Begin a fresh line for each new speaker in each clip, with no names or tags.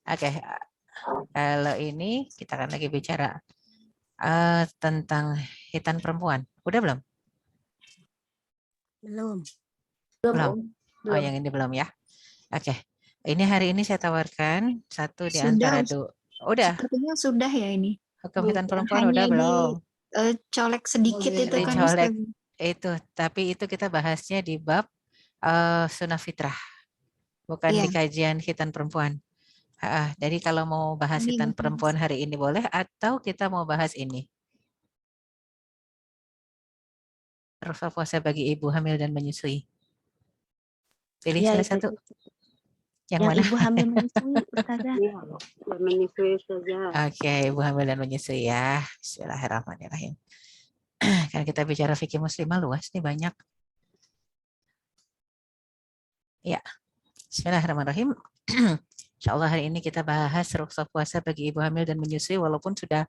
Oke, kalau ini kita akan lagi bicara tentang hitan perempuan. Udah belum?
Belum.
Belum. Oh, yang ini belum ya. Oke. Ini hari ini saya tawarkan satu di
Sudah,
antara dua. Udah.
sepertinya sudah ya ini.
Hukum hitan
Bukan
perempuan udah
hanya
belum?
colek sedikit itu kan
Dicolek
Ustaz.
itu, tapi itu kita bahasnya di bab sunnah fitrah, bukan
Iya,
di kajian hitan perempuan. Jadi kalau mau bahas
ini
hitan perempuan hari ini boleh, atau kita mau bahas ini. Rasa puasa bagi ibu hamil dan menyusui. Pilih
ya
salah
itu.
satu. Yang
Yang
mana?
ibu hamil menyusui Ustazah.
Iya, menyusui saja.
Oke, ibu hamil dan menyusui ya. Bismillahirrahmanirrahim. Karena kita bicara fikih muslimah luas nih banyak. Ya, Bismillahirrahmanirrahim. Insya Allah hari ini kita bahas rukhsah puasa bagi ibu hamil dan menyusui walaupun sudah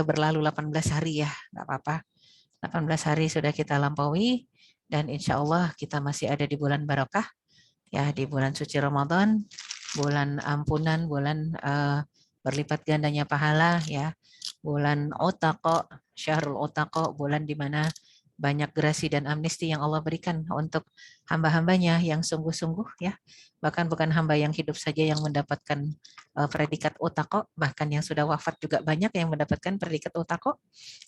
berlalu 18 hari ya, nggak apa-apa. 18 hari sudah kita lampaui dan insya Allah kita masih ada di bulan barokah, ya di bulan suci Ramadan, bulan ampunan, bulan berlipat gandanya pahala ya, bulan Otako, Syahrul Otako, bulan di mana banyak gerasi dan amnesti yang Allah berikan untuk hamba-hambanya yang sungguh-sungguh ya, bahkan bukan hamba yang hidup saja yang mendapatkan predikat Otako, bahkan yang sudah wafat juga banyak yang mendapatkan predikat Otako.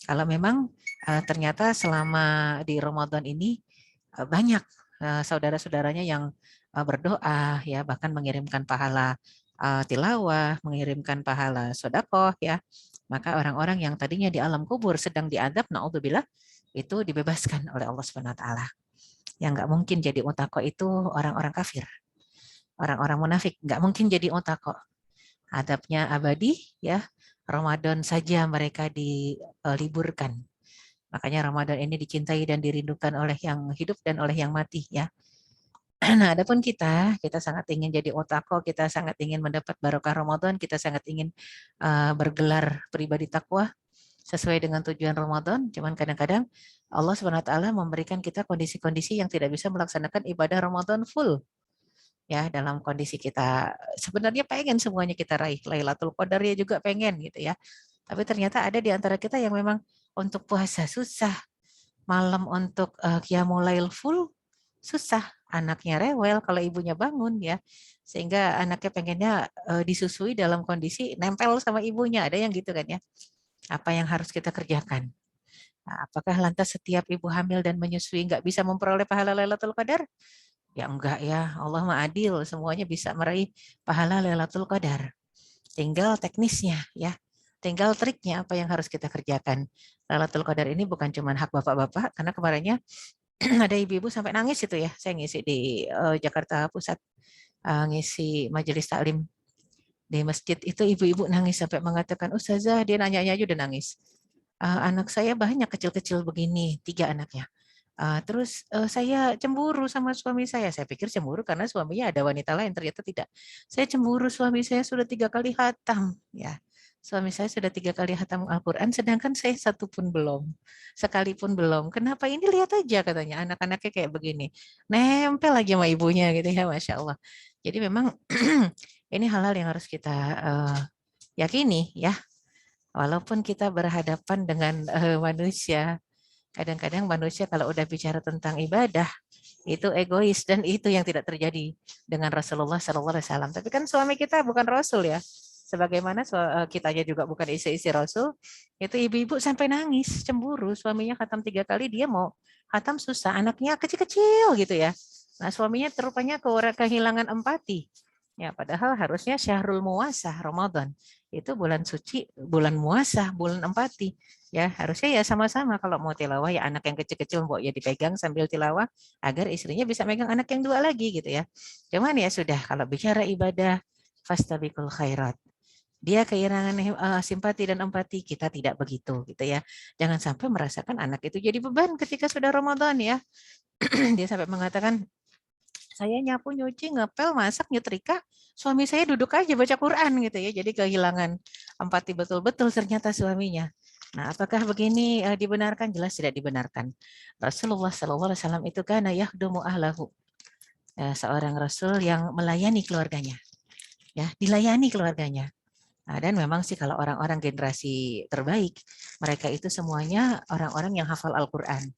Kalau memang ternyata selama di Ramadan ini banyak saudara-saudaranya yang berdoa ya, bahkan mengirimkan pahala tilawah, mengirimkan pahala sodakoh ya, maka orang-orang yang tadinya di alam kubur sedang diadab, naudzubillah, itu dibebaskan oleh Allah Subhanahu Wa Taala. Yang nggak mungkin jadi utako itu orang-orang kafir, orang-orang munafik, nggak mungkin jadi utako. Adabnya abadi ya, Ramadan saja mereka diliburkan. Makanya Ramadan ini dicintai dan dirindukan oleh yang hidup dan oleh yang mati ya. Nah, adapun kita sangat ingin jadi otako, kita sangat ingin mendapat barokah Ramadan, kita sangat ingin bergelar pribadi takwa sesuai dengan tujuan Ramadan. Cuman kadang-kadang Allah SWT memberikan kita kondisi-kondisi yang tidak bisa melaksanakan ibadah Ramadan full. Ya, dalam kondisi kita sebenarnya pengen semuanya kita raih, Lailatul Qadar ya juga pengen gitu ya. Tapi ternyata ada di antara kita yang memang untuk puasa susah, malam untuk qiyamul lail full susah, anaknya rewel kalau ibunya bangun ya, sehingga anaknya pengennya disusui dalam kondisi nempel sama ibunya, ada yang gitu kan ya. Apa yang harus kita kerjakan? Nah, apakah lantas setiap ibu hamil dan menyusui nggak bisa memperoleh pahala Lailatul Qadar? Ya enggak ya, Allah Maha Adil, semuanya bisa meraih pahala Lailatul Qadar. Tinggal teknisnya ya, tinggal triknya apa yang harus kita kerjakan. Lailatul Qadar ini bukan cuma hak bapak-bapak, karena kemarinnya ada ibu-ibu sampai nangis itu ya, saya ngisi di Jakarta Pusat, ngisi majelis taklim di masjid itu, ibu-ibu nangis sampai mengatakan, Ustazah, dia nanya-nanya aja udah nangis. Anak saya banyak kecil-kecil begini, 3 anaknya. Terus saya cemburu sama suami saya. Saya pikir cemburu karena suaminya ada wanita lain, ternyata tidak. Saya cemburu, suami saya sudah 3 kali khatam. Ya, suami saya sudah 3 kali khatam Al-Quran, sedangkan saya satu pun belum, sekalipun belum. Kenapa ini? Lihat aja katanya, anak-anaknya kayak begini, nempel lagi sama ibunya gitu ya, masya Allah. Jadi memang ini hal-hal yang harus kita yakini ya. Walaupun kita berhadapan dengan manusia, kadang-kadang manusia kalau udah bicara tentang ibadah itu egois, dan itu yang tidak terjadi dengan Rasulullah SAW. Tapi kan suami kita bukan Rasul ya, sebagaimana kitanya juga bukan isi-isi Rasul. Itu ibu-ibu sampai nangis, cemburu, suaminya khatam 3 kali, dia mau khatam susah, anaknya kecil-kecil gitu ya. Nah, suaminya terupanya kehilangan empati. Ya, padahal harusnya Syahrul Muwasah Ramadan itu bulan suci, bulan muasah, bulan empati. Ya, harusnya ya sama-sama, kalau mau tilawah ya anak yang kecil-kecil mbok ya dipegang sambil tilawah agar istrinya bisa megang anak yang 2 lagi gitu ya. Cuman ya sudah, kalau bicara ibadah fastabiqul khairat. Dia kehilangan simpati dan empati, kita tidak begitu gitu ya. Jangan sampai merasakan anak itu jadi beban ketika sudah Ramadan ya. Dia sampai mengatakan, saya nyapu, nyuci, ngepel, masak, nyetrika, suami saya duduk aja baca Quran gitu ya. Jadi kehilangan empati betul-betul ternyata suaminya. Nah, apakah begini dibenarkan? Jelas tidak dibenarkan. Rasulullah SAW itu kan yahdumu ahlahu, seorang rasul yang melayani keluarganya. ya, dilayani keluarganya. Nah, dan memang sih kalau orang-orang generasi terbaik, mereka itu semuanya orang-orang yang hafal Al-Quran.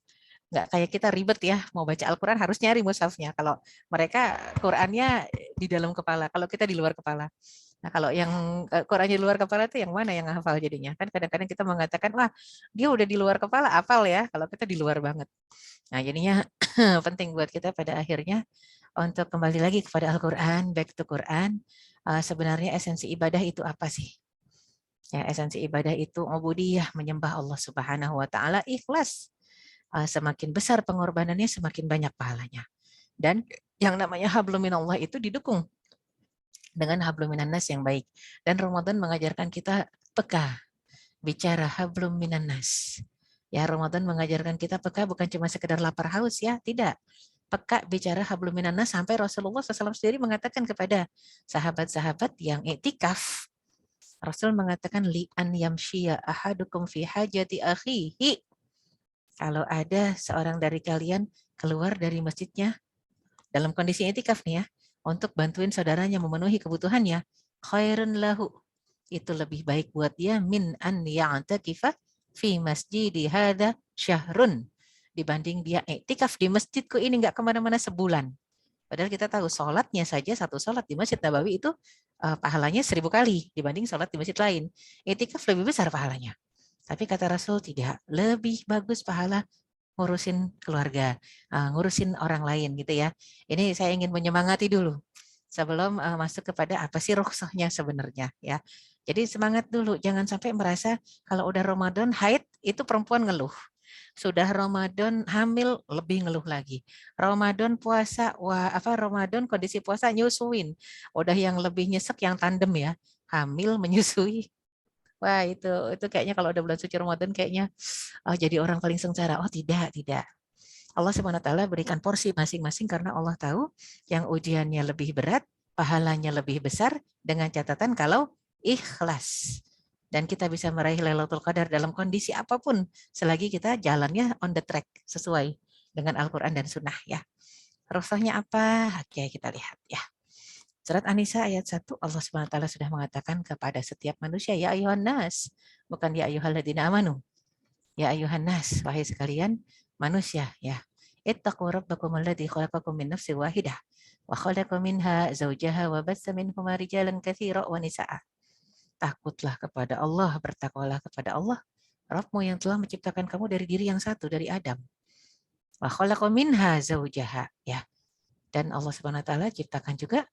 Nggak kayak kita ribet ya, mau baca Al-Quran harus nyari mushafnya. Kalau mereka Qurannya di dalam kepala, kalau kita di luar kepala. Nah, kalau yang Qurannya di luar kepala itu yang mana yang hafal jadinya? Kan kadang-kadang kita mengatakan, wah dia udah di luar kepala, hafal ya. Kalau kita di luar banget. Nah, jadinya penting buat kita pada akhirnya untuk kembali lagi kepada Al-Quran, back to Quran. Sebenarnya esensi ibadah itu apa sih? Ya, esensi ibadah itu ubudiyah, menyembah Allah Subhanahu wa taala, ikhlas. Semakin besar pengorbanannya, semakin banyak pahalanya. Dan yang namanya hablum minallah itu didukung dengan hablum minannas yang baik. Dan Ramadan mengajarkan kita peka bicara hablum minannas. Ya, Ramadan mengajarkan kita peka bukan cuma sekedar lapar haus ya, tidak. Peka bicara hablum minannas sampai Rasulullah SAW sendiri mengatakan kepada sahabat-sahabat yang iktikaf, Rasul mengatakan li an yamshiya ahadukum fi hajati akhihi. Kalau ada seorang dari kalian keluar dari masjidnya dalam kondisi iktikaf nih ya, untuk bantuin saudaranya memenuhi kebutuhannya, khairun lahu. Itu lebih baik buat dia min an ya'takifa fi masjidi hadza syahrun, dibanding dia iktikaf di masjidku ini nggak kemana-mana sebulan. Padahal kita tahu sholatnya saja, satu sholat di Masjid Nabawi itu pahalanya 1000 kali dibanding sholat di masjid lain. Iktikaf lebih besar pahalanya. Tapi kata Rasul tidak, lebih bagus pahala ngurusin keluarga, ngurusin orang lain gitu ya. Ini saya ingin menyemangati dulu sebelum masuk kepada apa sih rukhsahnya sebenarnya ya. Jadi semangat dulu, jangan sampai merasa kalau udah Ramadan haid itu perempuan ngeluh. Sudah Ramadan hamil lebih ngeluh lagi. Ramadan puasa, Ramadan kondisi puasa nyusuin. Udah yang lebih nyesek yang tandem ya, hamil menyusui. Wah, itu kayaknya kalau udah bulan suci Ramadan kayaknya jadi orang paling sengsara. Oh, tidak, tidak. Allah SWT berikan porsi masing-masing karena Allah tahu yang ujiannya lebih berat, pahalanya lebih besar dengan catatan kalau ikhlas. Dan kita bisa meraih Lailatul Qadar dalam kondisi apapun selagi kita jalannya on the track sesuai dengan Al-Qur'an dan Sunnah ya. Rukhsahnya apa? Oke, kita lihat ya. Surat An-Nisa ayat 1 Allah SWT sudah mengatakan kepada setiap manusia, ya ayuhan nas, bukan ya ayyuhalladzina amanu. Ya ayuhan nas, wahai sekalian manusia ya. Ittaqu rabbakum alladzi khalaqakum min nafsin wahidah wa khalaqa minha zawjaha wa bassa minhuma rijalan katsiran wa nisaa. Takutlah kepada Allah, bertakwalah kepada Allah, Rabbmu yang telah menciptakan kamu dari diri yang satu, dari Adam. Wa khalaqa minha zawjaha ya. Dan Allah Subhanahu wa taala ciptakan juga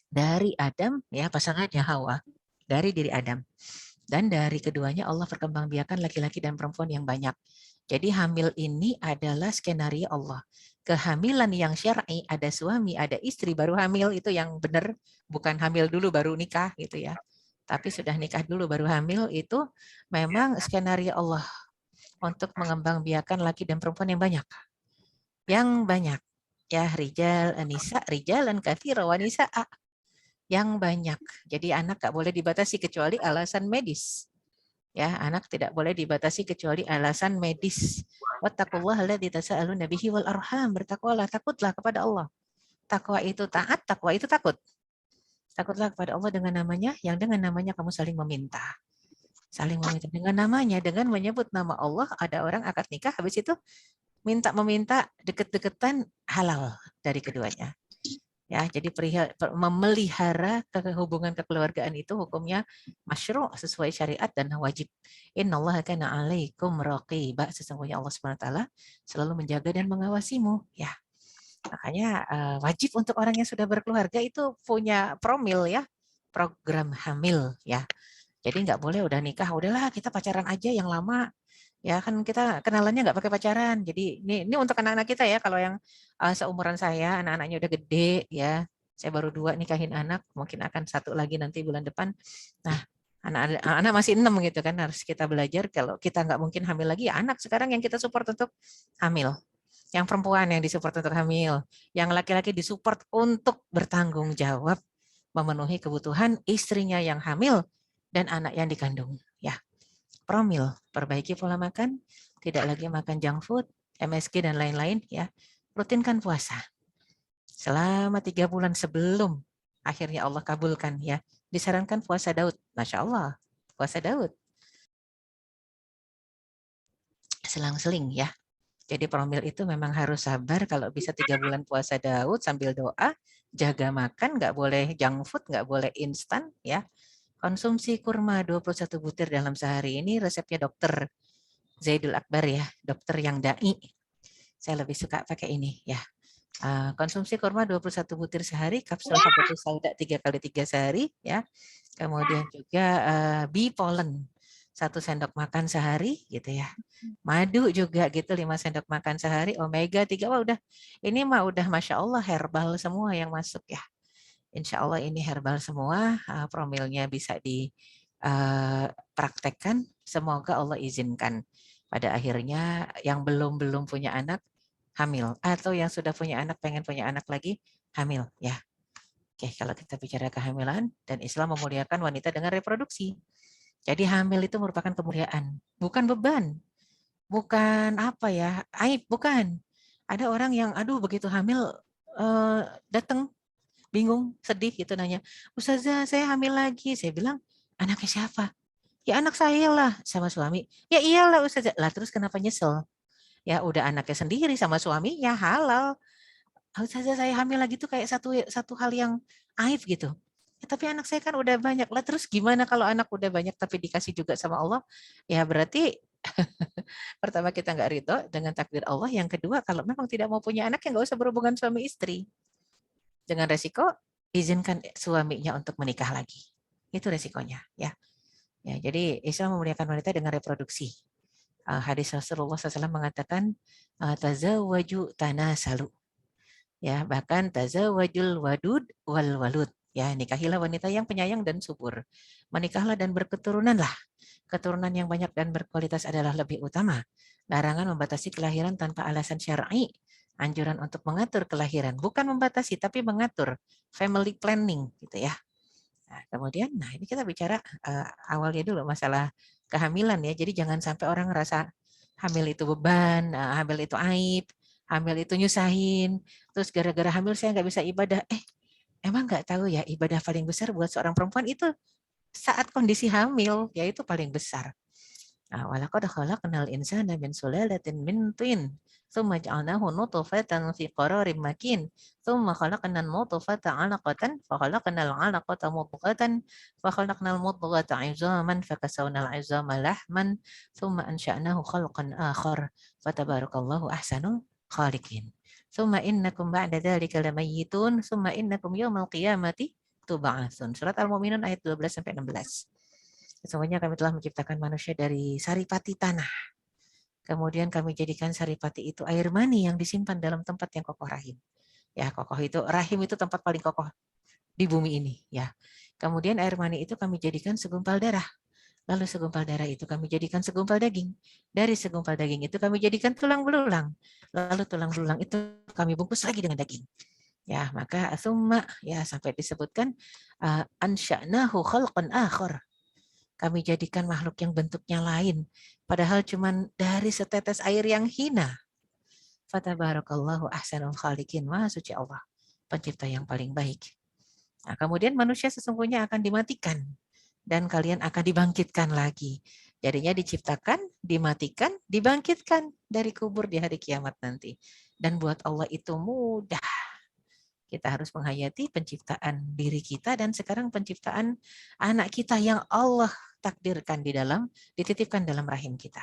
dari Adam ya pasangannya Hawa, dari diri Adam. Dan dari keduanya Allah perkembangbiakan laki-laki dan perempuan yang banyak. Jadi hamil ini adalah skenario Allah. Kehamilan yang syar'i, ada suami, ada istri baru hamil, itu yang benar, bukan hamil dulu baru nikah gitu ya. Tapi sudah nikah dulu baru hamil, itu memang skenario Allah untuk mengembangbiakan laki dan perempuan yang banyak. Yang banyak. Ya, rijal, nisa, rijalan katsira wa nisaa. Yang banyak. Jadi anak gak boleh dibatasi kecuali alasan medis. Ya, anak tidak boleh dibatasi kecuali alasan medis. Wattaqullaha alladzi tasaaluna bihi wal arham. Bertakwalah, takutlah kepada Allah. Takwa itu taat, takwa itu takut. Takutlah kepada Allah dengan namanya, yang dengan namanya kamu saling meminta. Saling meminta dengan namanya, dengan menyebut nama Allah, ada orang akad nikah, habis itu meminta deket-deketan halal dari keduanya. Ya, jadi memelihara hubungan kekeluargaan itu hukumnya masyru' sesuai syariat dan wajib. Innallaha kana 'alaikum raqiba. Sesungguhnya Allah Subhanahu wa taala selalu menjaga dan mengawasimu, ya. Makanya wajib untuk orang yang sudah berkeluarga itu punya promil ya, program hamil ya. Jadi nggak boleh udah nikah, udahlah kita pacaran aja yang lama. Ya kan kita kenalannya nggak pakai pacaran. Jadi ini untuk anak-anak kita ya, kalau yang seumuran saya, anak-anaknya udah gede ya. Saya baru 2 nikahin anak, mungkin akan 1 lagi nanti bulan depan. Nah, anak masih 6 gitu kan, harus kita belajar kalau kita nggak mungkin hamil lagi, ya anak sekarang yang kita support untuk hamil. Yang perempuan yang disupport untuk hamil, yang laki-laki disupport untuk bertanggung jawab memenuhi kebutuhan istrinya yang hamil dan anak yang dikandung ya. Promil, perbaiki pola makan, tidak lagi makan junk food, MSG dan lain-lain ya. Rutinkan puasa selama 3 bulan sebelum akhirnya Allah kabulkan ya. Disarankan puasa Daud, Masya Allah, puasa Daud. Selang-seling ya. Jadi promil itu memang harus sabar, kalau bisa 3 bulan puasa Daud sambil doa, jaga makan, nggak boleh junk food, nggak boleh instan ya. Konsumsi kurma 21 butir dalam sehari, ini resepnya dokter Zaidul Akbar ya, dokter yang dai. Saya lebih suka pakai ini ya. Konsumsi kurma 21 butir sehari, kapsul habatus sauda 3 kali 3 sehari ya. Kemudian juga bee pollen 1 sendok makan sehari gitu ya. Madu juga gitu 5 sendok makan sehari, omega 3, wah udah ini mah udah Masya Allah herbal semua yang masuk ya. Insya Allah ini herbal semua, promilnya bisa dipraktekkan, semoga Allah izinkan. Pada akhirnya yang belum punya anak, hamil. Atau yang sudah punya anak, pengen punya anak lagi, hamil. Ya. Oke, kalau kita bicara kehamilan, dan Islam memuliakan wanita dengan reproduksi. Jadi hamil itu merupakan kemuliaan, bukan beban. Bukan apa ya, aib, bukan. Ada orang yang, aduh begitu hamil, datang bingung, sedih gitu nanya, Ustazah saya hamil lagi. Saya bilang, anaknya siapa? Ya anak saya lah, sama suami. Ya iyalah Ustazah. Lah terus kenapa nyesel? Ya udah anaknya sendiri sama suaminya, halal. Ustazah saya hamil lagi tuh kayak satu hal yang aib gitu. Ya, tapi anak saya kan udah banyak. Lah terus gimana kalau anak udah banyak tapi dikasih juga sama Allah? Ya berarti pertama kita nggak ridho dengan takdir Allah. Yang kedua kalau memang tidak mau punya anak ya nggak usah berhubungan suami istri. Dengan resiko izinkan suaminya untuk menikah lagi. Itu resikonya ya. Ya, jadi Islam memuliakan wanita dengan reproduksi. Hadis Rasulullah SAW mengatakan tazawwaju tanasalu. Ya, bahkan tazawwajul wadud wal walud. Ya, nikahilah wanita yang penyayang dan subur. Menikahlah dan berketurunanlah. Keturunan yang banyak dan berkualitas adalah lebih utama. Larangan membatasi kelahiran tanpa alasan syar'i. Anjuran untuk mengatur kelahiran, bukan membatasi tapi mengatur, family planning gitu ya. Nah, kemudian, ini kita bicara awalnya dulu masalah kehamilan ya. Jadi jangan sampai orang ngerasa hamil itu beban, hamil itu aib, hamil itu nyusahin. Terus gara-gara hamil saya nggak bisa ibadah. Emang nggak tahu ya ibadah paling besar buat seorang perempuan itu saat kondisi hamil, yaitu paling besar. Walaqad khalaqnal insana min sulalatin min tin. Tsumma ja'alnahu nutfatan fi qararin makin. Tsumma khalaqnal nutfata 'alaqatan fa khalaqnal 'alaqata mudghatan fa khalaqnal mudghata 'idzaman fa kasawnal 'idzama lahman tsumma ansha'nahu khalqan akhar fatabarakallahu ahsanul khaliqin. Tsumma innakum ba'da dzalika lamayyitun tsumma innakum yaumal qiyamati tub'atsun. Surat Al-Mu'minun ayat 12 sampai 16. Sesungguhnya kami telah menciptakan manusia dari saripati tanah. Kemudian kami jadikan saripati itu air mani yang disimpan dalam tempat yang kokoh rahim. Ya, kokoh itu, rahim itu tempat paling kokoh di bumi ini. Ya. Kemudian air mani itu kami jadikan segumpal darah. Lalu segumpal darah itu kami jadikan segumpal daging. Dari segumpal daging itu kami jadikan tulang belulang. Lalu tulang belulang itu kami bungkus lagi dengan daging. Ya, maka summa ya sampai disebutkan ansya'nahu khalqan akhar. Kami jadikan makhluk yang bentuknya lain, padahal cuma dari setetes air yang hina. Fatabarakallahu ahsanul khaliqin. Maha suci Allah, pencipta yang paling baik. Nah, kemudian manusia sesungguhnya akan dimatikan dan kalian akan dibangkitkan lagi. Jadinya diciptakan, dimatikan, dibangkitkan dari kubur di hari kiamat nanti. Dan buat Allah itu mudah. Kita harus menghayati penciptaan diri kita dan sekarang penciptaan anak kita yang Allah takdirkan dititipkan dalam rahim kita.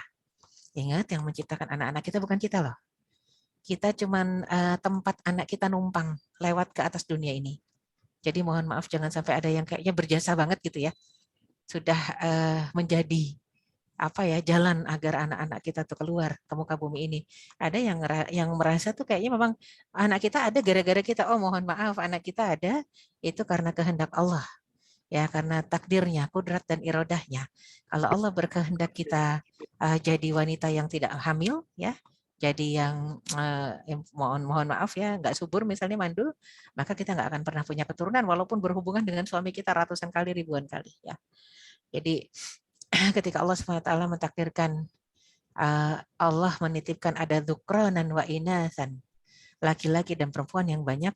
Ingat, yang menciptakan anak-anak kita bukan kita loh. Kita cuman tempat anak kita numpang lewat ke atas dunia ini. Jadi mohon maaf jangan sampai ada yang kayaknya berjasa banget gitu ya. Sudah menjadi jalan agar anak-anak kita tuh keluar ke muka bumi ini. Ada yang merasa tuh kayaknya memang anak kita ada gara-gara kita. Oh mohon maaf, anak kita ada itu karena kehendak Allah. Ya, karena takdirnya, kudrat dan irodahnya. Kalau Allah berkehendak kita jadi wanita yang tidak hamil, ya, jadi yang mohon maaf ya, nggak subur misalnya mandul, maka kita nggak akan pernah punya keturunan walaupun berhubungan dengan suami kita ratusan kali, ribuan kali. Ya, jadi ketika Allah SWT mentakdirkan, Allah menitipkan ada dzukronan wa inasan, laki-laki dan perempuan yang banyak,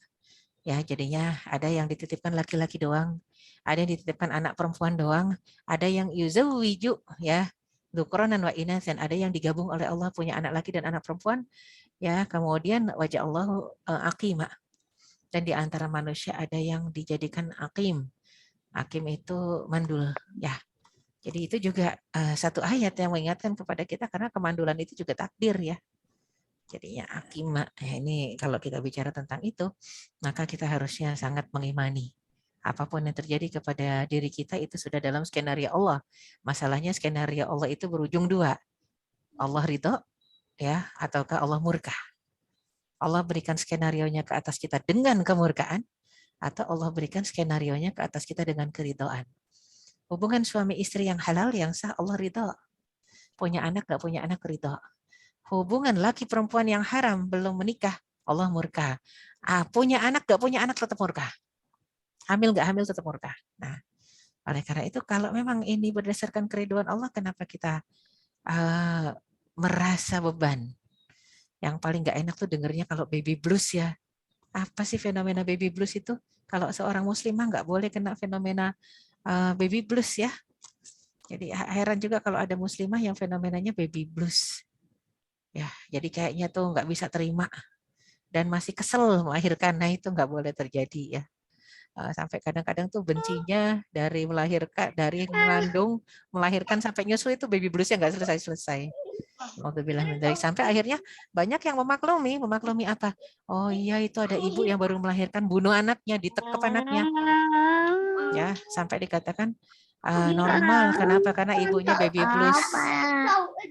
Ya, jadinya ada yang dititipkan laki-laki doang, ada yang dititipkan anak perempuan doang, ada yang yuzawwiju ya, dzukuranan wa inatsan, ada yang digabung oleh Allah punya anak laki dan anak perempuan ya. Kemudian wajah Allah aqima, dan di antara manusia ada yang dijadikan aqim. Aqim itu mandul ya. Jadi itu juga satu ayat yang mengingatkan kepada kita, karena kemandulan itu juga takdir ya. Jadinya akima. Ini kalau kita bicara tentang itu, maka kita harusnya sangat mengimani. Apapun yang terjadi kepada diri kita itu sudah dalam skenario Allah. Masalahnya skenario Allah itu berujung dua. Allah ridho ya, ataukah Allah murka. Allah berikan skenarionya ke atas kita dengan kemurkaan, atau Allah berikan skenarionya ke atas kita dengan keridhaan. Hubungan suami istri yang halal, yang sah, Allah ridho. Punya anak, gak punya anak, ridho. Hubungan laki perempuan yang haram, belum menikah, Allah murka. Punya anak gak punya anak, tetap murka. Hamil gak hamil, tetap murka. Nah, oleh karena itu kalau memang ini berdasarkan keriduan Allah, kenapa kita merasa beban? Yang paling gak enak tuh dengernya kalau baby blues ya. Apa sih fenomena baby blues itu? Kalau seorang muslimah nggak boleh kena fenomena baby blues ya. Jadi heran juga kalau ada muslimah yang fenomenanya baby blues. Ya, jadi kayaknya tuh nggak bisa terima dan masih kesel melahirkan. Nah, itu nggak boleh terjadi ya. Sampai kadang-kadang tuh bencinya dari melahirkan, dari mengandung, melahirkan sampai nyusu itu baby bluesnya nggak selesai-selesai. Sampai akhirnya banyak yang memaklumi apa? Oh iya, itu ada ibu yang baru melahirkan, bunuh anaknya, ditekep anaknya. Ya, sampai dikatakan normal. Kenapa? Karena ibunya baby blues.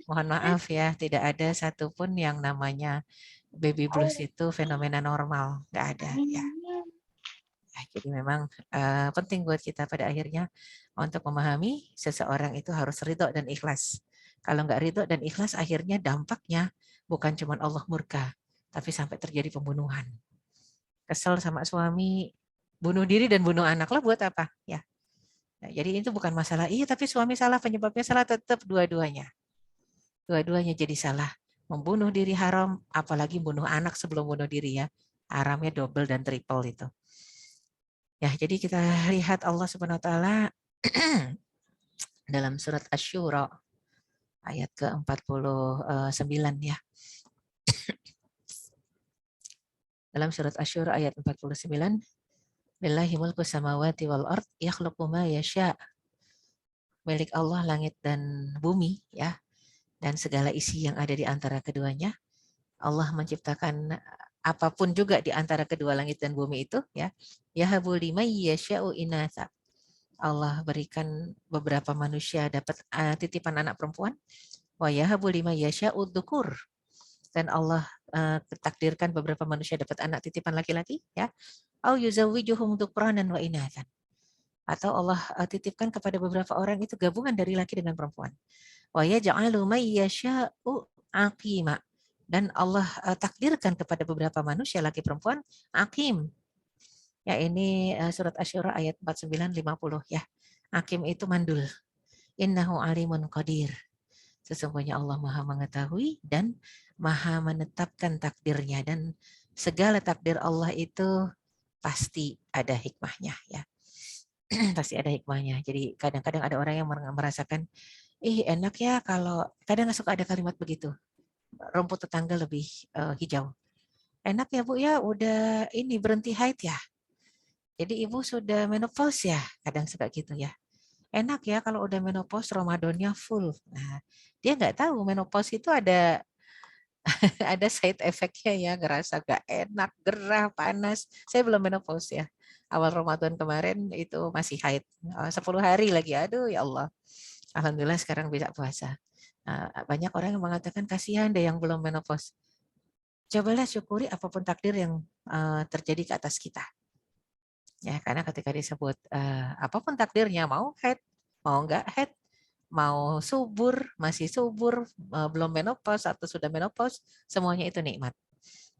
Mohon maaf ya, tidak ada satupun yang namanya baby blues itu fenomena normal, nggak ada ya. Jadi memang penting buat kita pada akhirnya untuk memahami seseorang itu harus ridho dan ikhlas. Kalau nggak ridho dan ikhlas, akhirnya dampaknya bukan cuma Allah murka, tapi sampai terjadi pembunuhan. Kesel sama suami, bunuh diri dan bunuh anak lah, buat apa ya? Nah, jadi itu bukan masalah, iya tapi suami salah, penyebabnya salah, tetap dua-duanya. Dua-duanya jadi salah. Membunuh diri haram, apalagi bunuh anak sebelum bunuh diri ya. Haramnya double dan triple itu. Ya, jadi kita lihat Allah Subhanahu wa taala dalam surat Asy-Syura ayat ke-49 ya. Dalam surat Asy-Syura ayat 49, Lillahi mulku samawati wal ard yakhluqu ma yasha. Milik Allah langit dan bumi ya, dan segala isi yang ada di antara keduanya. Allah menciptakan apapun juga di antara kedua langit dan bumi itu ya. Yahabu liman yasha'u inatha. Allah berikan beberapa manusia dapat titipan anak perempuan. Wa yahabu liman yasha'u dzukur. Dan Allah takdirkan beberapa manusia dapat anak titipan laki-laki ya. Au yuzawwijuhum dzukuranan wa inathan. Atau Allah titipkan kepada beberapa orang itu gabungan dari laki dengan perempuan. Wa yaj'alu may yasha'u aqima. Dan Allah takdirkan kepada beberapa manusia laki perempuan aqim. Ya, ini surat Asy-Syura ayat 49-50 ya. Aqim itu mandul. Innahu alimun qadir. Sesungguhnya Allah Maha mengetahui dan Maha menetapkan takdirnya, dan segala takdir Allah itu pasti ada hikmahnya ya. Pasti ada hikmahnya. Jadi kadang-kadang ada orang yang merasakan, enak ya kalau, kadang suka ada kalimat begitu, rumput tetangga lebih hijau. Enak ya Bu ya, udah ini berhenti haid ya. Jadi Ibu sudah menopause ya, kadang suka gitu ya. Enak ya kalau udah menopause, Ramadannya full. Nah, dia nggak tahu menopause itu ada ada side effect-nya ya, ngerasa gak enak, gerah, panas. Saya belum menopause ya. Awal Ramadan kemarin itu masih haid. 10 hari lagi, aduh ya Allah. Alhamdulillah sekarang bisa puasa. Banyak orang yang mengatakan kasihan deh yang belum menopause. Cobalah syukuri apapun takdir yang terjadi ke atas kita. Ya, karena ketika disebut apapun takdirnya, mau head, mau enggak head, mau subur, masih subur, belum menopause atau sudah menopause, semuanya itu nikmat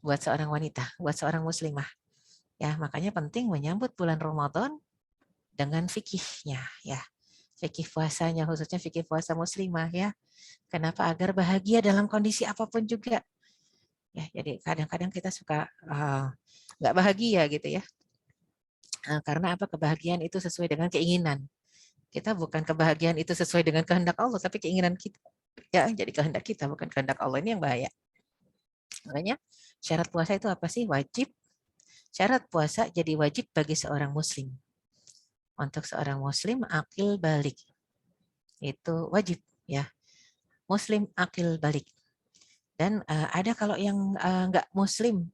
buat seorang wanita, buat seorang muslimah. Ya, makanya penting menyambut bulan Ramadan dengan fikihnya ya. Fikih puasanya, khususnya fikih puasa muslimah ya. Kenapa? Agar bahagia dalam kondisi apapun juga. Ya, jadi kadang-kadang kita suka nggak bahagia gitu ya. Karena apa? Kebahagiaan itu sesuai dengan keinginan. Kita bukan kebahagiaan itu sesuai dengan kehendak Allah, tapi keinginan kita. Ya, jadi kehendak kita bukan kehendak Allah, ini yang bahaya. Makanya syarat puasa itu apa sih? Wajib. Syarat puasa jadi wajib bagi seorang muslim. Untuk seorang muslim akil balik. Itu wajib ya. Muslim akil balik. Dan ada kalau yang nggak muslim,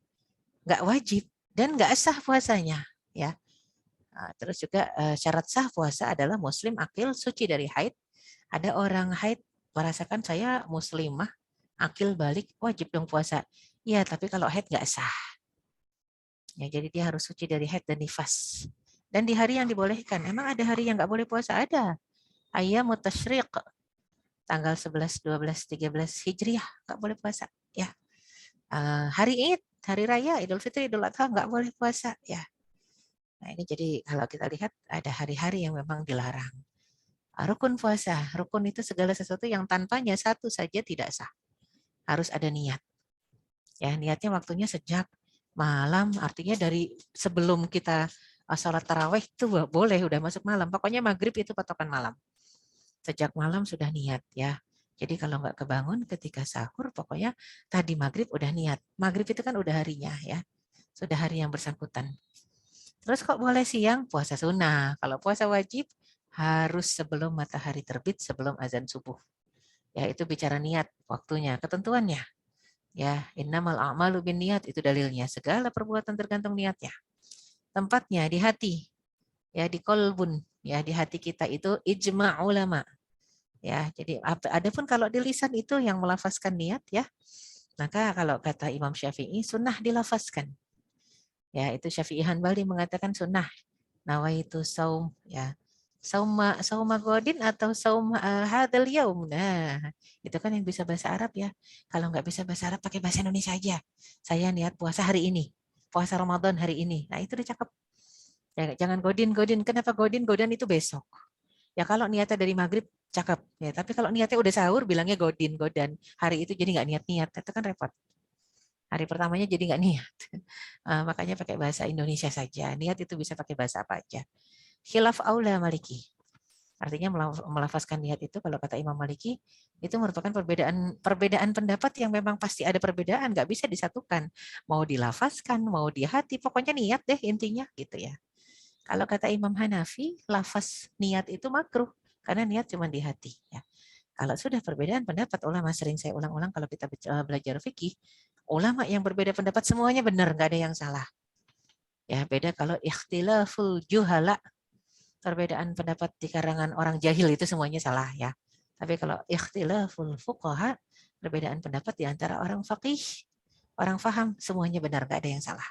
nggak wajib dan nggak sah puasanya ya. Terus juga syarat sah puasa adalah muslim akil suci dari haid. Ada orang haid merasakan saya muslimah akil balik wajib dong puasa. Ya, tapi kalau haid nggak sah. Ya, jadi dia harus suci dari haid dan nifas. Dan di hari yang dibolehkan, emang ada hari yang nggak boleh puasa? Ada. Ayyamut tasyriq, tanggal 11, 12, 13 Hijriah nggak boleh puasa. Ya. Hari Id, hari raya, Idul Fitri, Idul Adha nggak boleh puasa. Ya. Nah, ini jadi kalau kita lihat ada hari-hari yang memang dilarang. Rukun puasa, rukun itu segala sesuatu yang tanpanya satu saja tidak sah. Harus ada niat. Ya, niatnya waktunya sejak malam, artinya dari sebelum kita sholat taraweh itu boleh, udah masuk malam. Pokoknya maghrib itu patokan malam. Sejak malam sudah niat ya. Jadi kalau nggak kebangun ketika sahur, pokoknya tadi maghrib udah niat. Maghrib itu kan udah harinya ya, sudah hari yang bersangkutan. Terus kok boleh siang? Puasa sunnah. Kalau puasa wajib harus sebelum matahari terbit, sebelum azan subuh. Ya itu bicara niat, waktunya, ketentuannya. Ya, innamal a'malu binniyat itu dalilnya. Segala perbuatan tergantung niatnya. Tempatnya di hati. Ya, di kolbun, ya di hati kita itu ijma' ulama. Ya, jadi adapun kalau di lisan itu yang melafazkan niat ya. Maka kalau kata Imam Syafi'i sunnah dilafazkan. Ya, itu Syafi'i Hanbali mengatakan sunnah. Nawaitu saum ya. Sauma godin atau saum hadal yaum. Nah, itu kan yang bisa bahasa Arab ya. Kalau nggak bisa bahasa Arab pakai bahasa Indonesia aja. Saya niat puasa hari ini. Puasa Ramadan hari ini. Nah, itu udah cakep. Ya, jangan godin. Kenapa godin? Godin itu besok. Ya kalau niatnya dari maghrib cakep. Ya, tapi kalau niatnya udah sahur bilangnya godan. Hari itu jadi nggak niat-niat. Itu kan repot. Hari pertamanya jadi nggak niat. Makanya pakai bahasa Indonesia saja. Niat itu bisa pakai bahasa apa aja. Khilaf aula maliki. Artinya melafazkan niat itu kalau kata Imam Maliki itu merupakan perbedaan pendapat yang memang pasti ada perbedaan, nggak bisa disatukan. Mau dilafazkan, mau di hati, pokoknya niat deh intinya gitu ya. Kalau kata Imam Hanafi, lafaz niat itu makruh karena niat cuma di hati ya. Kalau sudah perbedaan pendapat ulama, sering saya ulang-ulang kalau kita belajar fikih, ulama yang berbeda pendapat semuanya benar, nggak ada yang salah. Ya, beda kalau ikhtilaful juhala, perbedaan pendapat di karangan orang jahil itu semuanya salah ya. Tapi kalau ikhtilaful fuqaha, perbedaan pendapat di antara orang faqih, orang faham, semuanya benar, nggak ada yang salah.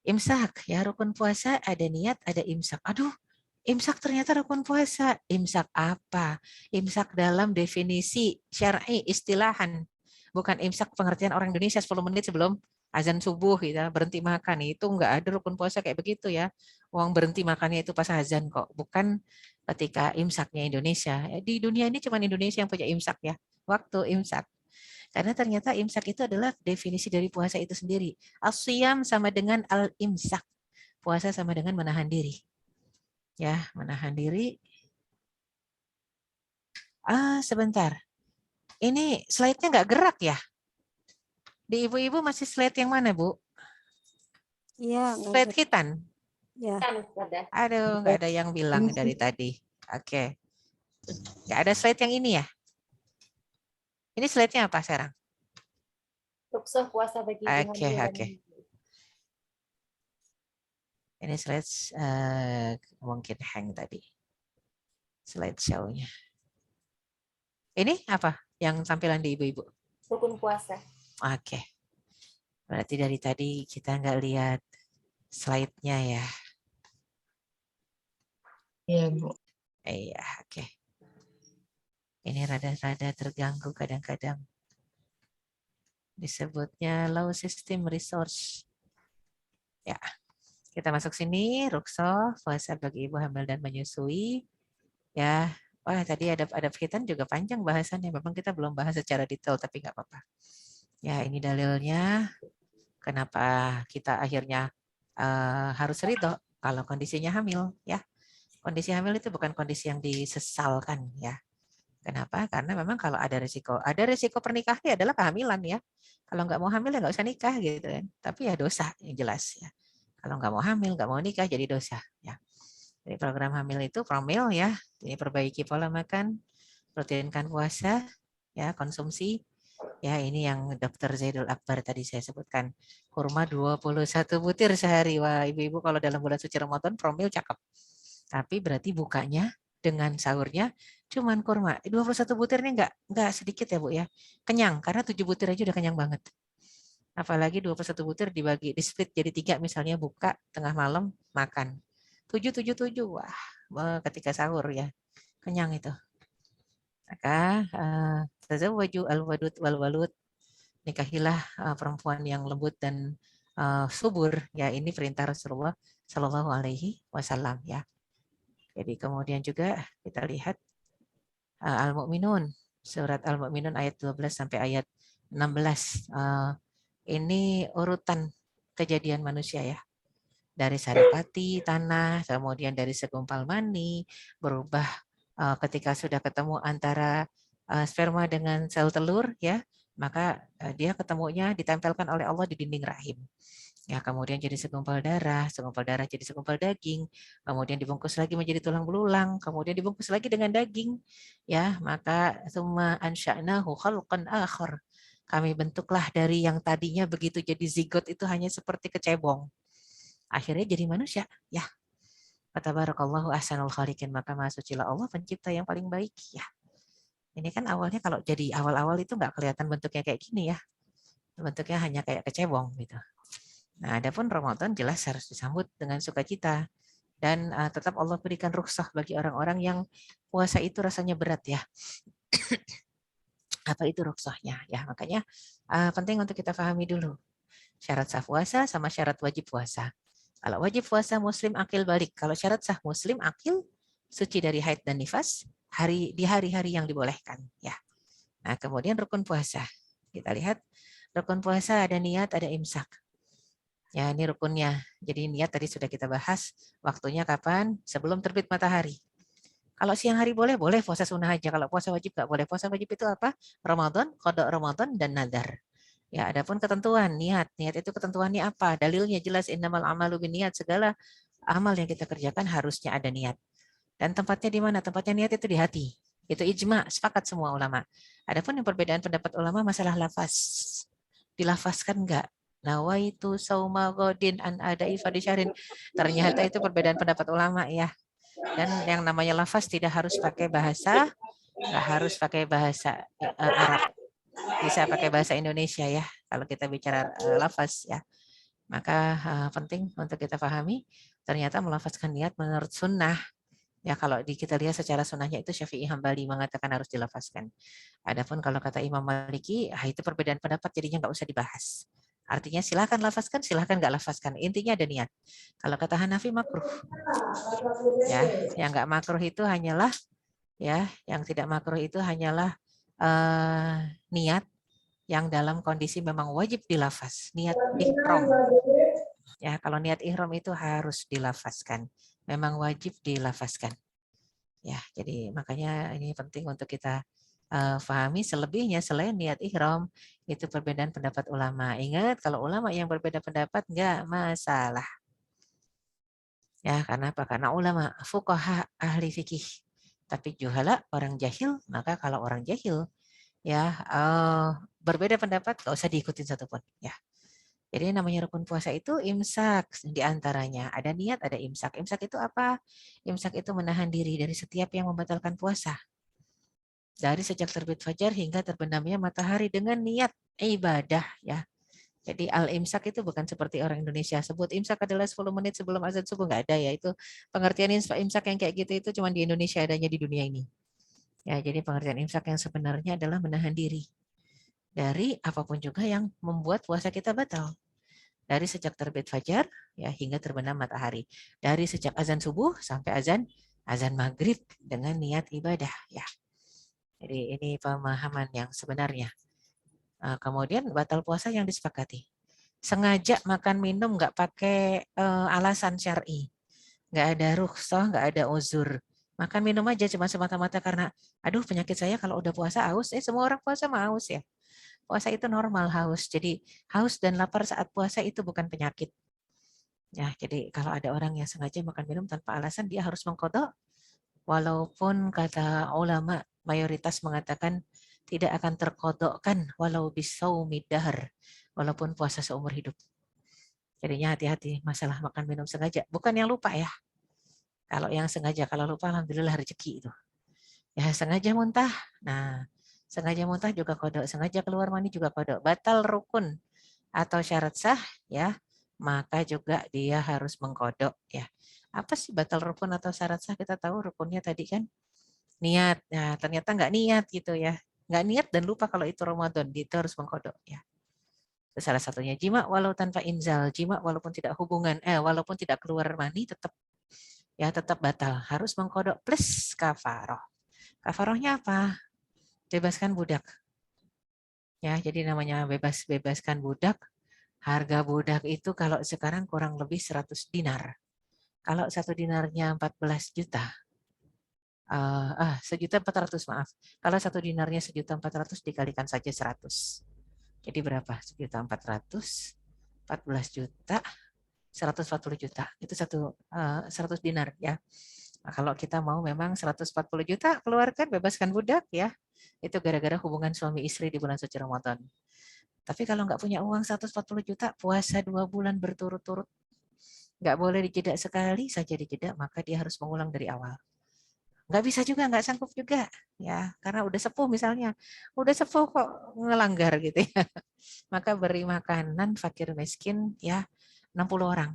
Imsak, ya rukun puasa ada niat, ada imsak. Aduh, imsak ternyata rukun puasa. Imsak apa? Imsak dalam definisi syar'i istilahan. Bukan imsak pengertian orang Indonesia 10 menit sebelum azan subuh gitu, berhenti makan. Itu enggak ada rukun puasa kayak begitu ya. Uang berhenti makannya itu pas azan kok. Bukan ketika imsaknya Indonesia. Di dunia ini cuma Indonesia yang punya imsak ya. Waktu imsak. Karena ternyata imsak itu adalah definisi dari puasa itu sendiri. As-siyam sama dengan al-imsak. Puasa sama dengan menahan diri. Ya, menahan diri. Sebentar. Ini slide-nya nggak gerak ya? Di ibu-ibu masih slide yang mana, Bu?
Iya,
Slide hitam.
ya.
Aduh, nggak ada yang bilang dari tadi. Oke. Nggak ada slide yang ini ya? Ini slide-nya apa sekarang?
Ruksa puasa bagi ibu
Oke,
hamil
oke. Ini slide mungkin hang tadi. Slide show-nya. Ini apa yang tampilan di ibu-ibu?
rukun puasa.
Oke. Berarti dari tadi kita nggak lihat slide-nya ya.
Iya, Bu.
Iya, oke. Ini rada-rada terganggu kadang-kadang. Disebutnya low system resource. Ya, kita masuk sini. Rukso, puasa bagi ibu hamil dan menyusui. Ya, wah tadi ada khitan juga panjang bahasannya. Memang kita belum bahas secara detail, tapi nggak apa-apa. Ya, ini dalilnya. Kenapa kita akhirnya harus ridho kalau kondisinya hamil ya. Kondisi hamil itu bukan kondisi yang disesalkan ya. Kenapa? Karena memang kalau ada risiko pernikahan adalah kehamilan ya. Kalau nggak mau hamil ya nggak usah nikah gitu kan. Tapi ya dosa yang jelas ya. Kalau nggak mau hamil, nggak mau nikah jadi dosa ya. Jadi program hamil itu promil ya. Ini perbaiki pola makan, rutinkan puasa, ya konsumsi. Ya ini yang Dr. Zaidul Akbar tadi saya sebutkan. Kurma 21 butir sehari. Wah ibu-ibu kalau dalam bulan suci Ramadan promil cakep. Tapi berarti bukanya dengan sahurnya cuman kurma. 21 butir ini enggak sedikit ya Bu ya. Kenyang karena 7 butir aja udah kenyang banget. Apalagi 21 butir dibagi di split jadi 3 misalnya buka tengah malam makan. 777 wah ketika sahur ya. Kenyang itu. Maka tazawwaju al-wadud wal walud, nikahilah perempuan yang lembut dan subur ya, ini perintah Rasulullah Shallallahu Alaihi Wasallam ya. Jadi kemudian juga kita lihat Al-Mu'minun, surat Al-Mu'minun ayat 12 sampai ayat 16. Ini urutan kejadian manusia ya. Dari saripati tanah, kemudian dari segumpal mani, berubah ketika sudah ketemu antara sperma dengan sel telur ya, maka dia ketemunya ditempelkan oleh Allah di dinding rahim. Ya, kemudian jadi segumpal darah jadi segumpal daging, kemudian dibungkus lagi menjadi tulang belulang, kemudian dibungkus lagi dengan daging. Ya, maka tsumma ansya'nahu khalqan akhar. Kami bentuklah dari yang tadinya begitu jadi zigot itu hanya seperti kecebong. Akhirnya jadi manusia, ya. Fatabarakallahu ahsanul khaliqin, maka maha sucilah Allah pencipta yang paling baik, ya. Ini kan awalnya kalau jadi awal-awal itu nggak kelihatan bentuknya kayak gini ya. Bentuknya hanya kayak kecebong gitu. Nah, adapun Ramadan jelas harus disambut dengan sukacita dan tetap Allah berikan rukhsah bagi orang-orang yang puasa itu rasanya berat ya. Apa itu rukhsahnya? Ya, makanya penting untuk kita pahami dulu syarat sah puasa sama syarat wajib puasa. Kalau wajib puasa muslim akil balik. Kalau syarat sah muslim akil suci dari haid dan nifas di hari-hari yang dibolehkan ya. Nah, kemudian rukun puasa. Kita lihat rukun puasa ada niat, ada imsak. Ya, ini rukunnya. Jadi niat tadi sudah kita bahas. Waktunya kapan? Sebelum terbit matahari. Kalau siang hari boleh puasa sunnah aja. Kalau puasa wajib nggak boleh. Puasa wajib itu apa? Ramadan, qada Ramadan, dan nadar. Ya, adapun ketentuan niat. Niat itu ketentuannya apa? Dalilnya jelas innamal amalu binniat. Segala amal yang kita kerjakan harusnya ada niat. Dan tempatnya di mana? Tempatnya niat itu di hati. Itu ijma, sepakat semua ulama. Adapun yang perbedaan pendapat ulama masalah lafaz. Dilafazkan enggak? Nawaitu sauma godin an adai fadisyarin. Ternyata itu perbedaan pendapat ulama ya. Dan yang namanya lafaz tidak harus pakai bahasa, enggak harus pakai bahasa Arab. Bisa pakai bahasa Indonesia ya. Kalau kita bicara lafaz ya. Maka penting untuk kita pahami, ternyata melafazkan niat menurut sunnah. Ya, kalau kita lihat secara sunnahnya itu Syafi'i Hambali mengatakan harus dilafazkan. Adapun kalau kata Imam Maliki, itu perbedaan pendapat jadinya nggak usah dibahas. Artinya silahkan lafazkan, silahkan nggak lafazkan. Intinya ada niat. Kalau kata Hanafi makruh. Ya, yang nggak makruh itu hanyalah yang tidak makruh itu hanyalah niat yang dalam kondisi memang wajib dilafaz. Niat ihram. Ya, kalau niat ihram itu harus dilafazkan. Memang wajib dilafazkan. Ya, jadi makanya ini penting untuk kita pahami. Selebihnya selain niat ihram itu perbedaan pendapat ulama. Ingat kalau ulama yang berbeda pendapat enggak masalah. Ya, karena apa? Karena ulama fuqaha ahli fikih. Tapi juhala orang jahil, maka kalau orang jahil ya berbeda pendapat enggak usah diikutin satupun ya. Jadi namanya rukun puasa itu imsak diantaranya. Ada niat, ada imsak. Imsak itu apa? Imsak itu menahan diri dari setiap yang membatalkan puasa. Dari sejak terbit fajar hingga terbenamnya matahari dengan niat ibadah ya. Jadi al-imsak itu bukan seperti orang Indonesia sebut imsak adalah 10 menit sebelum azan subuh, nggak ada ya. Itu pengertian imsak yang kayak gitu itu cuma di Indonesia adanya di dunia ini. Ya, jadi pengertian imsak yang sebenarnya adalah menahan diri dari apapun juga yang membuat puasa kita batal. Dari sejak terbit fajar ya hingga terbenam matahari. Dari sejak azan subuh sampai azan maghrib dengan niat ibadah ya. Jadi ini pemahaman yang sebenarnya. Kemudian batal puasa yang disepakati. sengaja makan minum nggak pakai alasan syar'i, nggak ada rukhsah, nggak ada uzur. Makan minum aja cuma semata-mata karena, aduh penyakit saya kalau udah puasa haus, semua orang puasa mah haus ya. Puasa itu normal haus. Jadi haus dan lapar saat puasa itu bukan penyakit. Ya, jadi kalau ada orang yang sengaja makan minum tanpa alasan, dia harus mengqadha, walaupun kata ulama mayoritas mengatakan tidak akan terqadhakan walau bisaumi dahr, walaupun puasa seumur hidup. Jadinya hati-hati masalah makan minum sengaja. Bukan yang lupa ya. Kalau yang sengaja, kalau lupa alhamdulillah rezeki itu. Ya sengaja muntah. Nah, sengaja muntah juga qadha, sengaja keluar mani juga qadha. Batal rukun atau syarat sah ya, maka juga dia harus mengqadha ya. Apa sih batal rukun atau syarat sah? Kita tahu rukunnya tadi kan niat. Nah, ternyata nggak niat gitu ya. Nggak niat dan lupa kalau itu Ramadan, itu harus mengqadha ya. Salah satunya jima walau tanpa inzal, jima walaupun tidak hubungan, walaupun tidak keluar mani tetap batal, harus mengqadha plus kafaroh. Kafarohnya apa? Bebaskan budak. Ya, jadi namanya bebaskan budak. Harga budak itu kalau sekarang kurang lebih 100 dinar. Kalau 1 dinarnya 14 juta. 1.400.000 maaf. Kalau 1 dinarnya 1.400.000 dikalikan saja 100. Jadi berapa? 1.400, 14 juta, 140 juta. Itu 100 dinar ya. Nah, kalau kita mau memang 140 juta keluarkan, bebaskan budak ya. Itu gara-gara hubungan suami istri di bulan suci Ramadan. Tapi kalau nggak punya uang 140 juta, puasa 2 bulan berturut-turut. Nggak boleh dijeda sekali saja dijeda, maka dia harus mengulang dari awal. Nggak bisa juga, nggak sanggup juga. Ya, karena udah sepuh misalnya. Udah sepuh kok ngelanggar gitu ya. Maka beri makanan fakir miskin ya 60 orang.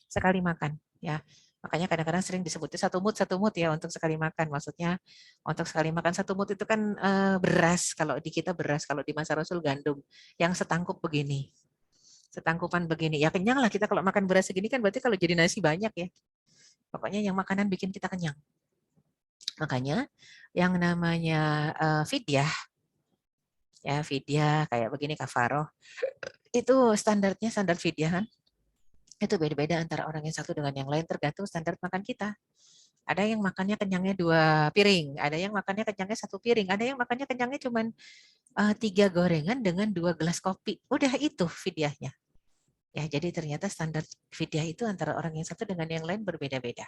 Sekali makan ya. Makanya kadang-kadang sering disebutnya satu mut ya untuk sekali makan. Maksudnya untuk sekali makan satu mut itu kan beras. Kalau di kita beras, kalau di masa Rasul gandum. Yang setangkup begini. Setangkupan begini. Ya kenyang lah kita kalau makan beras segini kan berarti kalau jadi nasi banyak ya. Pokoknya yang makanan bikin kita kenyang. Makanya yang namanya fidyah, ya fidyah kayak begini kafaroh, itu standarnya standar fidyah kan. Itu beda-beda antara orang yang satu dengan yang lain tergantung standar makan kita. Ada yang makannya kenyangnya 2 piring, ada yang makannya kenyangnya 1 piring, ada yang makannya kenyangnya cuma 3 gorengan dengan 2 gelas kopi. Udah itu fidyahnya. Ya, jadi ternyata standar fidyah itu antara orang yang satu dengan yang lain berbeda-beda.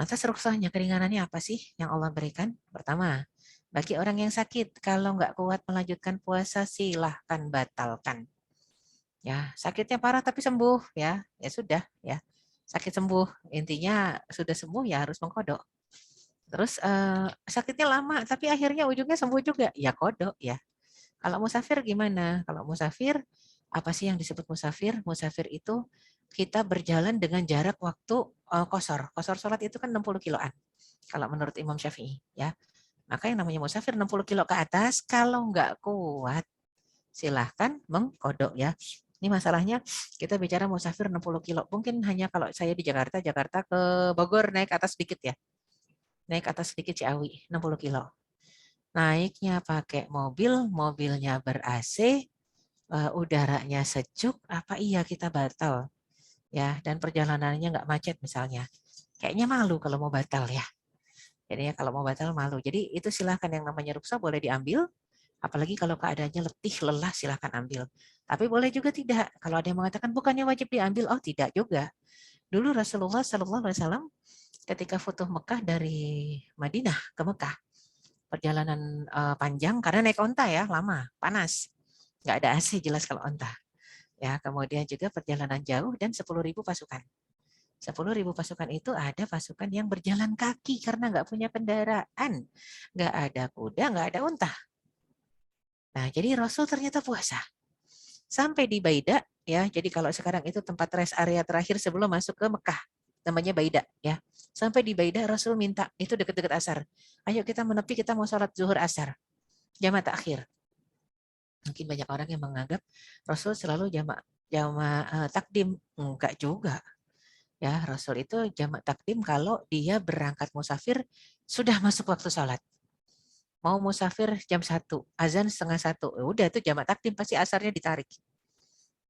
Lantas rukhsahnya, keringanannya apa sih yang Allah berikan? Pertama, bagi orang yang sakit, kalau nggak kuat melanjutkan puasa, silahkan batalkan. Ya, sakitnya parah tapi sembuh ya, ya sudah ya. Sakit sembuh, intinya sudah sembuh ya harus mengqadha. Terus sakitnya lama tapi akhirnya ujungnya sembuh juga, ya qadha ya. Kalau musafir gimana? Kalau musafir, apa sih yang disebut musafir? Musafir itu kita berjalan dengan jarak waktu qashar. Qashar sholat itu kan 60 kiloan. Kalau menurut Imam Syafi'i ya. Maka yang namanya musafir 60 kilo ke atas, kalau nggak kuat, silahkan mengqadha ya. Ini masalahnya kita bicara musafir 60 kilo. Mungkin hanya kalau saya di Jakarta ke Bogor naik atas sedikit ya. Naik atas sedikit Ciawi, 60 kilo. Naiknya pakai mobil, mobilnya ber-AC, udaranya sejuk, apa iya kita batal? Ya, dan perjalanannya nggak macet misalnya. Kayaknya malu kalau mau batal ya. Jadi ya kalau mau batal malu. Jadi itu silahkan yang namanya rukhsah boleh diambil. Apalagi kalau keadaannya letih, lelah, silahkan ambil. Tapi boleh juga tidak. Kalau ada yang mengatakan bukannya wajib diambil, oh tidak juga. Dulu Rasulullah SAW ketika futuh Mekah dari Madinah ke Mekah, perjalanan panjang karena naik onta ya, lama, panas. Nggak ada AC jelas kalau onta. Ya, kemudian juga perjalanan jauh dan 10.000 pasukan. 10.000 pasukan itu ada pasukan yang berjalan kaki karena nggak punya kendaraan. Nggak ada kuda, nggak ada unta. Nah, jadi Rasul ternyata puasa. Sampai di Baida, ya. Jadi kalau sekarang itu tempat rest area terakhir sebelum masuk ke Mekah, namanya Baida, ya. Sampai di Baida Rasul minta, itu dekat-dekat asar. Ayo kita menepi, kita mau sholat zuhur asar. Jamak takhir. Mungkin banyak orang yang menganggap Rasul selalu jamak takdim. Enggak juga. Ya, Rasul itu jamak takdim kalau dia berangkat musafir sudah masuk waktu sholat. Mau musafir jam 1, azan setengah 1. Udah itu jamak takdim, pasti asarnya ditarik.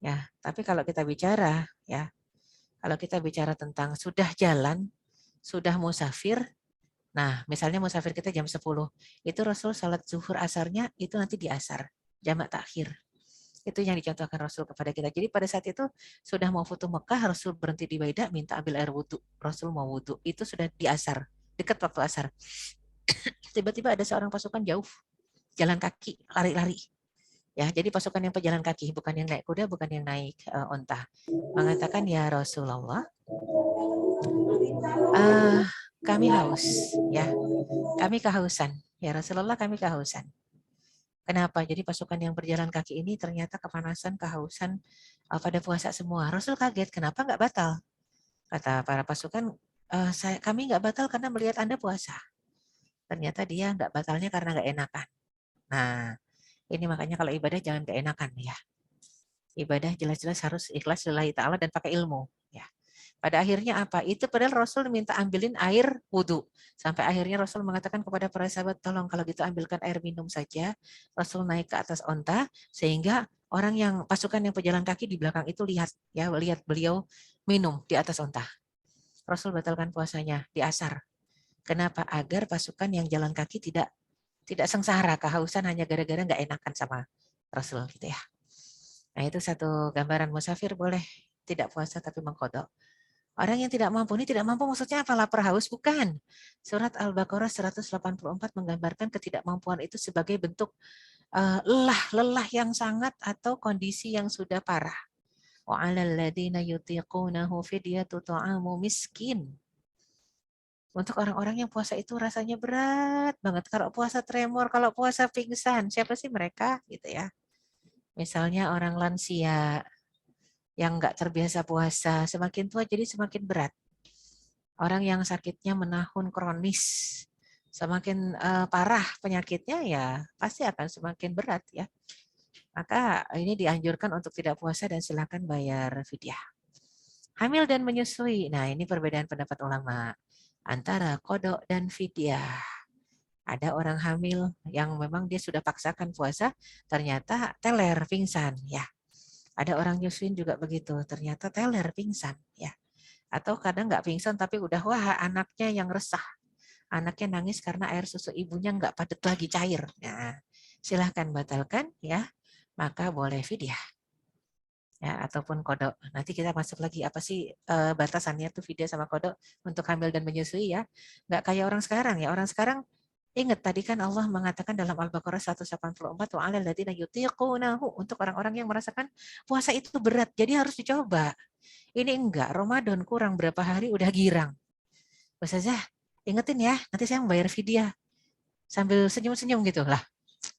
Ya, tapi kalau kita bicara tentang sudah jalan, sudah musafir, nah misalnya musafir kita jam 10, itu Rasul salat zuhur asarnya itu nanti di asar, jamak takhir. Itu yang dicontohkan Rasul kepada kita. Jadi pada saat itu sudah mau futuh Mekah, Rasul berhenti di Baidah, minta ambil air wudhu. Rasul mau wudhu, itu sudah di asar, dekat waktu asar. Tiba-tiba ada seorang pasukan jauh, jalan kaki, lari-lari. Ya, jadi pasukan yang pejalan kaki, bukan yang naik kuda, bukan yang naik onta. Mengatakan, ya Rasulullah, kami haus, ya, kami kehausan. Ya Rasulullah, kami kehausan. Kenapa? Jadi pasukan yang berjalan kaki ini ternyata kepanasan, kehausan pada puasa semua. Rasul kaget, kenapa nggak batal? Kata para pasukan, kami nggak batal karena melihat Anda puasa. Ternyata dia nggak batalnya karena nggak enakan. Nah, ini makanya kalau ibadah jangan keenakan ya. Ibadah jelas-jelas harus ikhlas lillahi ta'ala dan pakai ilmu. Ya. Pada akhirnya apa? Itu padahal Rasul minta ambilin air wudhu. Sampai akhirnya Rasul mengatakan kepada para sahabat, tolong kalau gitu ambilkan air minum saja. Rasul naik ke atas onta, sehingga orang yang pasukan yang pejalan kaki di belakang itu lihat beliau minum di atas onta. Rasul batalkan puasanya di asar. Kenapa? Agar pasukan yang jalan kaki tidak sengsara, kehausan hanya gara-gara nggak enakan sama Rasul gitu ya. Nah itu satu gambaran musafir boleh tidak puasa tapi mengkodok. Orang yang tidak mampu ini tidak mampu maksudnya apa? Lapar haus? Bukan. Surat Al-Baqarah 184 menggambarkan ketidakmampuan itu sebagai bentuk lelah yang sangat atau kondisi yang sudah parah. Wa 'alal ladzina yutiqunahu fidyatu ta'amu miskin. Untuk orang-orang yang puasa itu rasanya berat banget. Kalau puasa tremor, kalau puasa pingsan, siapa sih mereka gitu ya? Misalnya orang lansia yang nggak terbiasa puasa, semakin tua jadi semakin berat. Orang yang sakitnya menahun kronis, semakin parah penyakitnya ya pasti akan semakin berat ya. Maka ini dianjurkan untuk tidak puasa dan silakan bayar fidyah. Hamil dan menyusui, nah ini perbedaan pendapat ulama antara kodok dan fidyah. Ada orang hamil yang memang dia sudah paksakan puasa, ternyata teler, pingsan ya. Ada orang nyusuin juga begitu, ternyata teler, pingsan ya. Atau kadang nggak pingsan tapi udah wah anaknya yang resah. Anaknya nangis karena air susu ibunya nggak padat lagi cair. Nah, silahkan batalkan ya, maka boleh fidyah. Ya, ataupun kodok. Nanti kita masuk lagi apa sih batasannya tuh fidyah sama kodok untuk hamil dan menyusui ya. Nggak kayak orang sekarang ya. Orang sekarang ingat tadi kan Allah mengatakan dalam Al-Baqarah 184 wa 'alal ladzina yutiqunahu, untuk orang-orang yang merasakan puasa itu berat. Jadi harus dicoba. Ini enggak, Ramadan kurang berapa hari udah girang. Ustazah, ingetin ya, nanti saya mau bayar fidyah. Sambil senyum-senyum gitu lah.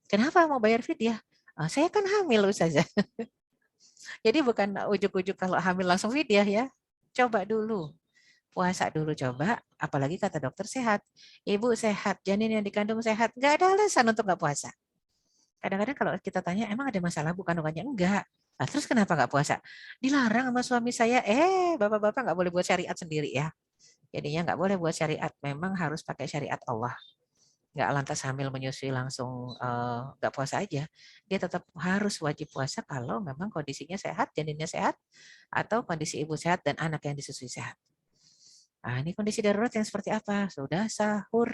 Kenapa mau bayar fidyah? Saya kan hamil Ustazah. Jadi bukan ujuk-ujuk kalau hamil langsung fidyah ya. Coba dulu. Puasa dulu coba, apalagi kata dokter sehat. Ibu sehat, janin yang dikandung sehat, nggak ada alasan untuk nggak puasa. Kadang-kadang kalau kita tanya, emang ada masalah kandungannya? Enggak. Nah, terus kenapa nggak puasa? Dilarang sama suami saya, bapak-bapak nggak boleh buat syariat sendiri ya. Jadinya nggak boleh buat syariat, memang harus pakai syariat Allah. Nggak lantas hamil menyusui langsung nggak puasa aja. Dia tetap harus wajib puasa kalau memang kondisinya sehat, janinnya sehat, atau kondisi ibu sehat dan anak yang disusui sehat. Nah, ini kondisi darurat yang seperti apa? Sudah sahur,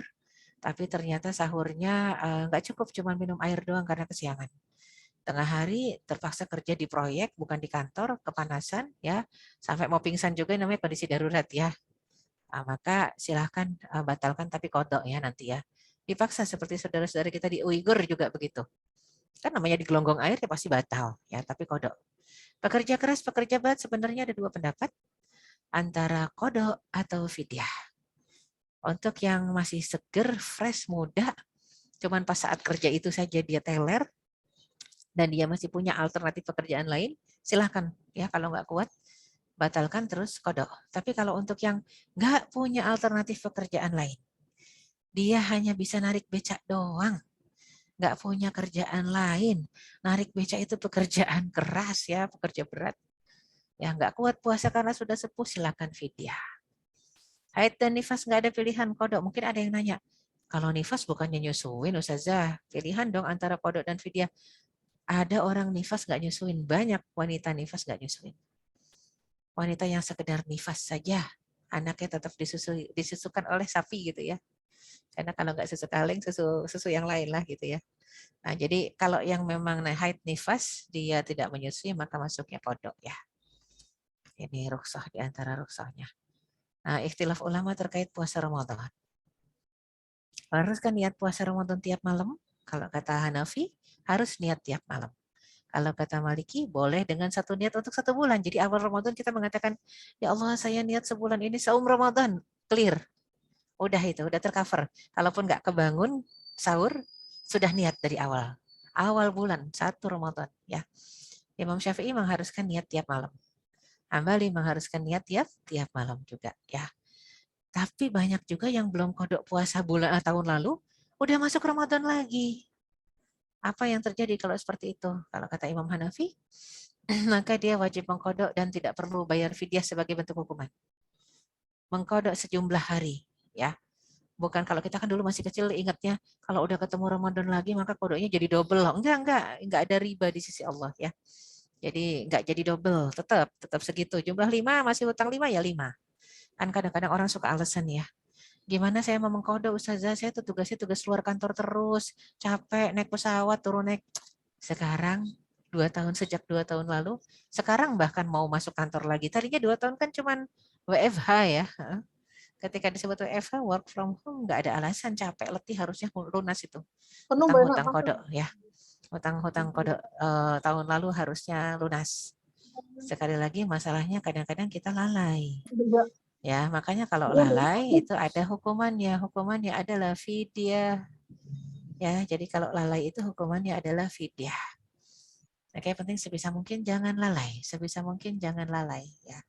tapi ternyata sahurnya nggak cukup, cuma minum air doang karena kesiangan. Tengah hari terpaksa kerja di proyek, bukan di kantor, kepanasan, ya, sampai mau pingsan juga namanya kondisi darurat ya. Nah, maka silahkan batalkan tapi kodok ya nanti ya. Dipaksa seperti saudara-saudara kita di Uighur juga begitu. Kan namanya di gelonggong air ya pasti batal ya, tapi kodok. Pekerja keras, pekerja berat sebenarnya ada dua pendapat antara kodok atau fidyah. Untuk yang masih seger, fresh, muda, cuman pas saat kerja itu saja dia teler, dan dia masih punya alternatif pekerjaan lain, silahkan ya kalau nggak kuat, batalkan terus kodok. Tapi kalau untuk yang nggak punya alternatif pekerjaan lain, dia hanya bisa narik becak doang, nggak punya kerjaan lain. Narik becak itu pekerjaan keras ya, pekerja berat. Ya nggak kuat puasa karena sudah sepuh, silakan fidyah. Haid dan nifas nggak ada pilihan kodok. Mungkin ada yang nanya, kalau nifas bukannya nyusuin Ustazah, pilihan dong antara kodok dan fidyah. Ada orang nifas nggak nyusuin, banyak wanita nifas nggak nyusuin. Wanita yang sekedar nifas saja, anaknya tetap disusukan oleh sapi gitu ya. Karena kalau nggak susu kaleng, susu yang lain lah gitu ya. Nah, jadi kalau yang memang haid nifas, dia tidak menyusui, maka masuknya kodok ya. Ini rukhsah di antara rukhsahnya. Nah, ikhtilaf ulama terkait puasa Ramadan. Harus kan niat puasa Ramadan tiap malam? Kalau kata Hanafi, harus niat tiap malam. Kalau kata Maliki, boleh dengan satu niat untuk 1 bulan. Jadi awal Ramadan kita mengatakan, ya Allah saya niat sebulan ini saum Ramadan. Clear. Udah itu, udah tercover. Kalaupun nggak kebangun sahur, sudah niat dari awal. Awal bulan, 1 Ramadan. Ya. Imam Syafi'i mengharuskan niat tiap malam. Hambali mengharuskan niat tiap malam juga. Ya. Tapi banyak juga yang belum kodok puasa tahun lalu, udah masuk Ramadan lagi. Apa yang terjadi kalau seperti itu? Kalau kata Imam Hanafi, maka dia wajib mengkodok dan tidak perlu bayar fidyah sebagai bentuk hukuman. Mengkodok sejumlah hari, ya. Bukan kalau kita kan dulu masih kecil ingatnya kalau udah ketemu Ramadan lagi maka kodoknya jadi double. Enggak ada riba di sisi Allah ya. Jadi enggak jadi double, tetap segitu. Jumlah 5 masih hutang 5 ya 5. Kan kadang-kadang orang suka alasan ya. Gimana saya mau mengkodok Ustazah, saya tuh tugasnya tugas luar kantor terus, capek naik pesawat, turun naik. Sekarang 2 tahun sejak 2 tahun lalu, sekarang bahkan mau masuk kantor lagi. Tadinya 2 tahun kan cuman WFH ya. Ketika disebut WFH, work from home, nggak ada alasan capek, letih, harusnya lunas itu. Hutang-hutang kodok ya. Hutang-hutang kodok tahun lalu harusnya lunas. Sekali lagi masalahnya kadang-kadang kita lalai. Ya, makanya kalau lalai itu ada hukumannya. Hukumannya adalah fidyah. Ya, jadi kalau lalai itu hukumannya adalah fidyah. Oke, penting sebisa mungkin jangan lalai. Sebisa mungkin jangan lalai ya.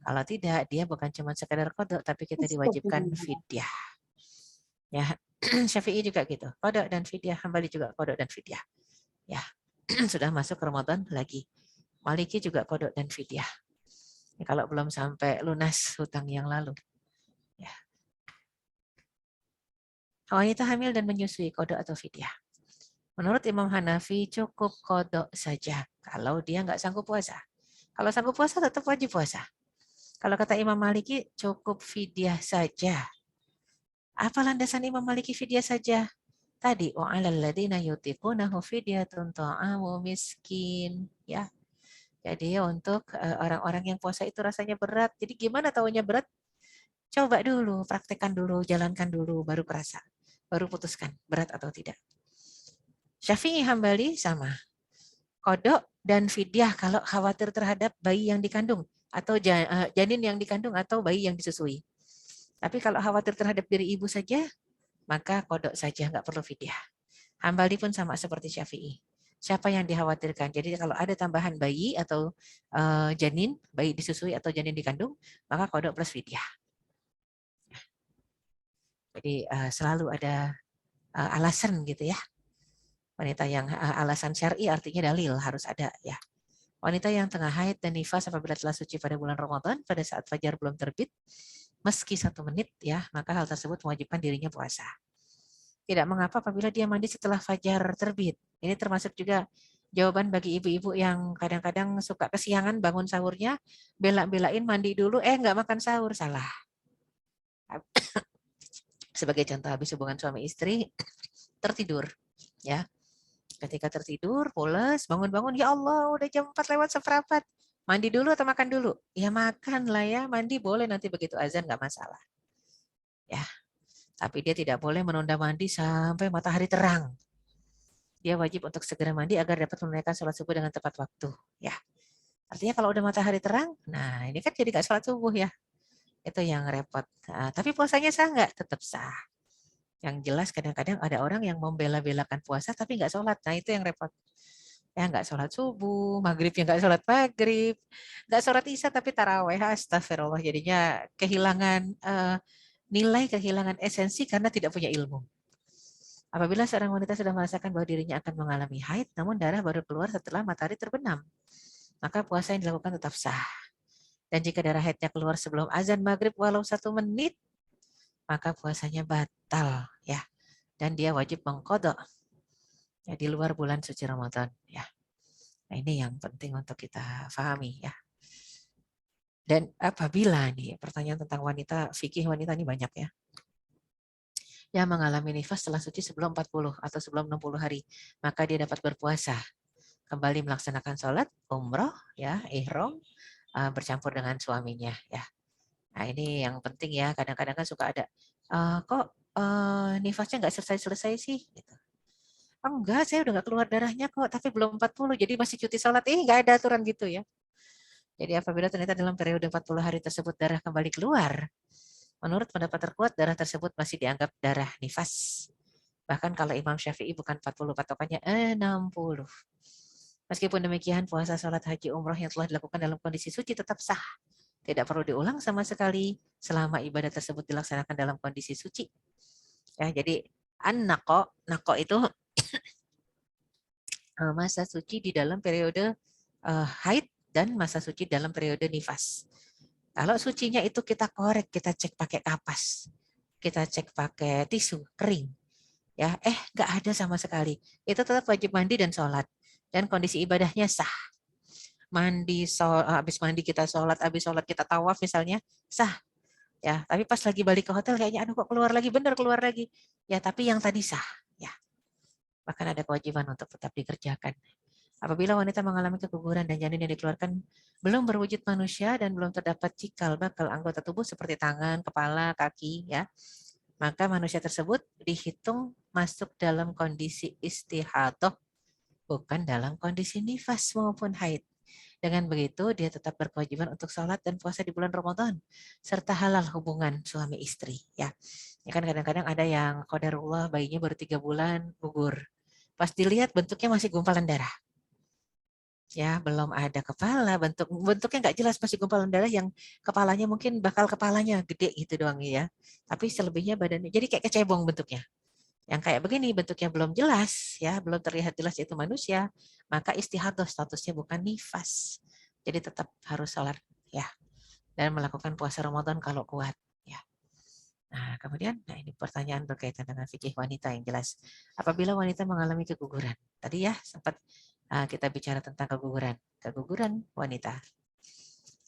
Kalau tidak, dia bukan cuma sekedar kodok, tapi kita diwajibkan fidyah. Ya, Syafi'i juga gitu. Kodok dan fidyah, Hambali juga kodok dan fidyah. Ya, sudah masuk Ramadan lagi. Maliki juga kodok dan fidyah. Ya, kalau belum sampai lunas hutang yang lalu. Ya. Wanita hamil dan menyusui kodok atau fidyah. Menurut Imam Hanafi cukup kodok saja kalau dia nggak sanggup puasa. Kalau sanggup puasa tetap wajib puasa. Kalau kata Imam Maliki cukup fidyah saja. Apa landasan Imam Maliki fidyah saja? Tadi wa'alal ladzina yutiqunahu fidyatun ta'amu miskin ya. Jadi untuk orang-orang yang puasa itu rasanya berat. Jadi gimana taunya berat? Coba dulu, praktekkan dulu, jalankan dulu baru kerasa. Baru putuskan berat atau tidak. Syafi'i Hambali sama. Kodok dan fidyah kalau khawatir terhadap bayi yang dikandung atau janin yang dikandung atau bayi yang disusui. Tapi kalau khawatir terhadap diri ibu saja, maka kodok saja, nggak perlu fidyah. Hambali pun sama seperti Syafi'i. Siapa yang dikhawatirkan? Jadi kalau ada tambahan bayi atau janin, bayi disusui atau janin dikandung, maka kodok plus fidyah. Jadi selalu ada alasan gitu ya. Wanita yang alasan syar'i artinya dalil harus ada ya. Wanita yang tengah haid dan nifas apabila telah suci pada bulan Ramadan pada saat fajar belum terbit, meski 1 menit ya, maka hal tersebut mewajibkan dirinya puasa. Tidak mengapa apabila dia mandi setelah fajar terbit. Ini termasuk juga jawaban bagi ibu-ibu yang kadang-kadang suka kesiangan bangun sahurnya, bela-belain mandi dulu, nggak makan sahur, salah. Sebagai contoh habis hubungan suami istri, tertidur ya. Ketika tertidur, pules, bangun-bangun, ya Allah udah jam 4:04. Mandi dulu atau makan dulu? Ya makan lah ya, mandi boleh nanti begitu azan nggak masalah. Ya, tapi dia tidak boleh menunda mandi sampai matahari terang. Dia wajib untuk segera mandi agar dapat menunaikan sholat subuh dengan tepat waktu. Ya, artinya kalau udah matahari terang, nah ini kan jadi nggak sholat subuh ya. Itu yang repot. Nah, tapi puasanya sah nggak? Tetap sah. Yang jelas kadang-kadang ada orang yang membela-belakan puasa tapi nggak sholat. Nah itu yang repot. Ya nggak sholat subuh, maghribnya nggak sholat maghrib, nggak sholat isya tapi taraweh. Astagfirullah, jadinya kehilangan nilai, kehilangan esensi karena tidak punya ilmu. Apabila seorang wanita sudah merasakan bahwa dirinya akan mengalami haid, namun darah baru keluar setelah matahari terbenam, maka puasa yang dilakukan tetap sah. Dan jika darah haidnya keluar sebelum azan maghrib walau 1 menit, maka puasanya batal ya, dan dia wajib mengqadha. Ya, di luar bulan suci Ramadan ya. Nah, ini yang penting untuk kita pahami ya. Dan apabila nih pertanyaan tentang wanita, fikih wanita ini banyak ya. Yang mengalami nifas setelah suci sebelum 40 atau sebelum 60 hari, maka dia dapat berpuasa, kembali melaksanakan sholat, umroh, ya, ihram, bercampur dengan suaminya, ya. Nah ini yang penting ya. Kadang-kadang kan suka ada, kok nifasnya nggak selesai-selesai sih? Gitu. Oh, enggak, saya udah nggak keluar darahnya kok, tapi belum 40, jadi masih cuti sholat. Nggak ada aturan gitu ya. Jadi apabila ternyata dalam periode 40 hari tersebut darah kembali keluar, menurut pendapat terkuat, darah tersebut masih dianggap darah nifas. Bahkan kalau Imam Syafi'i bukan 40, patokannya 60. Meskipun demikian, puasa, sholat, haji, umroh yang telah dilakukan dalam kondisi suci tetap sah. Tidak perlu diulang sama sekali selama ibadah tersebut dilaksanakan dalam kondisi suci. Ya, jadi an-naqo itu masa suci di dalam periode haid dan masa suci dalam periode nifas. Kalau sucinya itu kita korek, kita cek pakai kapas, kita cek pakai tisu kering, ya, nggak ada sama sekali. Itu tetap wajib mandi dan sholat, dan kondisi ibadahnya sah. Habis mandi kita sholat, habis sholat kita tawaf misalnya, sah. Ya, tapi pas lagi balik ke hotel kayaknya, aduh kok keluar lagi, bener keluar lagi. Ya, tapi yang tadi sah. Ya, bahkan ada kewajiban untuk tetap dikerjakan. Apabila wanita mengalami keguguran dan janin yang dikeluarkan belum berwujud manusia dan belum terdapat cikal bakal anggota tubuh seperti tangan, kepala, kaki, ya, maka manusia tersebut dihitung masuk dalam kondisi istihadah, bukan dalam kondisi nifas maupun haid. Dengan begitu, dia tetap berkewajiban untuk sholat dan puasa di bulan Ramadan, serta halal hubungan suami istri. Ya kan kadang-kadang ada yang qadarullah bayinya baru 3 bulan gugur. Pas dilihat bentuknya masih gumpalan darah. Ya, belum ada kepala, bentuknya nggak jelas, masih gumpalan darah yang kepalanya mungkin bakal kepalanya gede gitu doang ya. Tapi selebihnya badannya jadi kayak kecebong bentuknya. Yang kayak begini bentuknya belum jelas ya, belum terlihat jelas itu manusia, maka istihadah statusnya bukan nifas. Jadi tetap harus sholat ya, dan melakukan puasa Ramadan kalau kuat ya. Nah, kemudian ini pertanyaan berkaitan dengan fikih wanita yang jelas. Apabila wanita mengalami keguguran, tadi ya sempat kita bicara tentang keguguran wanita.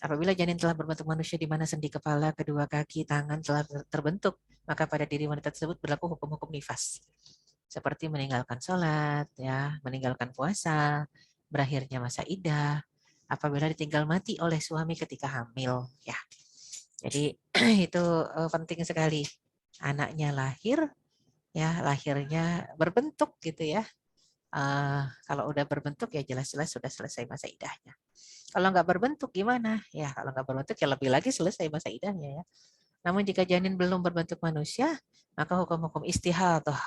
Apabila janin telah berbentuk manusia di mana sendi kepala, kedua kaki, tangan telah terbentuk, maka pada diri wanita tersebut berlaku hukum-hukum nifas. Seperti meninggalkan sholat, ya, meninggalkan puasa, berakhirnya masa iddah, apabila ditinggal mati oleh suami ketika hamil. Ya, jadi itu penting sekali. Anaknya lahir, ya lahirnya berbentuk gitu ya. Kalau udah berbentuk ya jelas-jelas sudah selesai masa iddahnya. Kalau nggak berbentuk gimana? Ya kalau nggak berbentuk ya lebih lagi selesai masa iddahnya ya. Namun jika janin belum berbentuk manusia, maka hukum-hukum istihadah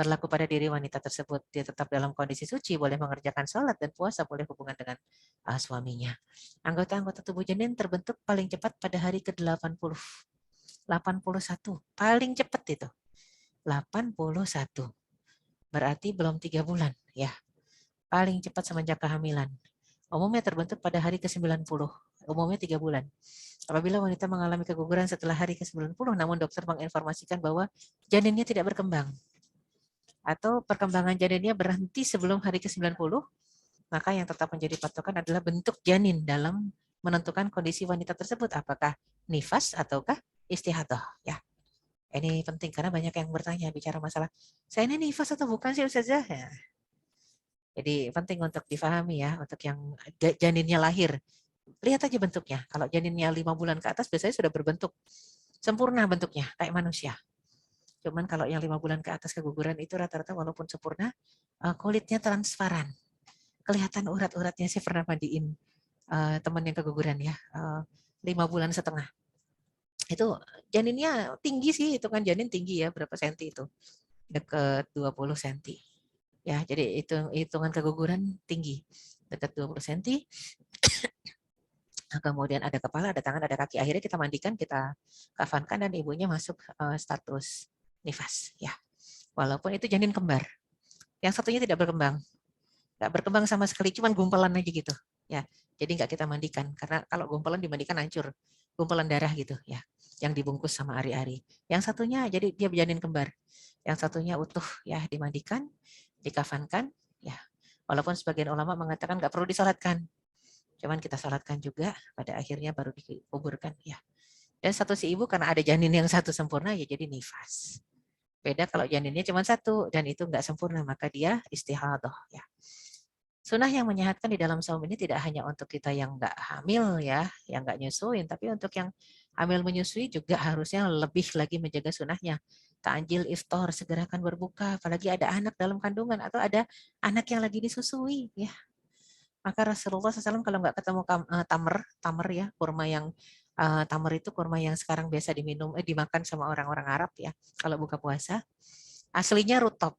berlaku pada diri wanita tersebut. Dia tetap dalam kondisi suci, boleh mengerjakan sholat dan puasa, boleh hubungan dengan suaminya. Anggota-anggota tubuh janin terbentuk paling cepat pada hari ke-80. 81, paling cepat itu. 81. Berarti belum 3 bulan ya. Paling cepat semenjak kehamilan. Umumnya terbentuk pada hari ke-90. Umumnya 3 bulan. Apabila wanita mengalami keguguran setelah hari ke-90, namun dokter menginformasikan bahwa janinnya tidak berkembang, atau perkembangan janinnya berhenti sebelum hari ke-90, maka yang tetap menjadi patokan adalah bentuk janin dalam menentukan kondisi wanita tersebut, apakah nifas ataukah istihadah. Ya, ini penting karena banyak yang bertanya bicara masalah, saya ini nifas atau bukan sih Ustazah? Ya. Jadi penting untuk difahami ya, untuk yang janinnya lahir. Lihat aja bentuknya. Kalau janinnya 5 bulan ke atas biasanya sudah berbentuk sempurna bentuknya, kayak manusia. Cuman kalau yang 5 bulan ke atas keguguran itu rata-rata walaupun sempurna, kulitnya transparan. Kelihatan urat-uratnya. Saya pernah mandiin teman yang keguguran ya, 5,5 bulan. Itu janinnya tinggi sih, itu kan janin tinggi ya, berapa senti itu? Dekat 20 senti. Ya, jadi hitungan keguguran tinggi, dekat 20 cm. Kemudian ada kepala, ada tangan, ada kaki. Akhirnya kita mandikan, kita kafankan, dan ibunya masuk status nifas. Ya, walaupun itu janin kembar. Yang satunya tidak berkembang, nggak berkembang sama sekali, cuman gumpalan aja gitu. Ya, jadi nggak kita mandikan karena kalau gumpalan dimandikan hancur, gumpalan darah gitu ya, yang dibungkus sama ari-ari. Yang satunya jadi dia janin kembar. Yang satunya utuh ya dimandikan. dikafankan, ya. Walaupun sebagian ulama mengatakan nggak perlu disolatkan, cuman kita solatkan juga, pada akhirnya baru dikuburkan, ya. Dan satu si ibu karena ada janin yang satu sempurna, ya jadi nifas. Beda kalau janinnya cuma satu dan itu nggak sempurna, maka dia istihadah, ya. Sunnah yang menyehatkan di dalam saum ini tidak hanya untuk kita yang nggak hamil ya, yang nggak nyusuin, tapi untuk yang hamil menyusui juga harusnya lebih lagi menjaga sunnahnya. Ta'jil iftar, segerakan berbuka, apalagi ada anak dalam kandungan atau ada anak yang lagi disusui ya. Maka Rasulullah SAW kalau nggak ketemu tamer ya, kurma yang tamer itu kurma yang sekarang biasa dimakan sama orang-orang Arab ya, kalau buka puasa, aslinya rutop.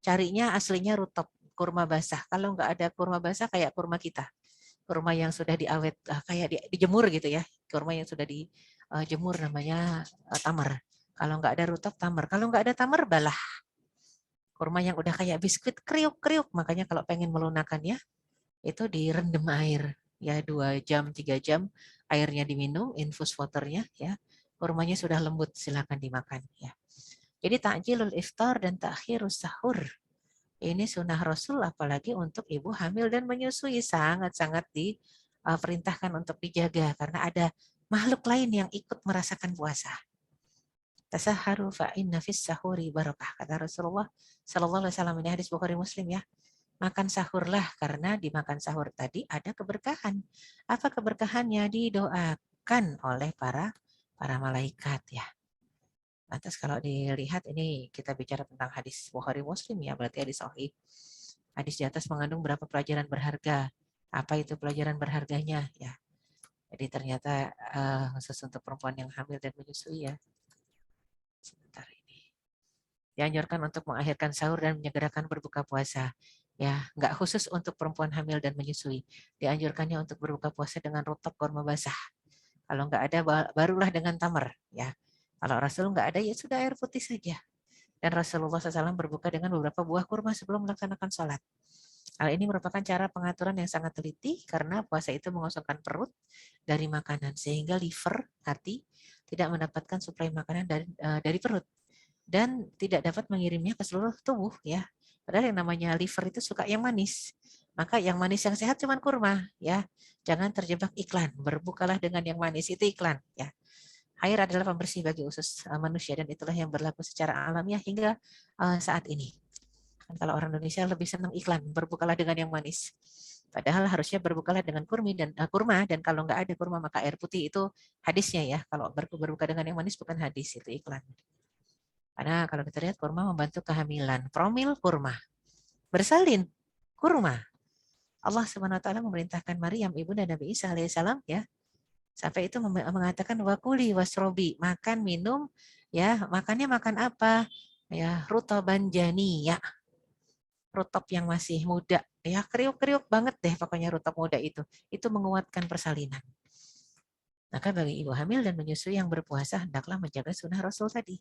Carinya aslinya rutop, kurma basah. Kalau nggak ada kurma basah kayak kurma kita, kurma yang sudah diawet, kayak dijemur gitu ya, kurma yang sudah dijemur namanya tamar. Kalau nggak ada rutop tamar, kalau nggak ada tamar balah. Kurma yang udah kayak biskuit kriuk-kriuk, makanya kalau pengen melunakkannya itu direndam air ya 2 jam 3 jam, airnya diminum, infus waternya ya, kurmanya sudah lembut, silakan dimakan ya. Jadi takjilul iftar dan takhirus sahur ini sunnah Rasul, apalagi untuk ibu hamil dan menyusui sangat-sangat diperintahkan untuk dijaga karena ada makhluk lain yang ikut merasakan puasa. Tasaharu fa inna fis sahuri barakah, kata Rasulullah sallallahu alaihi wasallam, ini hadis Bukhari Muslim ya. Makan sahurlah karena di makan sahur tadi ada keberkahan. Apa keberkahannya? Didoakan oleh para malaikat ya. Lantas kalau dilihat ini kita bicara tentang hadis Bukhari Muslim ya, berarti hadis sahih. Hadis di atas mengandung berapa pelajaran berharga. Apa itu pelajaran berharganya ya? Jadi ternyata khusus untuk perempuan yang hamil dan menyusui ya. Sebentar ini. Dianjurkan untuk mengakhirkan sahur dan menyegerakan berbuka puasa. Ya, nggak khusus untuk perempuan hamil dan menyusui. Dianjurkannya untuk berbuka puasa dengan rutop kurma basah. Kalau nggak ada barulah dengan tamar ya. Kalau Rasul nggak ada ya sudah air putih saja. Dan Rasulullah SAW berbuka dengan beberapa buah kurma sebelum melaksanakan sholat. Hal ini merupakan cara pengaturan yang sangat teliti karena puasa itu mengosongkan perut dari makanan sehingga liver, hati tidak mendapatkan suplai makanan dari perut dan tidak dapat mengirimnya ke seluruh tubuh ya. Padahal yang namanya liver itu suka yang manis. Maka yang manis yang sehat cuma kurma ya. Jangan terjebak iklan. Berbukalah dengan yang manis, itu iklan ya. Air adalah pembersih bagi usus manusia dan itulah yang berlaku secara alamiah hingga saat ini. Dan kalau orang Indonesia lebih senang iklan, berbukalah dengan yang manis. Padahal harusnya berbukalah dengan kurma dan kalau nggak ada kurma maka air putih, itu hadisnya ya. Kalau berbuka dengan yang manis bukan hadis, itu iklan. Karena kalau kita lihat kurma membantu kehamilan. Promil kurma. Bersalin kurma. Allah Subhanahu wa taala memerintahkan Maryam ibunda Nabi Isa alaihissalam ya. Sampai itu mengatakan wakuli wasrobi, makan minum ya, makannya makan apa? Ya, rutaban jani ya. Rutop yang masih muda ya, kriuk-kriuk banget deh pokoknya rutop muda itu. Itu menguatkan persalinan. Maka bagi ibu hamil dan menyusui yang berpuasa hendaklah menjaga sunnah Rasul tadi.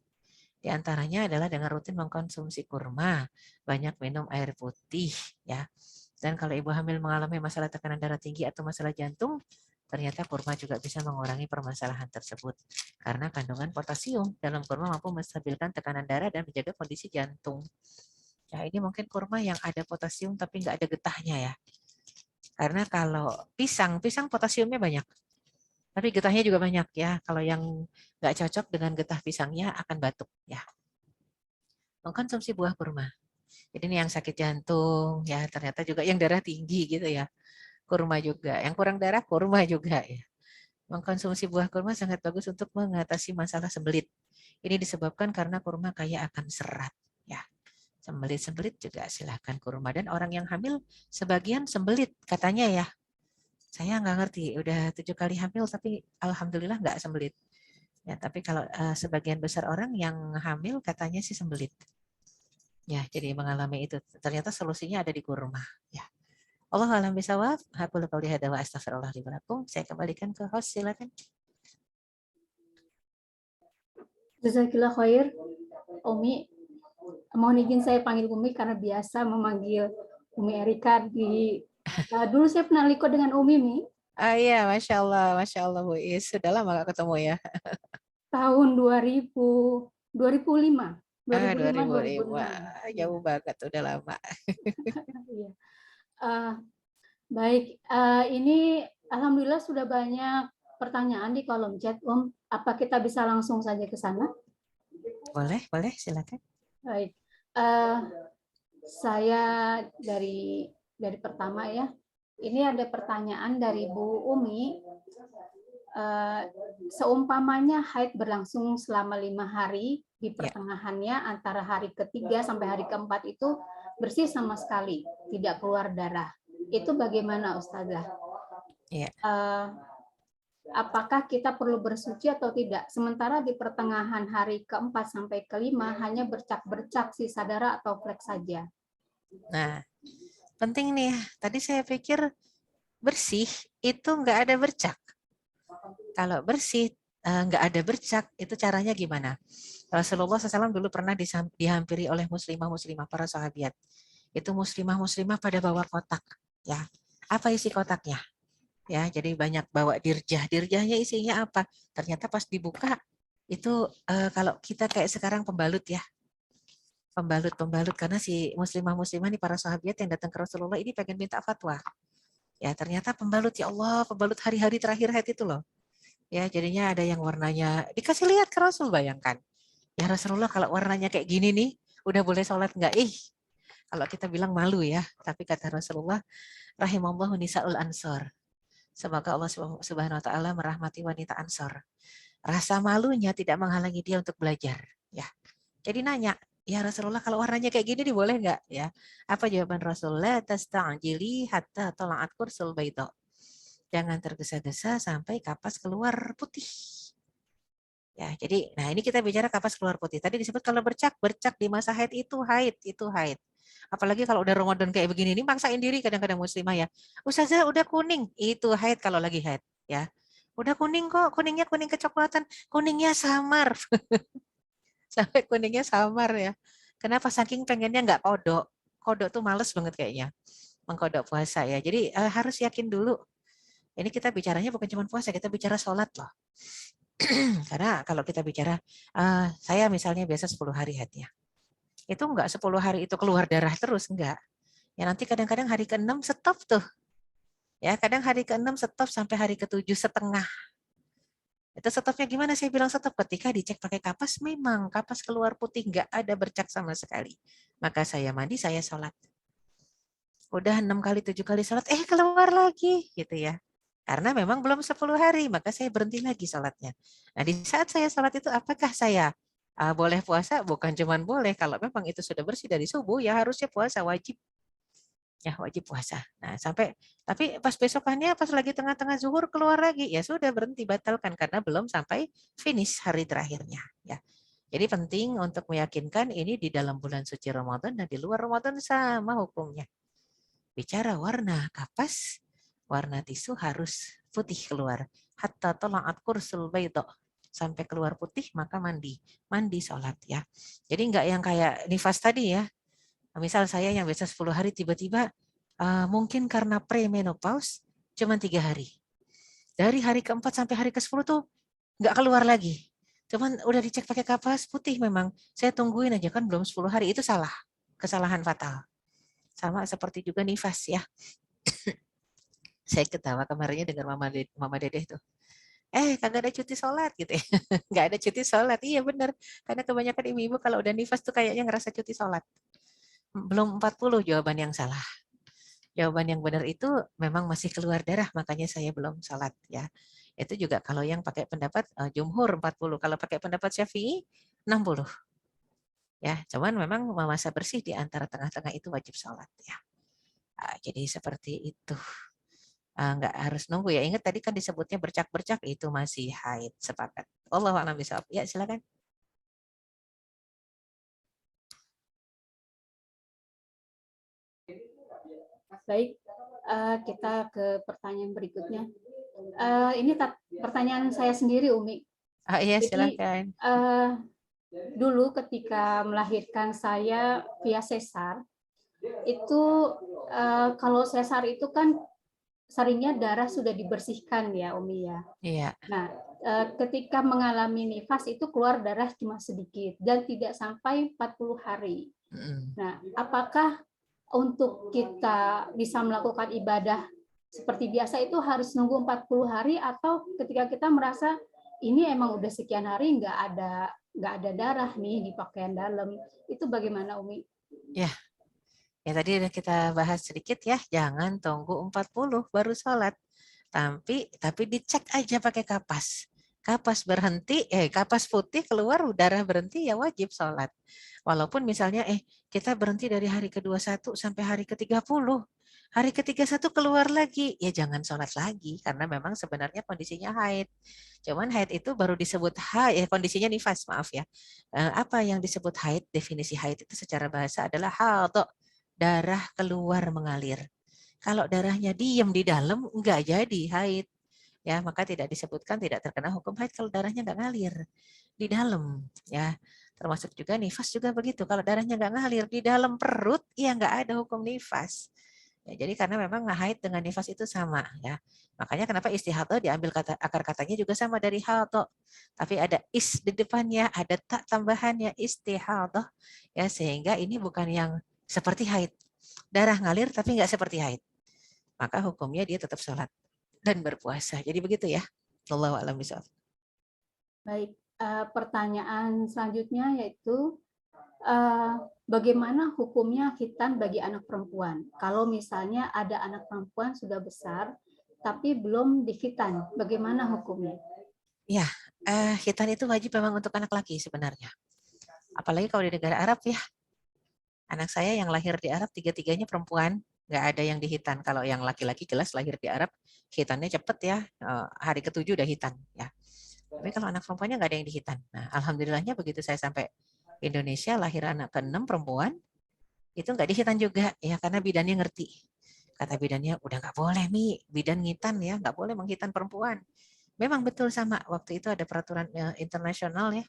Di antaranya adalah dengan rutin mengkonsumsi kurma, banyak minum air putih ya. Dan kalau ibu hamil mengalami masalah tekanan darah tinggi atau masalah jantung, ternyata kurma juga bisa mengurangi permasalahan tersebut. Karena kandungan potasium dalam kurma mampu menstabilkan tekanan darah dan menjaga kondisi jantung. Ya, ini mungkin kurma yang ada potasium tapi nggak ada getahnya ya. Karena kalau pisang potasiumnya banyak. Tapi getahnya juga banyak ya. Kalau yang nggak cocok dengan getah pisangnya akan batuk ya. Mengkonsumsi buah kurma. Jadi ini yang sakit jantung ya, ternyata juga yang darah tinggi gitu ya. Kurma juga. Yang kurang darah kurma juga ya. Mengkonsumsi buah kurma sangat bagus untuk mengatasi masalah sembelit. Ini disebabkan karena kurma kaya akan serat ya. Sembelit-sembelit juga silahkan kurma. Dan orang yang hamil sebagian sembelit katanya ya. Saya nggak ngerti, udah 7 kali hamil tapi alhamdulillah nggak sembelit. Ya, tapi kalau sebagian besar orang yang hamil katanya sih sembelit. Ya, jadi mengalami itu. Ternyata solusinya ada di kurma. Ya. Allah alam bisawab. Haqul qouli hadza wa astaghfirullah li wa lakum. Saya kembalikan ke host, silakan.
Jazakillah khair. Umi, mohon izin saya panggil Umi karena biasa memanggil Umi Erika dulu saya pernah likut dengan Umi, Mi.
Iya, Masya Allah Bu Is. Sudah lama gak ketemu ya.
Tahun 2005. 2005,
2005. Jauh banget, udah lama.
2006. Iya. Baik, ini alhamdulillah sudah banyak pertanyaan di kolom chat, Apa kita bisa langsung saja ke sana?
Boleh, silakan.
Baik, saya dari pertama ya. Ini ada pertanyaan dari Bu Umi. Seumpamanya haid berlangsung selama 5 hari, di pertengahannya antara hari ketiga sampai hari keempat itu bersih sama sekali, tidak keluar darah. Itu bagaimana, Ustazah?
Iya.
Apakah kita perlu bersuci atau tidak? Sementara di pertengahan hari keempat sampai kelima hanya bercak-bercak sisa darah atau flek saja.
Nah, penting nih. Tadi saya pikir bersih itu nggak ada bercak. Kalau bersih nggak ada bercak, itu caranya gimana? Rasulullah SAW dulu pernah dihampiri oleh muslimah-muslimah, para sahabat. Itu muslimah-muslimah pada bawa kotak. Ya, apa isi kotaknya? Ya, jadi banyak bawa dirjah. Dirjahnya isinya apa? Ternyata pas dibuka itu kalau kita kayak sekarang pembalut ya. Pembalut karena si muslimah-muslimah ini para sahabat yang datang ke Rasulullah ini pengen minta fatwa. Ya, ternyata pembalut, ya Allah, pembalut hari-hari terakhir haid itu loh. Ya, jadinya ada yang warnanya dikasih lihat ke Rasul, bayangkan. Ya Rasulullah, kalau warnanya kayak gini nih, udah boleh sholat enggak? Kalau kita bilang malu ya, tapi kata Rasulullah, rahimallahu nisa'ul ansor. Semoga Allah Subhanahu wa taala merahmati wanita Ansor. Rasa malunya tidak menghalangi dia untuk belajar, ya. Jadi nanya, "Ya Rasulullah, kalau warnanya kayak gini boleh enggak?" Ya. Apa jawaban Rasulullah? Tasta'jili hatta tala'at kursul baydha. Jangan tergesa-gesa sampai kapas keluar putih. Ya, jadi nah ini kita bicara kapas keluar putih. Tadi disebut kalau bercak di masa haid itu haid. Apalagi kalau udah Ramadan kayak begini, ini maksain diri kadang-kadang muslimah ya. Ustazah udah kuning, itu haid kalau lagi haid ya. Udah kuning kok, kuningnya kuning kecoklatan, kuningnya samar. Sampai kuningnya samar ya. Kenapa? Saking pengennya nggak kodok. Kodok tuh males banget kayaknya. Mengkodok puasa ya. Jadi harus yakin dulu. Ini kita bicaranya bukan cuma puasa, kita bicara sholat loh. Karena kalau kita bicara, saya misalnya biasa 10 hari haidnya. Itu enggak 10 hari itu keluar darah terus, enggak. Ya nanti kadang-kadang hari ke-6 stop tuh. Ya, kadang hari ke-6 stop sampai hari ke-7 setengah. Itu stopnya gimana? Saya bilang stop ketika dicek pakai kapas, memang kapas keluar putih, enggak ada bercak sama sekali. Maka saya mandi, saya sholat. Udah 6 kali, 7 kali sholat, keluar lagi gitu ya. Karena memang belum 10 hari, maka saya berhenti lagi sholatnya. Nah, di saat saya sholat itu, apakah saya boleh puasa? Bukan cuman boleh, kalau memang itu sudah bersih dari subuh, ya harusnya puasa, wajib. Ya, wajib puasa. Nah, tapi pas besokannya, pas lagi tengah-tengah zuhur, keluar lagi, ya sudah berhenti, batalkan, karena belum sampai finish hari terakhirnya. Ya. Jadi penting untuk meyakinkan ini di dalam bulan suci Ramadan dan di luar Ramadan sama hukumnya. Bicara warna kapas, warna tisu harus putih keluar. Hatta tala'at kursul baydha. Sampai keluar putih maka mandi sholat ya. Jadi enggak yang kayak nifas tadi ya. Misal saya yang biasa 10 hari tiba-tiba mungkin karena premenopause cuma 3 hari. Dari hari ke-4 sampai hari ke-10 tuh enggak keluar lagi. Cuman udah dicek pakai kapas putih memang. Saya tungguin aja kan belum 10 hari, itu salah. Kesalahan fatal. Sama seperti juga nifas ya. Saya ketawa kemarinnya dengar Mama Dedeh tuh. Kagak ada cuti sholat gitu ya. Nggak ada cuti sholat. Iya benar. Karena kebanyakan ibu-ibu kalau udah nifas tuh kayaknya ngerasa cuti sholat. Belum 40 jawaban yang salah. Jawaban yang benar itu memang masih keluar darah, makanya saya belum sholat ya. Itu juga kalau yang pakai pendapat jumhur 40. Kalau pakai pendapat Syafi'i 60. Ya, cuman memang masa bersih di antara tengah-tengah itu wajib sholat ya. Jadi seperti itu. Nggak harus nunggu ya. Ingat tadi kan disebutnya bercak-bercak itu masih haid, sepakat. Wallahu a'lam bishawab. Ya, silakan.
Baik, kita ke pertanyaan berikutnya. Ini pertanyaan saya sendiri, Umi.
Iya,
Jadi,
silakan.
dulu ketika melahirkan saya via sesar, itu kalau sesar itu kan seringnya darah sudah dibersihkan ya, Umi ya.
Iya.
Nah, ketika mengalami nifas itu keluar darah cuma sedikit dan tidak sampai 40 hari. Nah, apakah untuk kita bisa melakukan ibadah seperti biasa itu harus nunggu 40 hari atau ketika kita merasa ini emang udah sekian hari nggak ada darah nih di pakaian dalam, itu bagaimana Umi?
Ya, tadi udah kita bahas sedikit ya, jangan tunggu 40 baru sholat. Tapi dicek aja pakai kapas. Kapas berhenti, kapas putih keluar darah berhenti ya wajib sholat. Walaupun misalnya kita berhenti dari hari ke-21 sampai hari ke-30. Hari ke-31 keluar lagi, ya jangan sholat lagi karena memang sebenarnya kondisinya haid. Cuman haid itu baru disebut haid, kondisinya nifas, maaf ya. Apa yang disebut haid? Definisi haid itu secara bahasa adalah hadha, darah keluar mengalir. Kalau darahnya diam di dalam enggak jadi haid. Ya, maka tidak disebutkan, tidak terkena hukum haid kalau darahnya enggak ngalir di dalam, ya. Termasuk juga nifas juga begitu. Kalau darahnya enggak ngalir di dalam perut, ya enggak ada hukum nifas. Ya, jadi karena memang haid dengan nifas itu sama, ya. Makanya kenapa istihadha diambil akar katanya juga sama dari hadha. Tapi ada is di depannya, ada tak tambahannya istihadha, ya, sehingga ini bukan yang seperti haid. Darah ngalir tapi enggak seperti haid. Maka hukumnya dia tetap sholat dan berpuasa. Jadi begitu ya. Wallahu a'lam bishawab.
Baik, pertanyaan selanjutnya yaitu bagaimana hukumnya khitan bagi anak perempuan? Kalau misalnya ada anak perempuan sudah besar tapi belum dikhitan, bagaimana hukumnya?
Ya, khitan itu wajib memang untuk anak laki sebenarnya. Apalagi kalau di negara Arab ya. Anak saya yang lahir di Arab tiga-tiganya perempuan, nggak ada yang dihitan. Kalau yang laki-laki jelas lahir di Arab, hitannya cepet ya, hari ke-7 udah hitan ya. Tapi kalau anak perempuannya nggak ada yang dihitan. Nah, alhamdulillahnya begitu saya sampai Indonesia lahir anak ke-6 perempuan, itu nggak dihitan juga ya karena bidannya ngerti. Kata bidannya udah nggak boleh bidan ngitan ya, nggak boleh menghitan perempuan. Memang betul sama, waktu itu ada peraturan internasional ya.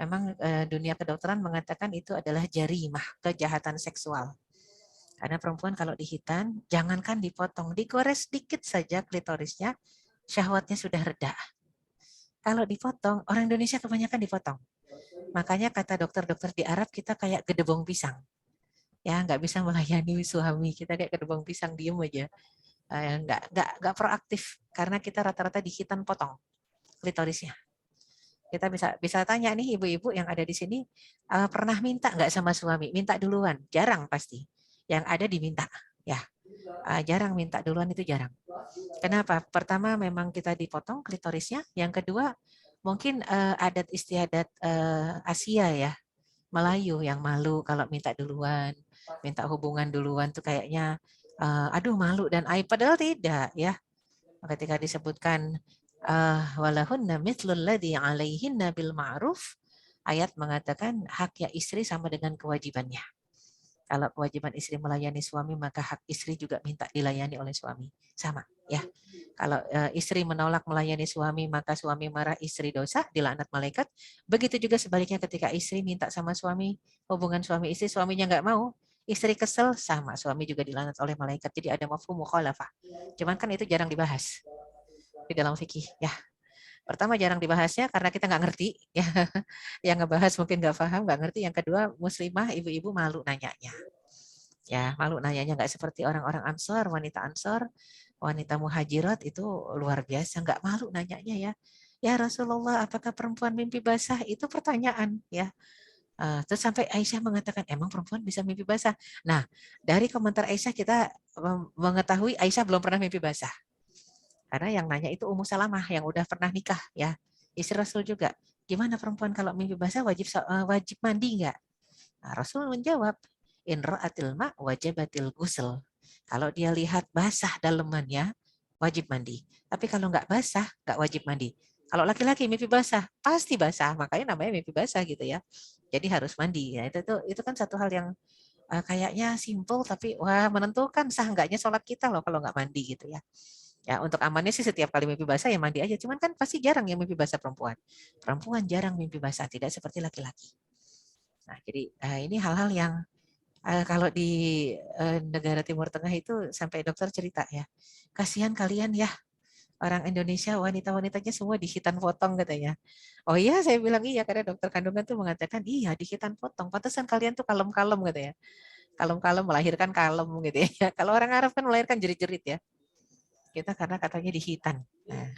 Memang dunia kedokteran mengatakan itu adalah jarimah, kejahatan seksual. Karena perempuan kalau dihitan, jangankan dipotong, digores sedikit saja klitorisnya, syahwatnya sudah reda. Kalau dipotong, orang Indonesia kebanyakan dipotong. Makanya kata dokter-dokter di Arab, kita kayak gedebong pisang. Ya, nggak bisa melayani suami, kita kayak gedebong pisang, diem aja. Nggak proaktif, karena kita rata-rata dihitan potong klitorisnya. Kita bisa tanya nih ibu-ibu yang ada di sini, pernah minta nggak sama suami? Minta duluan, jarang pasti. Yang ada diminta, ya. Jarang minta duluan itu jarang. Kenapa? Pertama memang kita dipotong klitorisnya. Yang kedua mungkin adat istiadat Asia ya, Melayu yang malu kalau minta duluan, minta hubungan duluan tuh kayaknya aduh malu dan aib, padahal tidak ya. Ketika disebutkan walahunna mithlul ladzi 'alaihinna bil ma'ruf, ayat mengatakan haknya istri sama dengan kewajibannya. Kalau kewajiban istri melayani suami, maka hak istri juga minta dilayani oleh suami. Sama, ya. Kalau istri menolak melayani suami, maka suami marah, istri dosa, dilaknat malaikat. Begitu juga sebaliknya ketika istri minta sama suami, hubungan suami istri, suaminya nggak mau, istri kesel, sama, suami juga dilaknat oleh malaikat. Jadi ada mafhum mukhalafah. Cuman kan itu jarang dibahas di dalam fikih, ya. Pertama jarang dibahasnya karena kita nggak ngerti, ya. Yang ngebahas mungkin nggak paham, nggak ngerti. Yang kedua, muslimah, ibu-ibu malu nanyanya. Ya, malu nanyanya, nggak seperti orang-orang Ansor, wanita Ansor, wanita muhajirat itu luar biasa, nggak malu nanyanya ya. Ya Rasulullah, apakah perempuan mimpi basah? Itu pertanyaan, ya. Terus sampai Aisyah mengatakan, emang perempuan bisa mimpi basah? Nah, dari komentar Aisyah kita mengetahui Aisyah belum pernah mimpi basah. Karena yang nanya itu Ummu Salamah yang udah pernah nikah ya, istri Rasul juga. Gimana perempuan kalau mimpi basah wajib mandi nggak? Nah, Rasul menjawab, in ra'atil ma wajibatil ghusl. Kalau dia lihat basah dalemannya wajib mandi. Tapi kalau nggak basah nggak wajib mandi. Kalau laki-laki mimpi basah pasti basah, makanya namanya mimpi basah gitu ya. Jadi harus mandi. Ya, itu kan satu hal yang kayaknya simpel tapi wah menentukan sah nggaknya sholat kita loh kalau nggak mandi gitu ya. Ya, untuk amannya sih setiap kali mimpi basah ya mandi aja. Cuman kan pasti jarang yang mimpi basah perempuan. Perempuan jarang mimpi basah, tidak seperti laki-laki. Nah, jadi ini hal-hal yang kalau di negara Timur Tengah itu sampai dokter cerita ya. Kasihan kalian ya. Orang Indonesia wanita-wanitanya semua dihitan potong katanya. Oh iya, saya bilang iya, karena dokter kandungan tuh mengatakan iya dihitan potong. Pantesan kalian tuh kalem-kalem katanya. Kalem-kalem melahirkan kalem gitu ya. Kalau orang Arab kan melahirkan jerit-jerit ya. Kita karena katanya dihitan. Nah,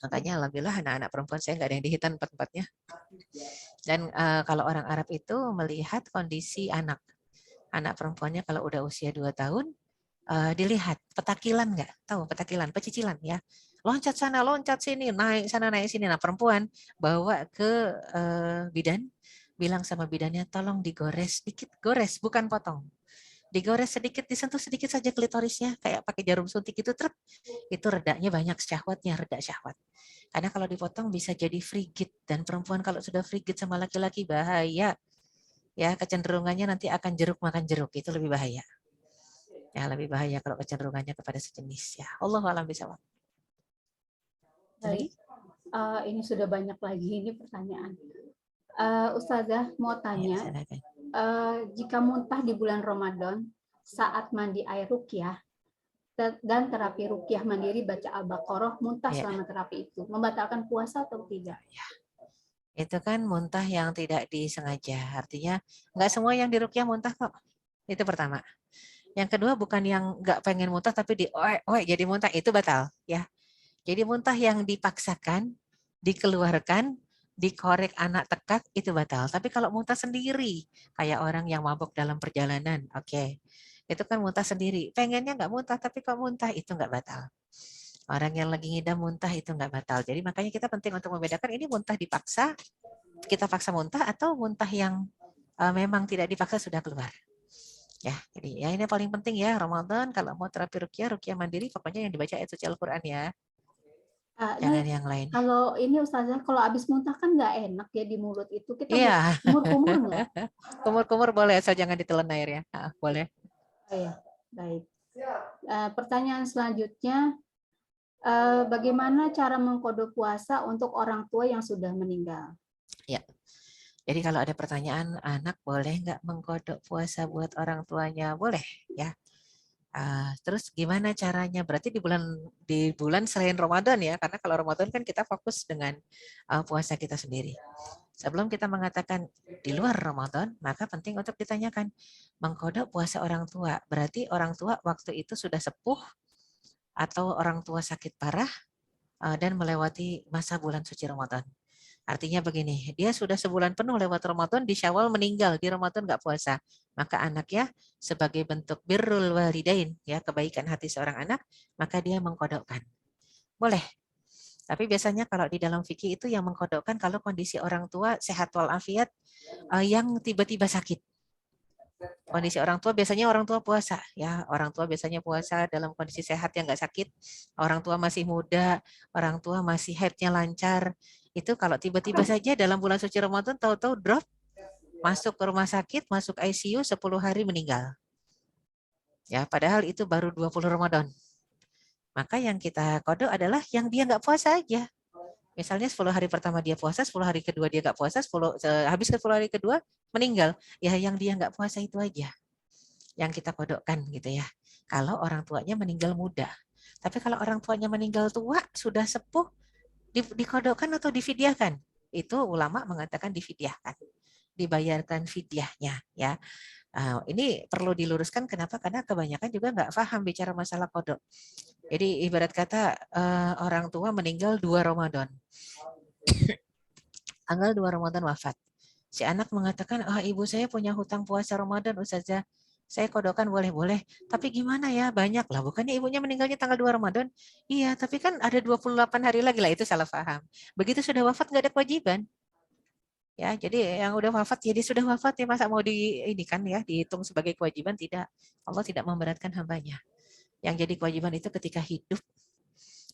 makanya alhamdulillah anak-anak perempuan saya nggak ada yang dihitan empat-empatnya. Dan kalau orang Arab itu melihat kondisi anak perempuannya kalau udah usia 2 tahun, dilihat petakilan nggak? Tahu petakilan, pecicilan ya. Loncat sana, loncat sini, naik sana, naik sini. Nah perempuan bawa ke bidan, bilang sama bidannya tolong digores sedikit, gores bukan potong. Digores sedikit, disentuh sedikit saja klitorisnya, kayak pakai jarum suntik itu, itu redanya banyak syahwatnya, reda syahwat. Karena kalau dipotong bisa jadi frigid, dan perempuan kalau sudah frigid sama laki-laki bahaya. Ya, kecenderungannya nanti akan jeruk makan jeruk, itu lebih bahaya. Ya, lebih bahaya kalau kecenderungannya kepada sejenis ya. Allahu a'lam bishawab.
Baik. Ini sudah banyak lagi ini pertanyaan. Ustazah mau
Ya,
tanya,
silakan.
jika muntah di bulan Ramadan saat mandi air ruqyah dan terapi ruqyah mandiri baca Al-Baqarah, muntah
Ya.
selama terapi itu membatalkan puasa atau tidak?
Itu kan muntah yang tidak disengaja. Artinya nggak semua yang diruqyah muntah kok. Itu pertama. Yang kedua bukan yang nggak pengen muntah tapi jadi muntah, itu batal ya. Jadi muntah yang dipaksakan, dikeluarkan, dikorek anak tekak itu batal. Tapi kalau muntah sendiri, kayak orang yang mabuk dalam perjalanan, oke. Itu kan muntah sendiri. Pengennya nggak muntah tapi kok muntah, itu nggak batal. Orang yang lagi ngidam muntah itu nggak batal. Jadi makanya kita penting untuk membedakan ini muntah dipaksa, kita paksa muntah atau muntah yang memang tidak dipaksa sudah keluar. Ya, jadi ya ini paling penting ya Ramadan kalau mau terapi ruqyah mandiri pokoknya yang dibaca ayat suci Al-Qur'an ya. Jangan yang lain.
Kalau ini Ustazah, kalau habis muntah kan nggak enak ya di mulut itu. Kita
Iya.
kumur-kumur nggak?
Kumur-kumur boleh asal jangan ditelan air ya. Nah, boleh.
Oh ya, baik. Pertanyaan selanjutnya, bagaimana cara mengkode puasa untuk orang tua yang sudah meninggal?
Ya. Jadi kalau ada pertanyaan anak boleh nggak mengkodok puasa buat orang tuanya? Boleh ya. Terus gimana caranya? Berarti di bulan selain Ramadan ya, karena kalau Ramadan kan kita fokus dengan puasa kita sendiri. Sebelum kita mengatakan di luar Ramadan, maka penting untuk ditanyakan mengkodok puasa orang tua. Berarti orang tua waktu itu sudah sepuh atau orang tua sakit parah dan melewati masa bulan suci Ramadan. Artinya begini, dia sudah sebulan penuh lewat Ramadan, di Syawal meninggal, di Ramadan nggak puasa. Maka anaknya sebagai bentuk birrul walidain, ya kebaikan hati seorang anak, maka dia mengkodokkan. Boleh. Tapi biasanya kalau di dalam fikih itu yang mengkodokkan kalau kondisi orang tua sehat walafiat yang tiba-tiba sakit. Kondisi orang tua biasanya orang tua puasa, ya orang tua biasanya puasa dalam kondisi sehat yang nggak sakit. Orang tua masih muda, orang tua masih haidnya lancar. Itu kalau tiba-tiba saja dalam bulan suci Ramadan tahu-tahu drop, masuk ke rumah sakit, masuk ICU 10 hari meninggal. Ya, padahal itu baru 20 Ramadan. Maka yang kita kodok adalah yang dia nggak puasa aja. Misalnya 10 hari pertama dia puasa, 10 hari kedua dia nggak puasa, habis ke 10 hari kedua meninggal. Ya yang dia nggak puasa itu aja yang kita kodokkan gitu ya. Kalau orang tuanya meninggal muda. Tapi kalau orang tuanya meninggal tua, sudah sepuh, dikodokkan atau difidyahkan? Itu ulama mengatakan difidyahkan, dibayarkan fidyahnya ya. Ini perlu diluruskan kenapa? Karena kebanyakan juga nggak paham bicara masalah kodok. Jadi ibarat kata orang tua meninggal 2 Ramadan. Tanggal 2 Ramadan wafat. Si anak mengatakan, ibu saya punya hutang puasa Ramadan Ustazah. Saya kodokkan boleh-boleh. Tapi gimana ya? Banyak lah. Bukannya ibunya meninggalnya tanggal 2 Ramadan? Iya, tapi kan ada 28 hari lagi lah. Itu salah paham. Begitu sudah wafat nggak ada kewajiban. Ya, jadi yang udah wafat jadi sudah wafat ya masa mau ini kan ya dihitung sebagai kewajiban, tidak. Allah tidak memberatkan hambanya. Yang jadi kewajiban itu ketika hidup,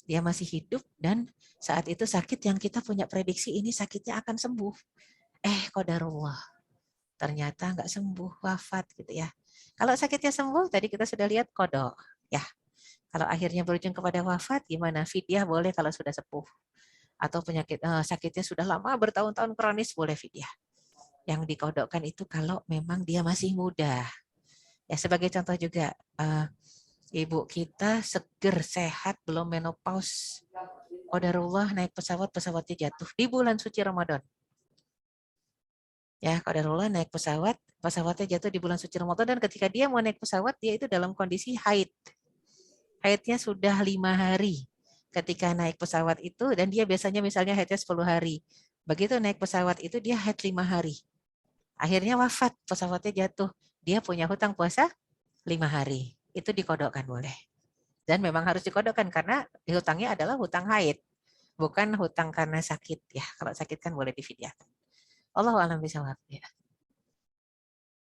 dia masih hidup dan saat itu sakit yang kita punya prediksi ini sakitnya akan sembuh. Qadarullah. Ternyata nggak sembuh, wafat gitu ya. Kalau sakitnya sembuh, tadi kita sudah lihat kodok. Ya, kalau akhirnya berujung kepada wafat, gimana? Fidyah boleh kalau sudah sepuh. Atau penyakit sakitnya sudah lama bertahun-tahun kronis, boleh fidyah. Yang dikodokkan itu kalau memang dia masih muda. Ya sebagai contoh juga, Ibu kita seger, sehat, belum menopause. Qadarullah naik pesawat, pesawatnya jatuh di bulan suci Ramadan. Ya, qadarullah naik pesawat, pesawatnya jatuh di bulan suci Ramadan, dan ketika dia mau naik pesawat, dia itu dalam kondisi haid. Haidnya sudah 5 hari ketika naik pesawat itu, dan dia biasanya misalnya haidnya 10 hari. Begitu naik pesawat itu dia haid 5 hari. Akhirnya wafat, pesawatnya jatuh. Dia punya hutang puasa 5 hari. Itu dikodokkan boleh. Dan memang harus dikodokkan karena hutangnya adalah hutang haid, bukan hutang karena sakit ya. Kalau sakit kan boleh difidyahkan. Allahu a'lam bishawab ya.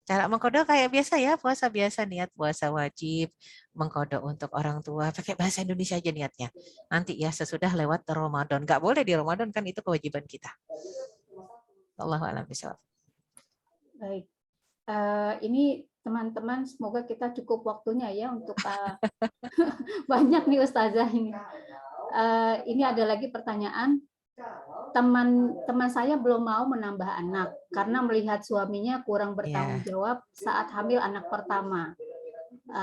Cara mengkodok kayak biasa ya, puasa biasa, niat puasa wajib, mengkodok untuk orang tua, pakai bahasa Indonesia aja niatnya. Nanti ya sesudah lewat Ramadan, nggak boleh di Ramadan kan, itu kewajiban kita. Allahu a'lam bishawab.
Baik. Ini teman-teman, semoga kita cukup waktunya ya untuk banyak nih Ustazah ini. Ini ada lagi pertanyaan. Teman saya belum mau menambah anak karena melihat suaminya kurang bertanggung jawab saat hamil anak pertama.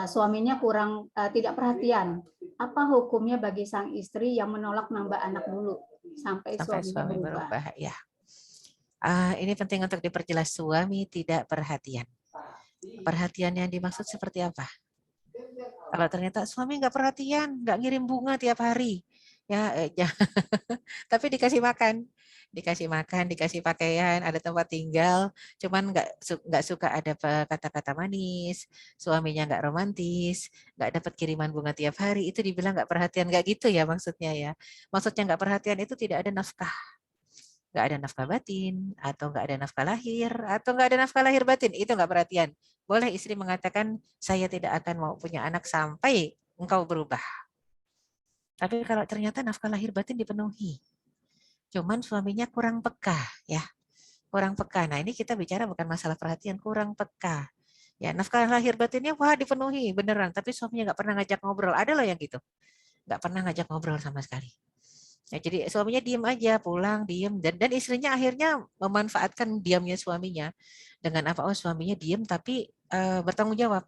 Suaminya kurang tidak perhatian. Apa hukumnya bagi sang istri yang menolak nambah anak dulu sampai suami berubah?
Ya. Ini penting untuk diperjelas, suami tidak perhatian. Perhatian yang dimaksud seperti apa? Kalau ternyata suami nggak perhatian, nggak ngirim bunga tiap hari, ya, tapi dikasih makan, dikasih pakaian, ada tempat tinggal, cuman nggak suka ada kata-kata manis, suaminya nggak romantis, nggak dapat kiriman bunga tiap hari, itu dibilang nggak perhatian, nggak gitu ya maksudnya ya. Maksudnya nggak perhatian itu tidak ada nafkah. Nggak ada nafkah batin, atau nggak ada nafkah lahir, atau nggak ada nafkah lahir batin, itu nggak perhatian. Boleh istri mengatakan, saya tidak akan mau punya anak sampai engkau berubah. Tapi kalau ternyata nafkah lahir batin dipenuhi, cuman suaminya kurang peka, ya, kurang peka. Nah ini kita bicara bukan masalah perhatian, kurang peka. Ya, nafkah lahir batinnya wah dipenuhi beneran, tapi suaminya nggak pernah ngajak ngobrol. Ada loh yang gitu, nggak pernah ngajak ngobrol sama sekali. Ya, jadi suaminya diem aja, pulang diem, dan istrinya akhirnya memanfaatkan diamnya suaminya dengan apa? Oh, suaminya diem tapi bertanggung jawab.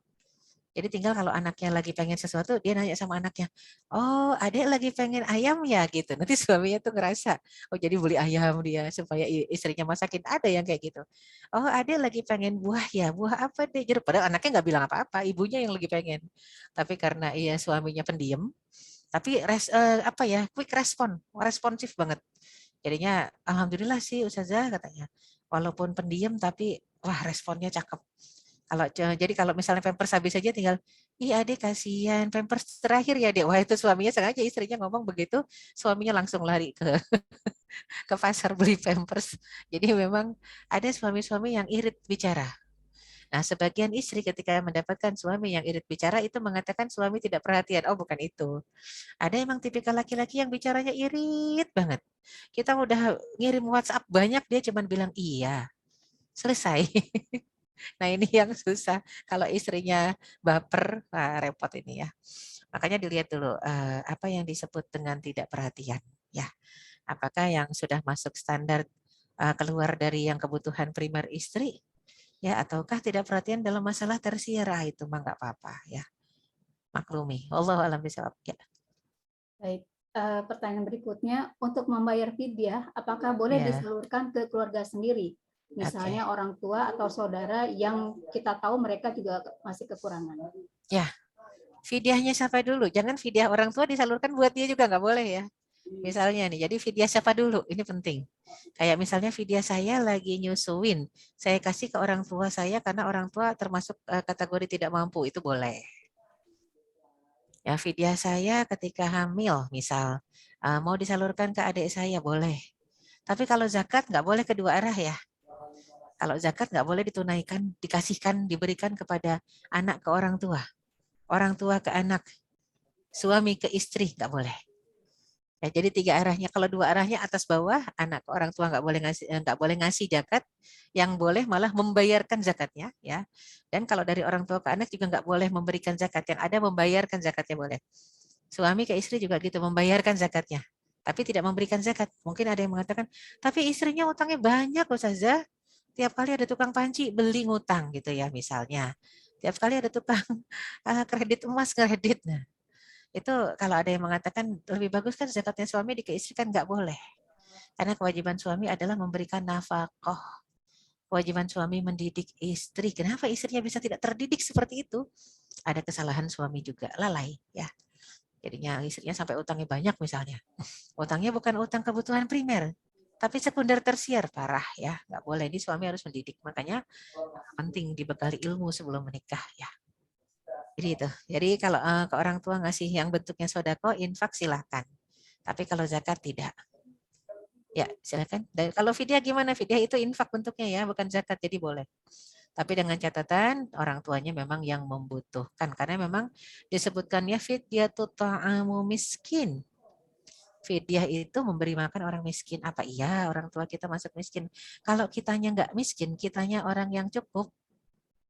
Jadi tinggal kalau anaknya lagi pengen sesuatu, dia nanya sama anaknya, oh adek lagi pengen ayam ya gitu. Nanti suaminya tuh ngerasa, oh jadi beli ayam dia supaya istrinya masakin. Ada yang kayak gitu. Oh adek lagi pengen buah ya, buah apa deh? Jeruk. Padahal anaknya nggak bilang apa-apa, ibunya yang lagi pengen. Tapi karena suaminya pendiam, tapi quick responsif banget. Jadinya alhamdulillah sih Ustazah katanya, walaupun pendiam tapi wah responnya cakep. Kalau misalnya Pampers habis aja tinggal, ih adek kasihan Pampers terakhir ya dek. Wah itu suaminya sengaja, istrinya ngomong begitu, suaminya langsung lari ke pasar beli Pampers. Jadi memang ada suami-suami yang irit bicara. Nah, sebagian istri ketika mendapatkan suami yang irit bicara itu mengatakan suami tidak perhatian. Oh, bukan itu. Ada emang tipikal laki-laki yang bicaranya irit banget. Kita udah ngirim WhatsApp banyak, dia cuma bilang iya. Selesai. Nah, ini yang susah. Kalau istrinya baper, nah, repot ini ya. Makanya dilihat dulu apa yang disebut dengan tidak perhatian. Ya, apakah yang sudah masuk standar keluar dari yang kebutuhan primer istri? Ya, ataukah tidak perhatian dalam masalah tersier, itu mah nggak apa-apa ya, maklumi. Wallahu a'lam bishawab. Ya.
Baik, pertanyaan berikutnya, untuk membayar fidyah, apakah boleh disalurkan ke keluarga sendiri? Misalnya orang tua atau saudara yang kita tahu mereka juga masih kekurangan.
Ya, fidyahnya siapa dulu? Jangan fidyah orang tua disalurkan buat dia juga, nggak boleh ya. Misalnya nih, jadi fidyah siapa dulu? Ini penting. Kayak misalnya fidyah saya lagi nyusuin, saya kasih ke orang tua saya karena orang tua termasuk kategori tidak mampu, itu boleh. Ya, fidyah saya ketika hamil, misal mau disalurkan ke adik saya, boleh. Tapi kalau zakat nggak boleh kedua arah ya. Kalau zakat nggak boleh ditunaikan, dikasihkan, diberikan kepada anak ke orang tua ke anak, suami ke istri, nggak boleh. Ya, jadi 3 arahnya. Kalau 2 arahnya atas bawah, anak ke orang tua nggak boleh ngasih zakat, yang boleh malah membayarkan zakatnya, ya. Dan kalau dari orang tua ke anak juga nggak boleh memberikan zakat, yang ada membayarkan zakatnya boleh. Suami ke istri juga gitu, membayarkan zakatnya, tapi tidak memberikan zakat. Mungkin ada yang mengatakan, tapi istrinya utangnya banyak Ustazah, tiap kali ada tukang panci beli ngutang gitu ya misalnya. Tiap kali ada tukang kredit emas, kredit. Nah, itu kalau ada yang mengatakan lebih bagus kan zakatnya suami di ke istri, kan nggak boleh. Karena kewajiban suami adalah memberikan nafkah. Kewajiban suami mendidik istri. Kenapa istrinya bisa tidak terdidik seperti itu? Ada kesalahan suami juga, lalai ya. Jadinya istrinya sampai utangnya banyak misalnya. Utangnya bukan utang kebutuhan primer, tapi sekunder tersier, parah ya. Nggak boleh, ini suami harus mendidik. Makanya penting dibekali ilmu sebelum menikah ya. Jadi itu. Jadi kalau ke orang tua ngasih yang bentuknya sodako, infak silahkan. Tapi kalau zakat tidak. Ya silakan. Dan kalau fidyah gimana? Fidyah itu infak bentuknya ya, bukan zakat, jadi boleh. Tapi dengan catatan orang tuanya memang yang membutuhkan. Karena memang disebutkannya fidyatut ta'amu miskin. Fidyah itu memberi makan orang miskin. Apa iya orang tua kita masuk miskin? Kalau kitanya nggak miskin, kitanya orang yang cukup,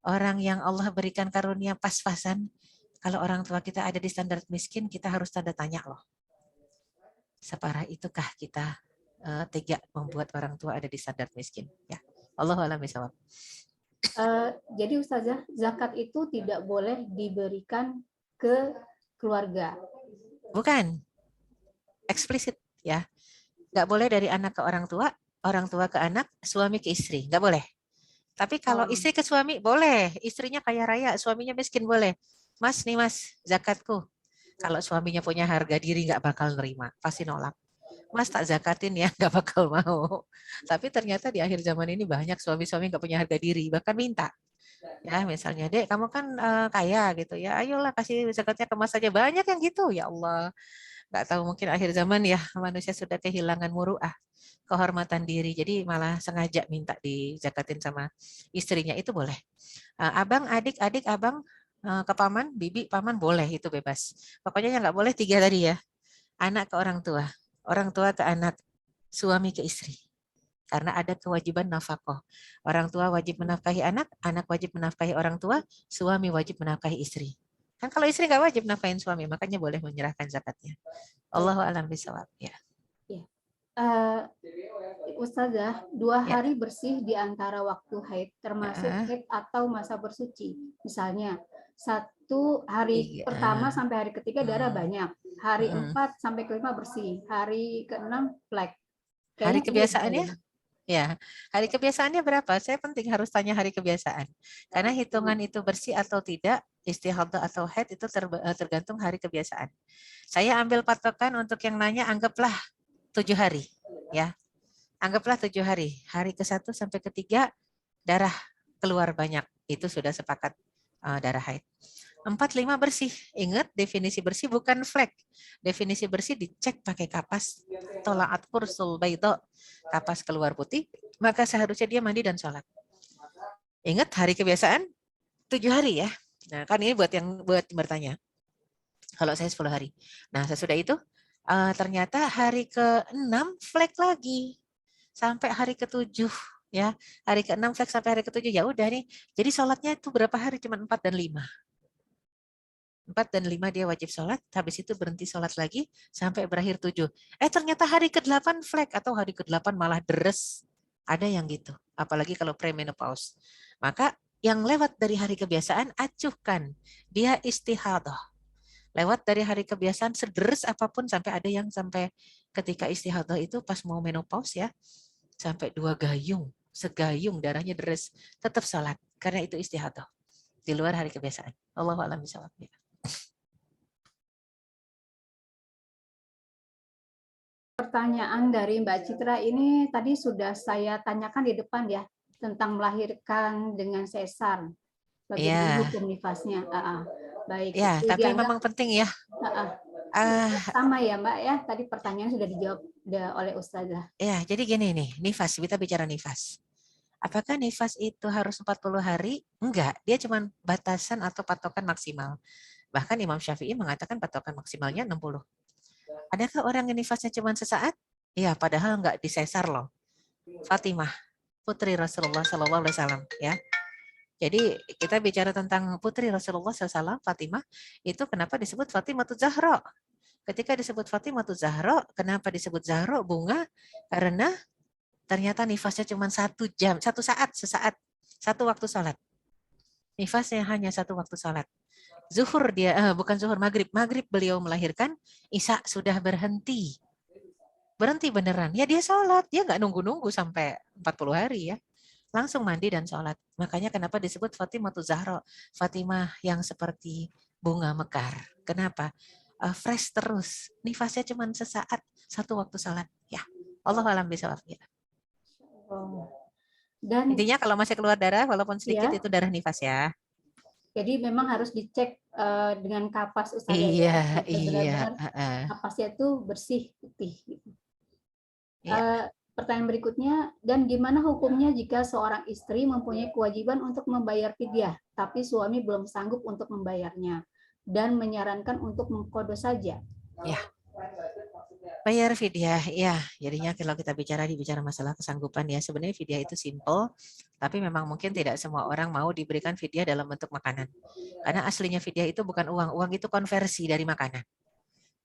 orang yang Allah berikan karunia pas-pasan, kalau orang tua kita ada di standar miskin, kita harus tanda tanya loh. Separah itukah kita tega membuat orang tua ada di standar miskin? Ya, Allahu a'lam bishawab.
Jadi Ustazah, zakat itu tidak boleh diberikan ke keluarga.
Bukan, eksplisit ya. Nggak boleh dari anak ke orang tua ke anak, suami ke istri, nggak boleh. Tapi kalau istri ke suami boleh, istrinya kaya raya, suaminya miskin boleh. Mas nih mas, zakatku. Kalau suaminya punya harga diri nggak bakal nerima, pasti nolak. Mas tak zakatin ya, nggak bakal mau. Tapi ternyata di akhir zaman ini banyak suami-suami nggak punya harga diri, bahkan minta. Ya misalnya, dek kamu kan kaya gitu ya, ayolah kasih zakatnya ke mas saja. Banyak yang gitu, ya Allah. Nggak tahu mungkin akhir zaman ya manusia sudah kehilangan muruah, kehormatan diri, jadi malah sengaja minta dijakatin sama istrinya, itu boleh. Abang, adik, abang ke paman, bibi, paman boleh, itu bebas. Pokoknya yang nggak boleh 3 tadi ya. Anak ke orang tua ke anak, suami ke istri. Karena ada kewajiban nafkah. Orang tua wajib menafkahi anak, anak wajib menafkahi orang tua, suami wajib menafkahi istri. Kan kalau istri nggak wajib nafkahin suami, makanya boleh menyerahkan zakatnya. Allahu a'lam bishawab. Ya.
Ustazah, 2 hari bersih di antara waktu haid, termasuk haid atau masa bersuci. Misalnya, 1 hari pertama sampai hari ketiga darah banyak, hari 4 sampai ke-5 bersih, hari ke-6 flek.
Hari kebiasaannya? Ya, hari kebiasaannya berapa? Saya penting harus tanya hari kebiasaan. Karena hitungan itu bersih atau tidak, istihadah atau haid itu tergantung hari kebiasaan. Saya ambil patokan untuk yang nanya, anggaplah 7 hari. Ya, anggaplah 7 hari. Hari ke-1 sampai ke-3 darah keluar banyak. Itu sudah sepakat darah haid. 4-5 bersih. Ingat, definisi bersih bukan flek. Definisi bersih dicek pakai kapas. Tolaat kursul baito. Kapas keluar putih, maka seharusnya dia mandi dan sholat. Ingat, hari kebiasaan 7 hari ya. Nah, kan ini buat bertanya. Kalau saya 10 hari. Nah, sesudah itu ternyata hari ke-6 flek lagi. Sampai hari ke-7 ya. Hari ke-6 flek sampai hari ke-7 ya udah nih. Jadi sholatnya itu berapa hari? Cuma 4 dan 5. 4 dan 5 dia wajib sholat, habis itu berhenti sholat lagi sampai berakhir 7. Ternyata hari ke-8 flek atau hari ke-8 malah deres. Ada yang gitu, apalagi kalau premenopause. Maka yang lewat dari hari kebiasaan, acuhkan. Dia istihadah. Lewat dari hari kebiasaan sederes apapun, sampai ada yang sampai ketika istihadah itu pas mau menopause ya, sampai 2 gayung, segayung darahnya deres, tetap sholat. Karena itu istihadah. Di luar hari kebiasaan. Allahu a'lam bishawab.
Pertanyaan dari Mbak Citra ini tadi sudah saya tanyakan di depan ya, tentang melahirkan dengan sesar. Bagaimana hukum nifasnya? Baik.
Ya, tapi memang penting ya.
Sama ya Mbak ya, tadi pertanyaan sudah dijawab oleh Ustazah.
Ya, jadi gini nih, nifas, kita bicara nifas. Apakah nifas itu harus 40 hari? Enggak, dia cuma batasan atau patokan maksimal. Bahkan Imam Syafi'i mengatakan patokan maksimalnya 60. Adakah orang yang nifasnya cuma sesaat? Ya, padahal enggak disesar loh. Fatimah, putri Rasulullah SAW ya. Jadi kita bicara tentang putri Rasulullah SAW, Fatimah, itu kenapa disebut Fatimatu Zahra? Ketika disebut Fatimatu Zahra, kenapa disebut Zahra bunga? Karena ternyata nifasnya cuma 1 jam, 1 saat, sesaat, 1 waktu sholat. Nifasnya hanya 1 waktu sholat. Zuhur dia, bukan zuhur, maghrib. Maghrib beliau melahirkan, Isya sudah berhenti. Berhenti beneran. Ya dia sholat, dia nggak nunggu-nunggu sampai 40 hari ya. Langsung mandi dan sholat. Makanya kenapa disebut Fatimah Zahra. Fatimah yang seperti bunga mekar. Kenapa? Fresh terus. Nifasnya cuma sesaat, 1 waktu sholat. Ya, Allah alam bisawab. Ya.
Dan
Intinya kalau masih keluar darah, walaupun sedikit
ya,
itu darah nifas ya.
jadi memang harus dicek dengan kapas Ustazah
Iya,
ya, sampai
iya.
benar-benar kapasnya itu bersih putih. Gitu.
Iya.
Pertanyaan berikutnya, dan gimana hukumnya jika seorang istri mempunyai kewajiban untuk membayar fidyah, tapi suami belum sanggup untuk membayarnya dan menyarankan untuk mengqadha saja?
Ya. Bayar fidyah, ya. Jadinya kalau kita bicara masalah kesanggupan ya, sebenarnya fidyah itu simple, tapi memang mungkin tidak semua orang mau diberikan fidyah dalam bentuk makanan. Karena aslinya fidyah itu bukan uang, uang itu konversi dari makanan.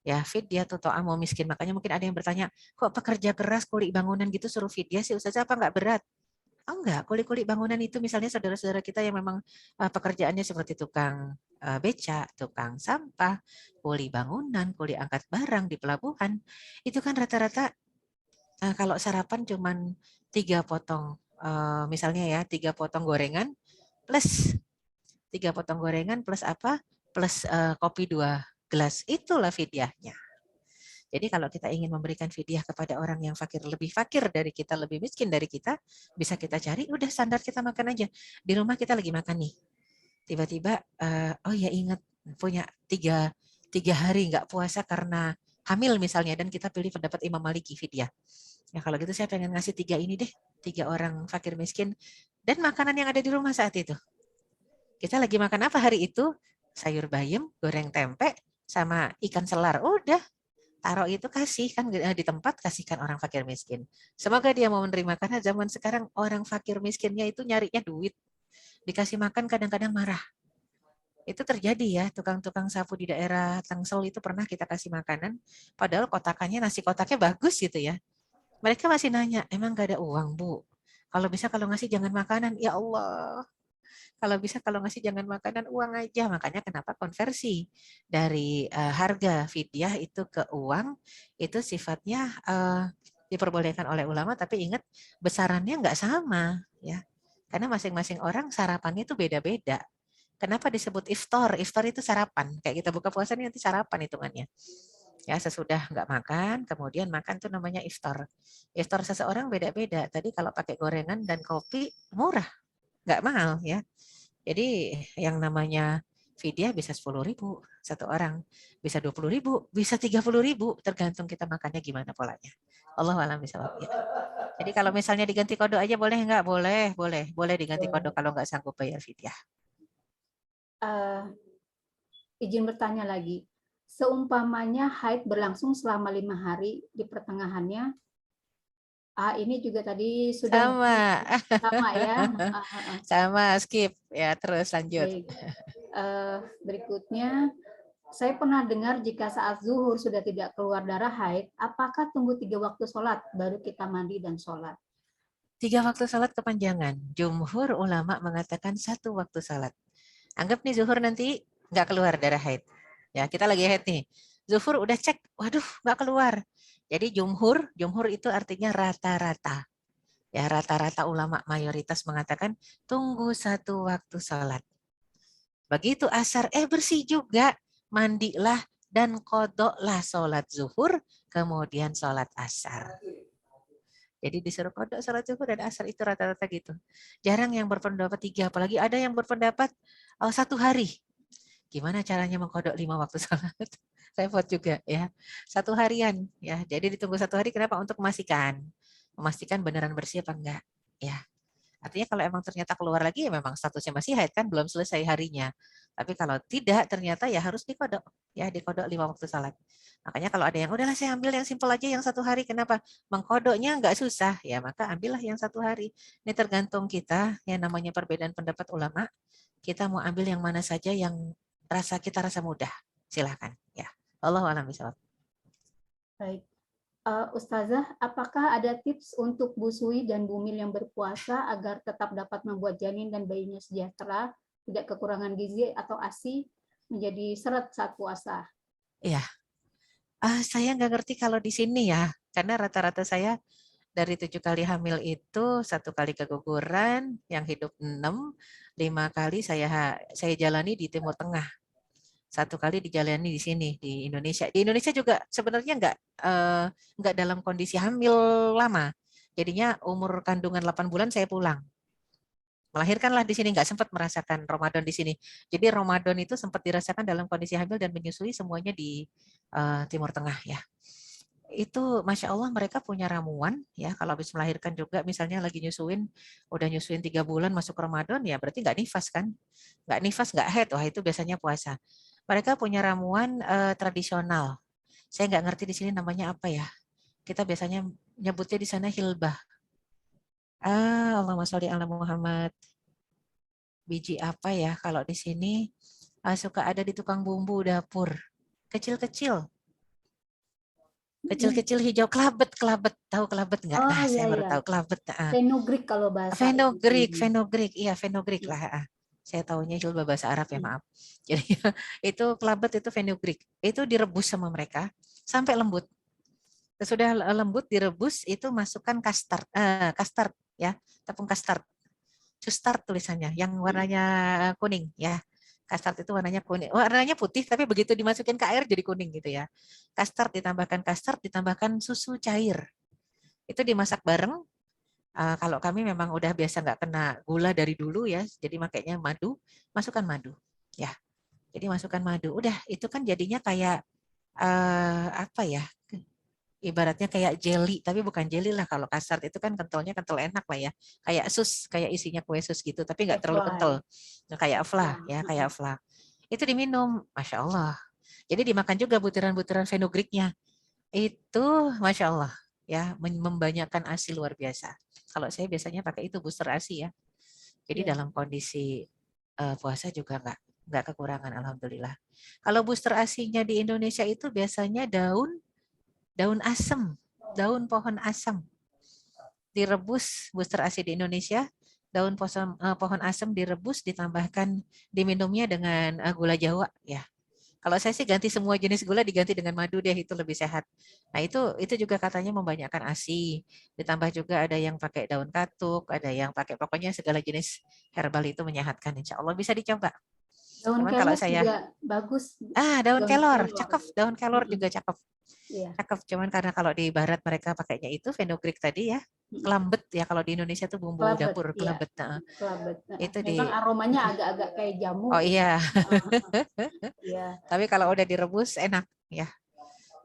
Ya, fidyah atau ta'amu miskin. Makanya mungkin ada yang bertanya, kok pekerja keras kuli bangunan gitu suruh fidyah sih Ustazah, apa enggak berat? Oh enggak, kuli-kuli bangunan itu misalnya saudara-saudara kita yang memang pekerjaannya seperti tukang beca, tukang sampah, kuli bangunan, kuli angkat barang di pelabuhan, itu kan rata-rata kalau sarapan cuman 3 potong, misalnya ya 3 potong gorengan plus 3 potong gorengan plus apa? Plus kopi 2 gelas, itulah fidyahnya. Jadi kalau kita ingin memberikan fidyah kepada orang yang lebih fakir dari kita, lebih miskin dari kita, bisa kita cari, udah standar kita makan aja. Di rumah kita lagi makan nih, tiba-tiba, oh ya ingat punya 3 hari nggak puasa karena hamil misalnya, dan kita pilih pendapat Imam Maliki fidyah. Ya kalau gitu saya pengen ngasih 3 ini deh, 3 orang fakir miskin, dan makanan yang ada di rumah saat itu. Kita lagi makan apa hari itu? Sayur bayam, goreng tempe, sama ikan selar. Udah, taruh itu kasihkan di tempat, kasihkan orang fakir miskin. Semoga dia mau menerima, karena zaman sekarang orang fakir miskinnya itu nyarinya duit. Dikasih makan kadang-kadang marah. Itu terjadi ya, tukang-tukang sapu di daerah Tangsel itu pernah kita kasih makanan, padahal kotakannya, nasi kotaknya bagus gitu ya. Mereka masih nanya, emang gak ada uang Bu? Kalau bisa kalau ngasih jangan makanan, ya Allah. Kalau bisa kalau ngasih jangan makanan, uang aja. Makanya kenapa konversi dari harga fidyah itu ke uang itu sifatnya diperbolehkan oleh ulama, tapi ingat besarannya nggak sama ya. Karena masing-masing orang sarapannya itu beda-beda. Kenapa disebut iftar? Iftar itu sarapan. Kayak kita buka puasa ini nanti sarapan hitungannya. Ya, sesudah nggak makan, kemudian makan itu namanya iftar. Iftar seseorang beda-beda. Tadi kalau pakai gorengan dan kopi murah, nggak mahal ya. Jadi yang namanya fidyah bisa 10.000 satu orang, bisa 20.000, bisa 30.000, tergantung kita makannya gimana polanya. Allahu a'lam bishawab. Ya. Jadi kalau misalnya diganti kodok aja boleh nggak? Boleh diganti kodok kalau nggak sanggup bayar fidyah.
Izin bertanya lagi, seumpamanya haid berlangsung selama 5 hari, di pertengahannya, ini juga tadi sudah sama ya.
Sama, skip ya, terus lanjut.
Baik. Berikutnya, saya pernah dengar jika saat zuhur sudah tidak keluar darah haid, apakah tunggu 3 waktu sholat baru kita mandi dan sholat?
3 waktu sholat kepanjangan. Jumhur ulama mengatakan 1 waktu sholat. Anggap nih zuhur nanti nggak keluar darah haid. Ya, kita lagi haid nih. Zuhur udah cek, waduh nggak keluar. Jadi jumhur itu artinya rata-rata. Ya, rata-rata ulama mayoritas mengatakan tunggu 1 waktu sholat. Begitu asar, bersih juga. Mandilah dan qodoklah sholat zuhur, kemudian sholat asar. Jadi disuruh kodok sholat zuhur dan asar itu rata-rata gitu. Jarang yang berpendapat 3, apalagi ada yang berpendapat 1 hari. Gimana caranya mengkodok 5 waktu sholat? Repot juga ya. 1 harian ya. Jadi ditunggu 1 hari, kenapa? Untuk memastikan beneran bersih apa enggak ya. Artinya kalau emang ternyata keluar lagi ya memang statusnya masih haid kan, belum selesai harinya. Tapi kalau tidak ternyata ya harus dikodok ya, dikodok 5 waktu sholat. Makanya kalau ada yang udahlah saya ambil yang simpel aja yang 1 hari, kenapa? Mengkodoknya nggak susah ya, maka ambillah yang 1 hari. Ini tergantung kita, yang namanya perbedaan pendapat ulama. Kita mau ambil yang mana saja yang kita rasa mudah. Silahkan ya. Allahu a'lam bishawab.
Baik. Ustazah, apakah ada tips untuk Bu Sui dan Bu Mil yang berpuasa agar tetap dapat membuat janin dan bayinya sejahtera tidak kekurangan gizi atau ASI menjadi seret saat puasa.
Iya. Saya nggak ngerti kalau di sini ya, karena rata-rata saya dari 7 kali hamil itu 1 kali keguguran, yang hidup 6, 5 kali saya jalani di Timur Tengah. 1 kali dijalani di sini di Indonesia. Di Indonesia juga sebenarnya nggak dalam kondisi hamil lama. Jadinya umur kandungan 8 bulan saya pulang. Melahirkanlah di sini, nggak sempat merasakan Ramadan di sini. Jadi Ramadan itu sempat dirasakan dalam kondisi hamil dan menyusui semuanya di Timur Tengah ya. Itu Masya Allah mereka punya ramuan ya, kalau habis melahirkan juga misalnya lagi udah nyusuin 3 bulan masuk Ramadan ya berarti nggak nifas kan, nggak nifas nggak haid, wah itu biasanya puasa. Mereka punya ramuan tradisional, saya nggak ngerti di sini namanya apa ya, kita biasanya nyebutnya di sana hilbah. Allahumma sholli ala Muhammad, biji apa ya kalau di sini suka ada di tukang bumbu dapur, kecil-kecil hijau, kelabet, tahu kelabet nggak? Nah, saya baru tahu kelabet.
Fenugreek kalau bahasa
Fenugreek, iya fenugreek lah. Saya tahunya hilbah bahasa Arab ya, maaf. Jadi itu kelabet, itu fenugreek. Itu direbus sama mereka sampai lembut. Sudah lembut direbus, itu masukkan custard ya, tepung custard. Custard tulisannya, yang warnanya kuning ya. Custard itu warnanya kuning, warnanya putih tapi begitu dimasukin ke air jadi kuning gitu ya. Custard, ditambahkan susu cair. Itu dimasak bareng. Kalau kami memang udah biasa nggak kena gula dari dulu ya, jadi makanya madu, masukkan madu ya. Jadi masukkan madu. Udah, itu kan jadinya kayak apa ya? Ibaratnya kayak jelly, tapi bukan jelly lah, kalau custard itu kan kentalnya kental enak lah ya, kayak sus, kayak isinya kue sus gitu, tapi nggak terlalu kental, kayak flah ya, kayak flah. Itu diminum, Masya Allah. Jadi dimakan juga butiran-butiran fenugreeknya, itu Masya Allah ya, membanyakkan ASI luar biasa. Kalau saya biasanya pakai itu booster ASI ya, jadi dalam kondisi puasa juga nggak kekurangan, alhamdulillah. Kalau booster ASI-nya di Indonesia itu biasanya daun asam, daun pohon asam direbus, booster ASI di Indonesia, daun pohon asam direbus, ditambahkan, diminumnya dengan gula Jawa ya. Kalau saya sih ganti semua jenis gula, diganti dengan madu deh, itu lebih sehat. Nah itu juga katanya membanyakkan ASI. Ditambah juga ada yang pakai daun katuk, ada yang pakai, pokoknya segala jenis herbal itu menyehatkan. Insya Allah bisa dicoba.
Daun kelor juga bagus.
Daun kelor, cakep. Daun kelor juga cakep. Cakep, cuman karena kalau di barat mereka pakainya itu fenugreek tadi ya, kelambet ya, kalau di Indonesia tuh bumbu dapur kelambet. Itu
memang aromanya agak-agak kayak jamu.
Oh iya. Tapi kalau udah direbus enak ya,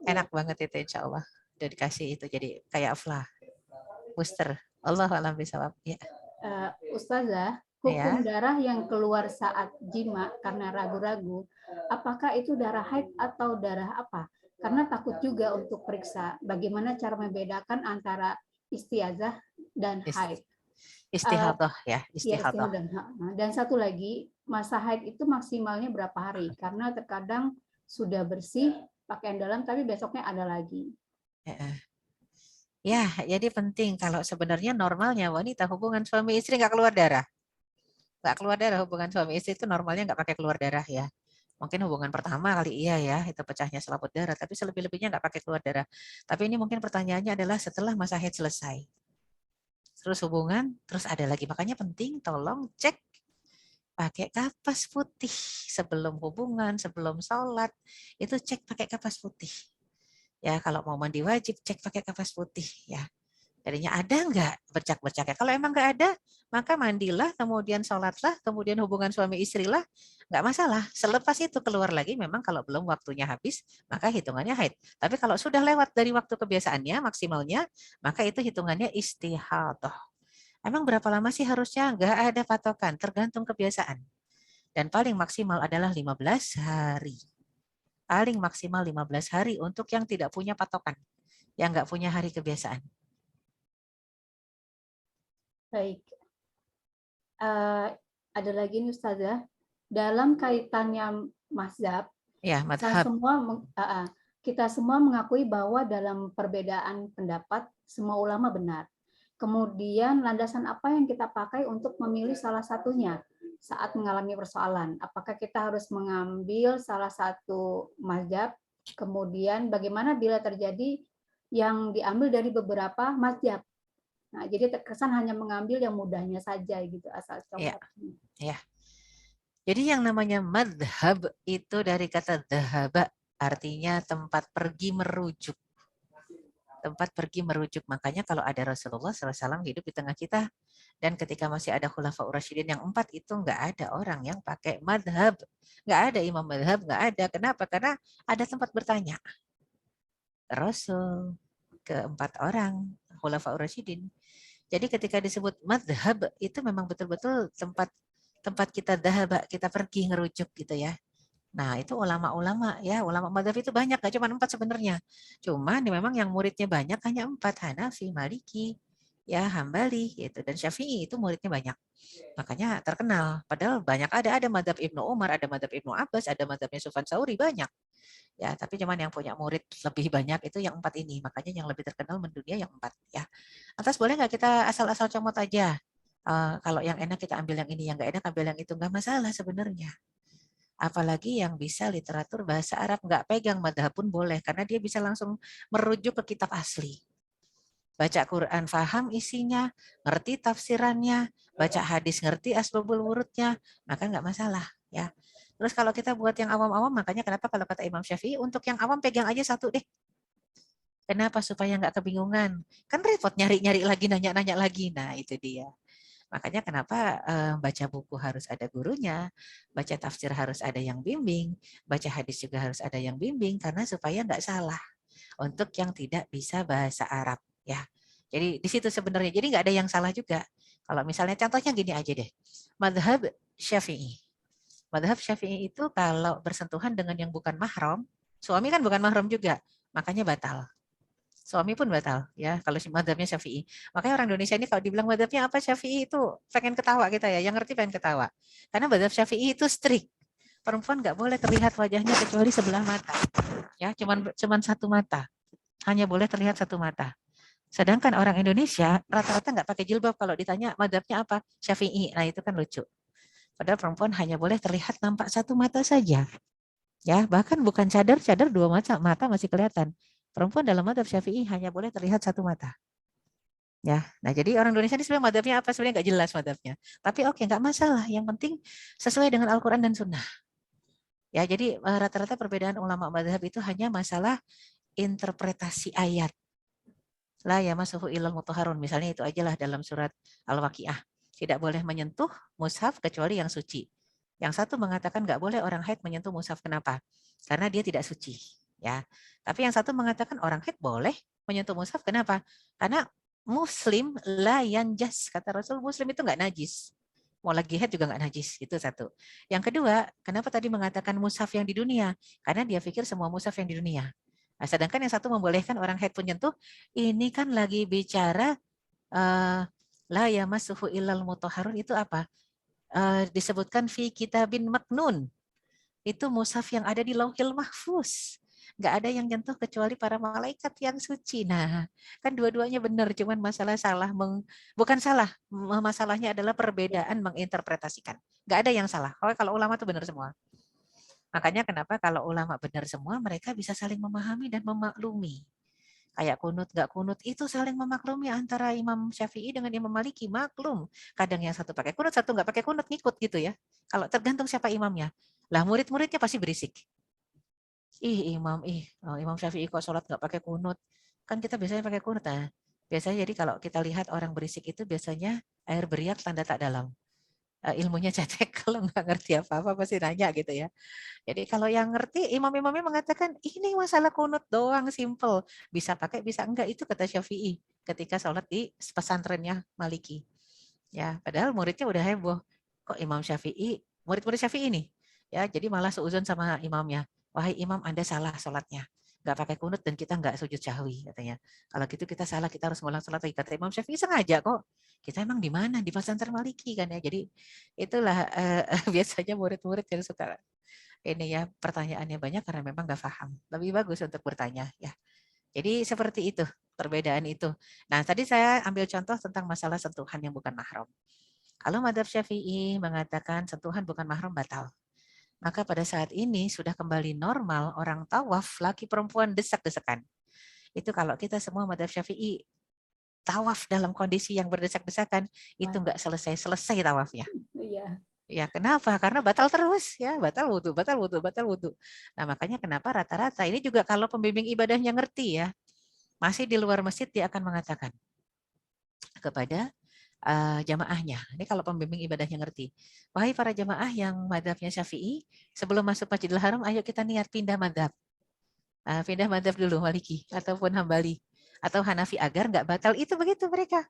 enak banget itu insya Allah. Udah dikasih itu jadi kayak flah, booster. Allah alam bisawab ya.
Ustazah, hukum darah yang keluar saat jima karena ragu-ragu, apakah itu darah haid atau darah apa? Karena takut juga untuk periksa bagaimana cara membedakan antara istiazah dan haid.
Istihadah ya, istihadah.
Dan satu lagi, masa haid itu maksimalnya berapa hari? Karena terkadang sudah bersih pakaian dalam tapi besoknya ada lagi.
Ya, jadi penting kalau sebenarnya normalnya wanita hubungan suami istri nggak keluar darah. Nggak keluar darah, hubungan suami istri itu normalnya nggak pakai keluar darah ya. Mungkin hubungan pertama kali iya ya, itu pecahnya selaput darah, tapi selebih-lebihnya nggak pakai keluar darah. Tapi ini mungkin pertanyaannya adalah setelah masa haid selesai, terus hubungan, terus ada lagi. Makanya penting tolong cek pakai kapas putih sebelum hubungan, sebelum sholat, itu cek pakai kapas putih. Ya, kalau mau mandi wajib cek pakai kapas putih ya. Jadinya ada nggak bercak-bercaknya? Kalau emang nggak ada, maka mandilah, kemudian sholatlah, kemudian hubungan suami istri lah, nggak masalah. Selepas itu keluar lagi, memang kalau belum waktunya habis, maka hitungannya haid. Tapi kalau sudah lewat dari waktu kebiasaannya, maksimalnya, maka itu hitungannya istihadah. Emang berapa lama sih harusnya? Nggak ada patokan, tergantung kebiasaan. Dan paling maksimal adalah 15 hari. Paling maksimal 15 hari untuk yang tidak punya patokan, yang nggak punya hari kebiasaan.
Baik. Ada lagi nih Ustazah, dalam kaitannya mazhab,
ya,
kita semua mengakui bahwa dalam perbedaan pendapat semua ulama benar. Kemudian landasan apa yang kita pakai untuk memilih salah satunya? saat mengalami persoalan. Apakah kita harus mengambil salah satu mazhab, kemudian bagaimana bila terjadi yang diambil dari beberapa mazhab. Nah, jadi terkesan hanya mengambil yang mudahnya saja gitu asal
Ya,
copot.
ya. Jadi yang namanya madhab itu dari kata dhahaba, artinya tempat pergi merujuk. Tempat pergi merujuk. Makanya kalau ada Rasulullah SAW hidup di tengah kita, dan ketika masih ada Khulafaur Rasyidin yang 4 itu nggak ada orang yang pakai madhab. Nggak ada imam madhab, nggak ada. Kenapa? Karena ada tempat bertanya. Rasul ke-4 orang Khulafaur Rasyidin. Jadi ketika disebut madhab itu memang betul-betul tempat kita dhahaba, kita pergi ngerujuk gitu ya. Nah itu ulama-ulama ya, ulama madhab itu banyak, gak cuma 4 sebenarnya. Cuma memang yang muridnya banyak hanya 4, Hanafi, Maliki, ya Hambali gitu, dan Syafi'i itu muridnya banyak. Makanya terkenal. Padahal banyak ada madhab Ibnu Umar, ada madhab Ibnu Abbas, ada madhabnya Sufyan Tsauri, banyak. Ya, tapi cuman yang punya murid lebih banyak itu yang 4 ini. Makanya yang lebih terkenal mendunia yang 4 ya. Atas boleh nggak kita asal-asal comot aja? Kalau yang enak kita ambil yang ini, yang nggak enak ambil yang itu, nggak masalah sebenarnya. Apalagi yang bisa literatur bahasa Arab, nggak pegang madhab pun boleh, karena dia bisa langsung merujuk ke kitab asli. Baca Quran, paham isinya, ngerti tafsirannya, baca hadis, ngerti asbabul wurudnya, maka nggak masalah ya. Terus kalau kita buat yang awam-awam, makanya kenapa kalau kata Imam Syafi'i, untuk yang awam pegang aja satu deh. Kenapa? Supaya nggak kebingungan. Kan repot nyari-nyari lagi, nanya-nanya lagi. Nah itu dia. Makanya kenapa baca buku harus ada gurunya, baca tafsir harus ada yang bimbing, baca hadis juga harus ada yang bimbing, karena supaya nggak salah untuk yang tidak bisa bahasa Arab ya. Jadi di situ sebenarnya, jadi nggak ada yang salah juga. Kalau misalnya contohnya gini aja deh, madhab Syafi'i. Madhab Syafi'i itu kalau bersentuhan dengan yang bukan mahram, suami kan bukan mahram juga, makanya batal. Suami pun batal ya kalau madhabnya Syafi'i. Makanya orang Indonesia ini kalau dibilang madhabnya apa Syafi'i itu pengen ketawa kita ya, yang ngerti pengen ketawa. Karena madhab Syafi'i itu strict. Perempuan nggak boleh terlihat wajahnya kecuali sebelah mata. Ya, cuman satu mata. Hanya boleh terlihat satu mata. Sedangkan orang Indonesia rata-rata nggak pakai jilbab, kalau ditanya madhabnya apa? Syafi'i. Nah itu kan lucu. Padahal perempuan hanya boleh terlihat nampak satu mata saja. Ya, bahkan bukan cadar dua mata masih kelihatan. Perempuan dalam madhab Syafi'i hanya boleh terlihat satu mata. Ya, nah jadi orang Indonesia ini sebenarnya madhabnya apa? Sebenarnya nggak jelas madhabnya. Tapi oke, nggak masalah. Yang penting sesuai dengan Al-Quran dan Sunnah. Ya, jadi rata-rata perbedaan ulama madhab itu hanya masalah interpretasi ayat. La yamassuhu illal mutahharun. Misalnya itu ajalah dalam surat Al-Waqiah. Tidak boleh menyentuh mushaf kecuali yang suci. Yang satu mengatakan nggak boleh orang haid menyentuh mushaf. Kenapa? Karena dia tidak suci. Ya. Tapi yang satu mengatakan orang haid boleh menyentuh mushaf. Kenapa? Karena muslim la yanjas. Kata Rasul, muslim itu nggak najis. Mau lagi haid juga nggak najis. Itu satu. Yang kedua, kenapa tadi mengatakan mushaf yang di dunia? Karena dia pikir semua mushaf yang di dunia. Nah, sedangkan yang satu membolehkan orang haid pun nyentuh, ini kan lagi bicara la yamassuhu illal mutahharun, itu apa? Disebutkan fi kitabin maknun. Itu mushaf yang ada di Lauhil Mahfuz. Nggak ada yang nyentuh kecuali para malaikat yang suci. Nah, kan dua-duanya benar, cuman masalah bukan salah, masalahnya adalah perbedaan menginterpretasikan. Nggak ada yang salah. Kalau ulama itu benar semua. Makanya kenapa kalau ulama benar semua, mereka bisa saling memahami dan memaklumi. Kayak kunut nggak kunut itu saling memaklumi antara Imam Syafi'i dengan Imam Maliki, maklum. Kadang yang satu pakai kunut, satu nggak pakai kunut, ngikut gitu ya. Kalau tergantung siapa imamnya. Lah murid-muridnya pasti berisik. Imam Syafi'i kok sholat nggak pakai kunut. Kan kita biasanya pakai kunut. Nah, biasanya jadi kalau kita lihat orang berisik itu biasanya air beriak tanda tak dalam. Ilmunya cetek, kalau nggak ngerti apa-apa pasti nanya gitu ya. Jadi kalau yang ngerti, imam-imamnya mengatakan ini masalah kunut doang, simple. Bisa pakai, bisa enggak, itu kata Syafi'i ketika sholat di pesantrennya Maliki. Ya, padahal muridnya udah heboh. Kok Imam Syafi'i, murid-murid Syafi'i nih, ya, jadi malah seuzon sama imamnya. Wahai imam, Anda salah sholatnya. Nggak pakai kunut dan kita nggak sujud sahwi katanya. Kalau gitu kita salah, kita harus ngulang sholat lagi. Kata Imam Syafi'i, sengaja kok. Kita emang di mana? Di pesantren Maliki kan ya. Jadi itulah biasanya murid-murid yang suka ini ya, pertanyaannya banyak karena memang nggak paham. Lebih bagus untuk bertanya ya. Jadi seperti itu perbedaan itu. Nah tadi saya ambil contoh tentang masalah sentuhan yang bukan mahram. Kalau madzhab Syafi'i mengatakan sentuhan bukan mahram batal. Maka pada saat ini sudah kembali normal orang tawaf laki perempuan desak-desakan. Itu kalau kita semua madzhab Syafi'i tawaf dalam kondisi yang berdesak-desakan itu nggak selesai tawafnya.
Iya.
Ya, kenapa? Karena batal terus ya, batal wudhu, batal wudhu, batal wudhu. Nah, makanya kenapa rata-rata ini juga kalau pembimbing ibadahnya ngerti ya, masih di luar masjid dia akan mengatakan kepada jamaahnya. Ini kalau pembimbing ibadahnya ngerti. Wahai para jamaah yang madhabnya Syafi'i, sebelum masuk Masjidil Haram, ayo kita niat pindah madhab. Pindah madhab dulu, Maliki ataupun Hambali atau Hanafi agar nggak batal. Itu begitu mereka.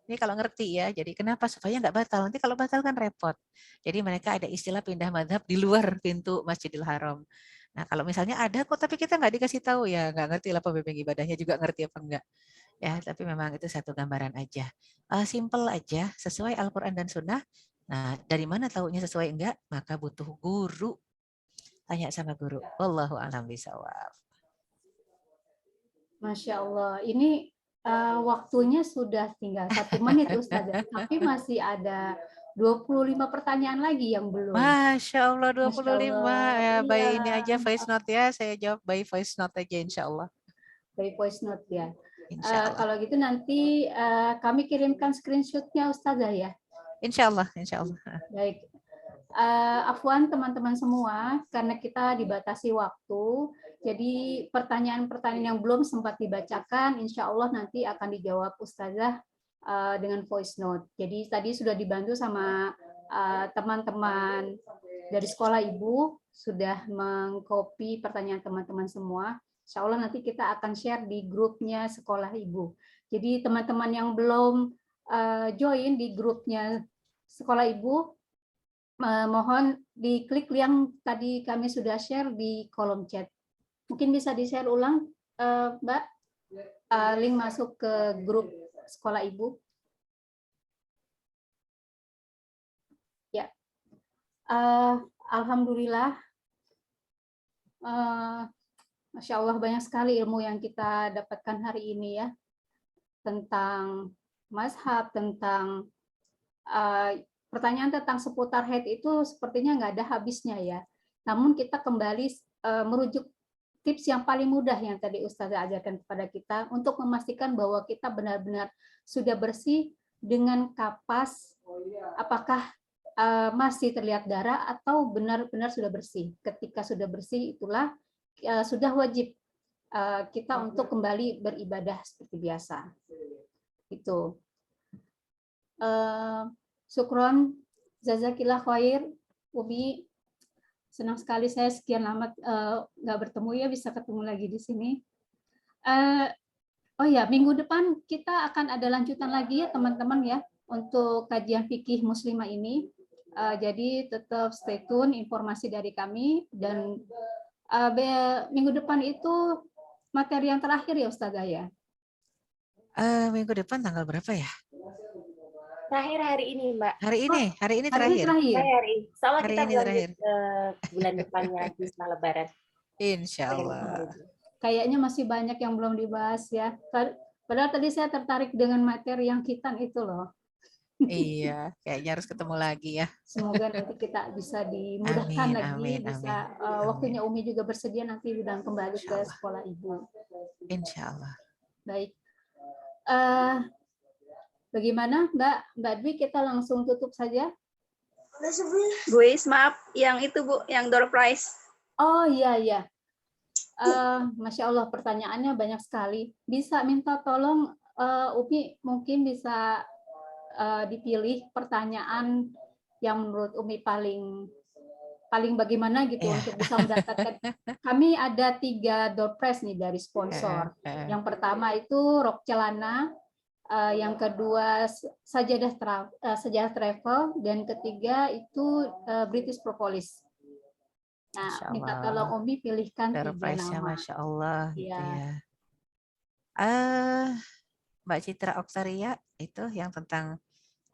Ini kalau ngerti ya, jadi kenapa supaya nggak batal? Nanti kalau batal kan repot. Jadi mereka ada istilah pindah madhab di luar pintu Masjidil Haram. Nah kalau misalnya ada kok tapi kita nggak dikasih tahu ya nggak ngerti lah pembimbing ibadahnya juga ngerti apa enggak. Ya tapi memang itu satu gambaran aja. Simple aja, sesuai Al-Quran dan Sunnah. Nah dari mana taunya sesuai enggak? Maka butuh guru. Tanya sama guru. Wallahu a'lam bishawab.
Masya Allah. Ini waktunya sudah tinggal 1 menit Ustazah, tapi masih ada 25 pertanyaan lagi yang belum.
Masya Allah 25.
Masya Allah.
Ya, by
Iya.
ini aja voice note ya. Saya jawab by voice note aja insya Allah.
By voice note ya.
Insya Allah.
Kalau gitu nanti kami kirimkan screenshotnya Ustazah ya.
Insya Allah, insya Allah.
Baik. Afwan teman-teman semua, karena kita dibatasi waktu, jadi pertanyaan-pertanyaan yang belum sempat dibacakan, insya Allah nanti akan dijawab Ustazah dengan voice note. Jadi tadi sudah dibantu sama teman-teman dari sekolah ibu, sudah mengcopy pertanyaan teman-teman semua. Insya Allah nanti kita akan share di grupnya sekolah ibu. Jadi teman-teman yang belum join di grupnya sekolah ibu, mohon diklik yang tadi kami sudah share di kolom chat. Mungkin bisa di-share ulang, Mbak, link masuk ke grup sekolah ibu. Ya, alhamdulillah, Masya Allah banyak sekali ilmu yang kita dapatkan hari ini ya, tentang mazhab, tentang pertanyaan tentang seputar haid itu sepertinya nggak ada habisnya ya. Namun kita kembali merujuk tips yang paling mudah yang tadi Ustazah ajarkan kepada kita untuk memastikan bahwa kita benar-benar sudah bersih dengan kapas, apakah masih terlihat darah atau benar-benar sudah bersih. Ketika sudah bersih itulah sudah wajib kita untuk kembali beribadah seperti biasa. Itu. Syukron, jazakillah khair, Ubi. Senang sekali saya sekian lama nggak bertemu ya, bisa ketemu lagi di sini. Oh ya, minggu depan kita akan ada lanjutan lagi ya teman-teman ya, untuk kajian fikih muslimah ini. Jadi tetap stay tune informasi dari kami, dan minggu depan itu materi yang terakhir ya Ustazah ya?
Minggu depan tanggal berapa ya?
Terakhir hari ini, Mbak.
Hari ini terakhir.
Hari ini. Soalnya
Hari
kita
ini terakhir.
Bulan depannya di setelah Lebaran.
Insya Allah.
Kayaknya masih banyak yang belum dibahas ya. Padahal tadi saya tertarik dengan materi yang hitam itu loh.
Iya, kayaknya harus ketemu lagi ya.
Semoga nanti kita bisa dimudahkan lagi, bisa waktunya Umi juga bersedia nanti dan kembali ke sekolah ibu.
Insya Allah.
Baik. Bagaimana Mbak Dwi, kita langsung tutup saja?
Bu Is, maaf, yang itu Bu, yang door prize.
Oh iya. Masya Allah pertanyaannya banyak sekali. Bisa minta tolong Umi mungkin bisa dipilih pertanyaan yang menurut Umi paling bagaimana gitu untuk bisa mendapatkan. Kami ada 3 door prize nih dari sponsor. Yang pertama itu rok celana, yang kedua sajadah travel, dan ketiga itu British Propolis. Nah, minta tolong Umi pilihkan 3 nama.
Masya Allah.
Ya.
Gitu ya. Mbak Citra Oktaria itu yang tentang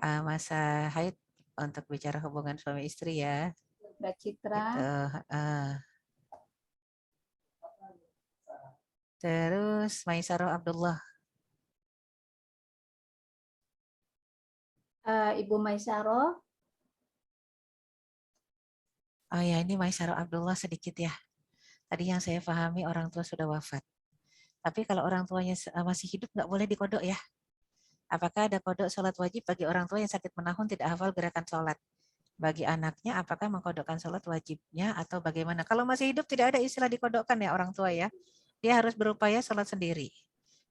masa haid untuk bicara hubungan suami istri ya.
Mbak Citra.
Gitu. Terus Maisaro Abdullah.
Ibu Maisaroh.
Oh ya, ini Maisarah Abdullah sedikit ya. Tadi yang saya pahami orang tua sudah wafat. Tapi kalau orang tuanya masih hidup nggak boleh dikodok ya. Apakah ada kodok sholat wajib bagi orang tua yang sakit menahun tidak hafal gerakan sholat? Bagi anaknya, apakah mengkodokkan sholat wajibnya atau bagaimana? Kalau masih hidup tidak ada istilah dikodokkan ya orang tua ya. Dia harus berupaya sholat sendiri.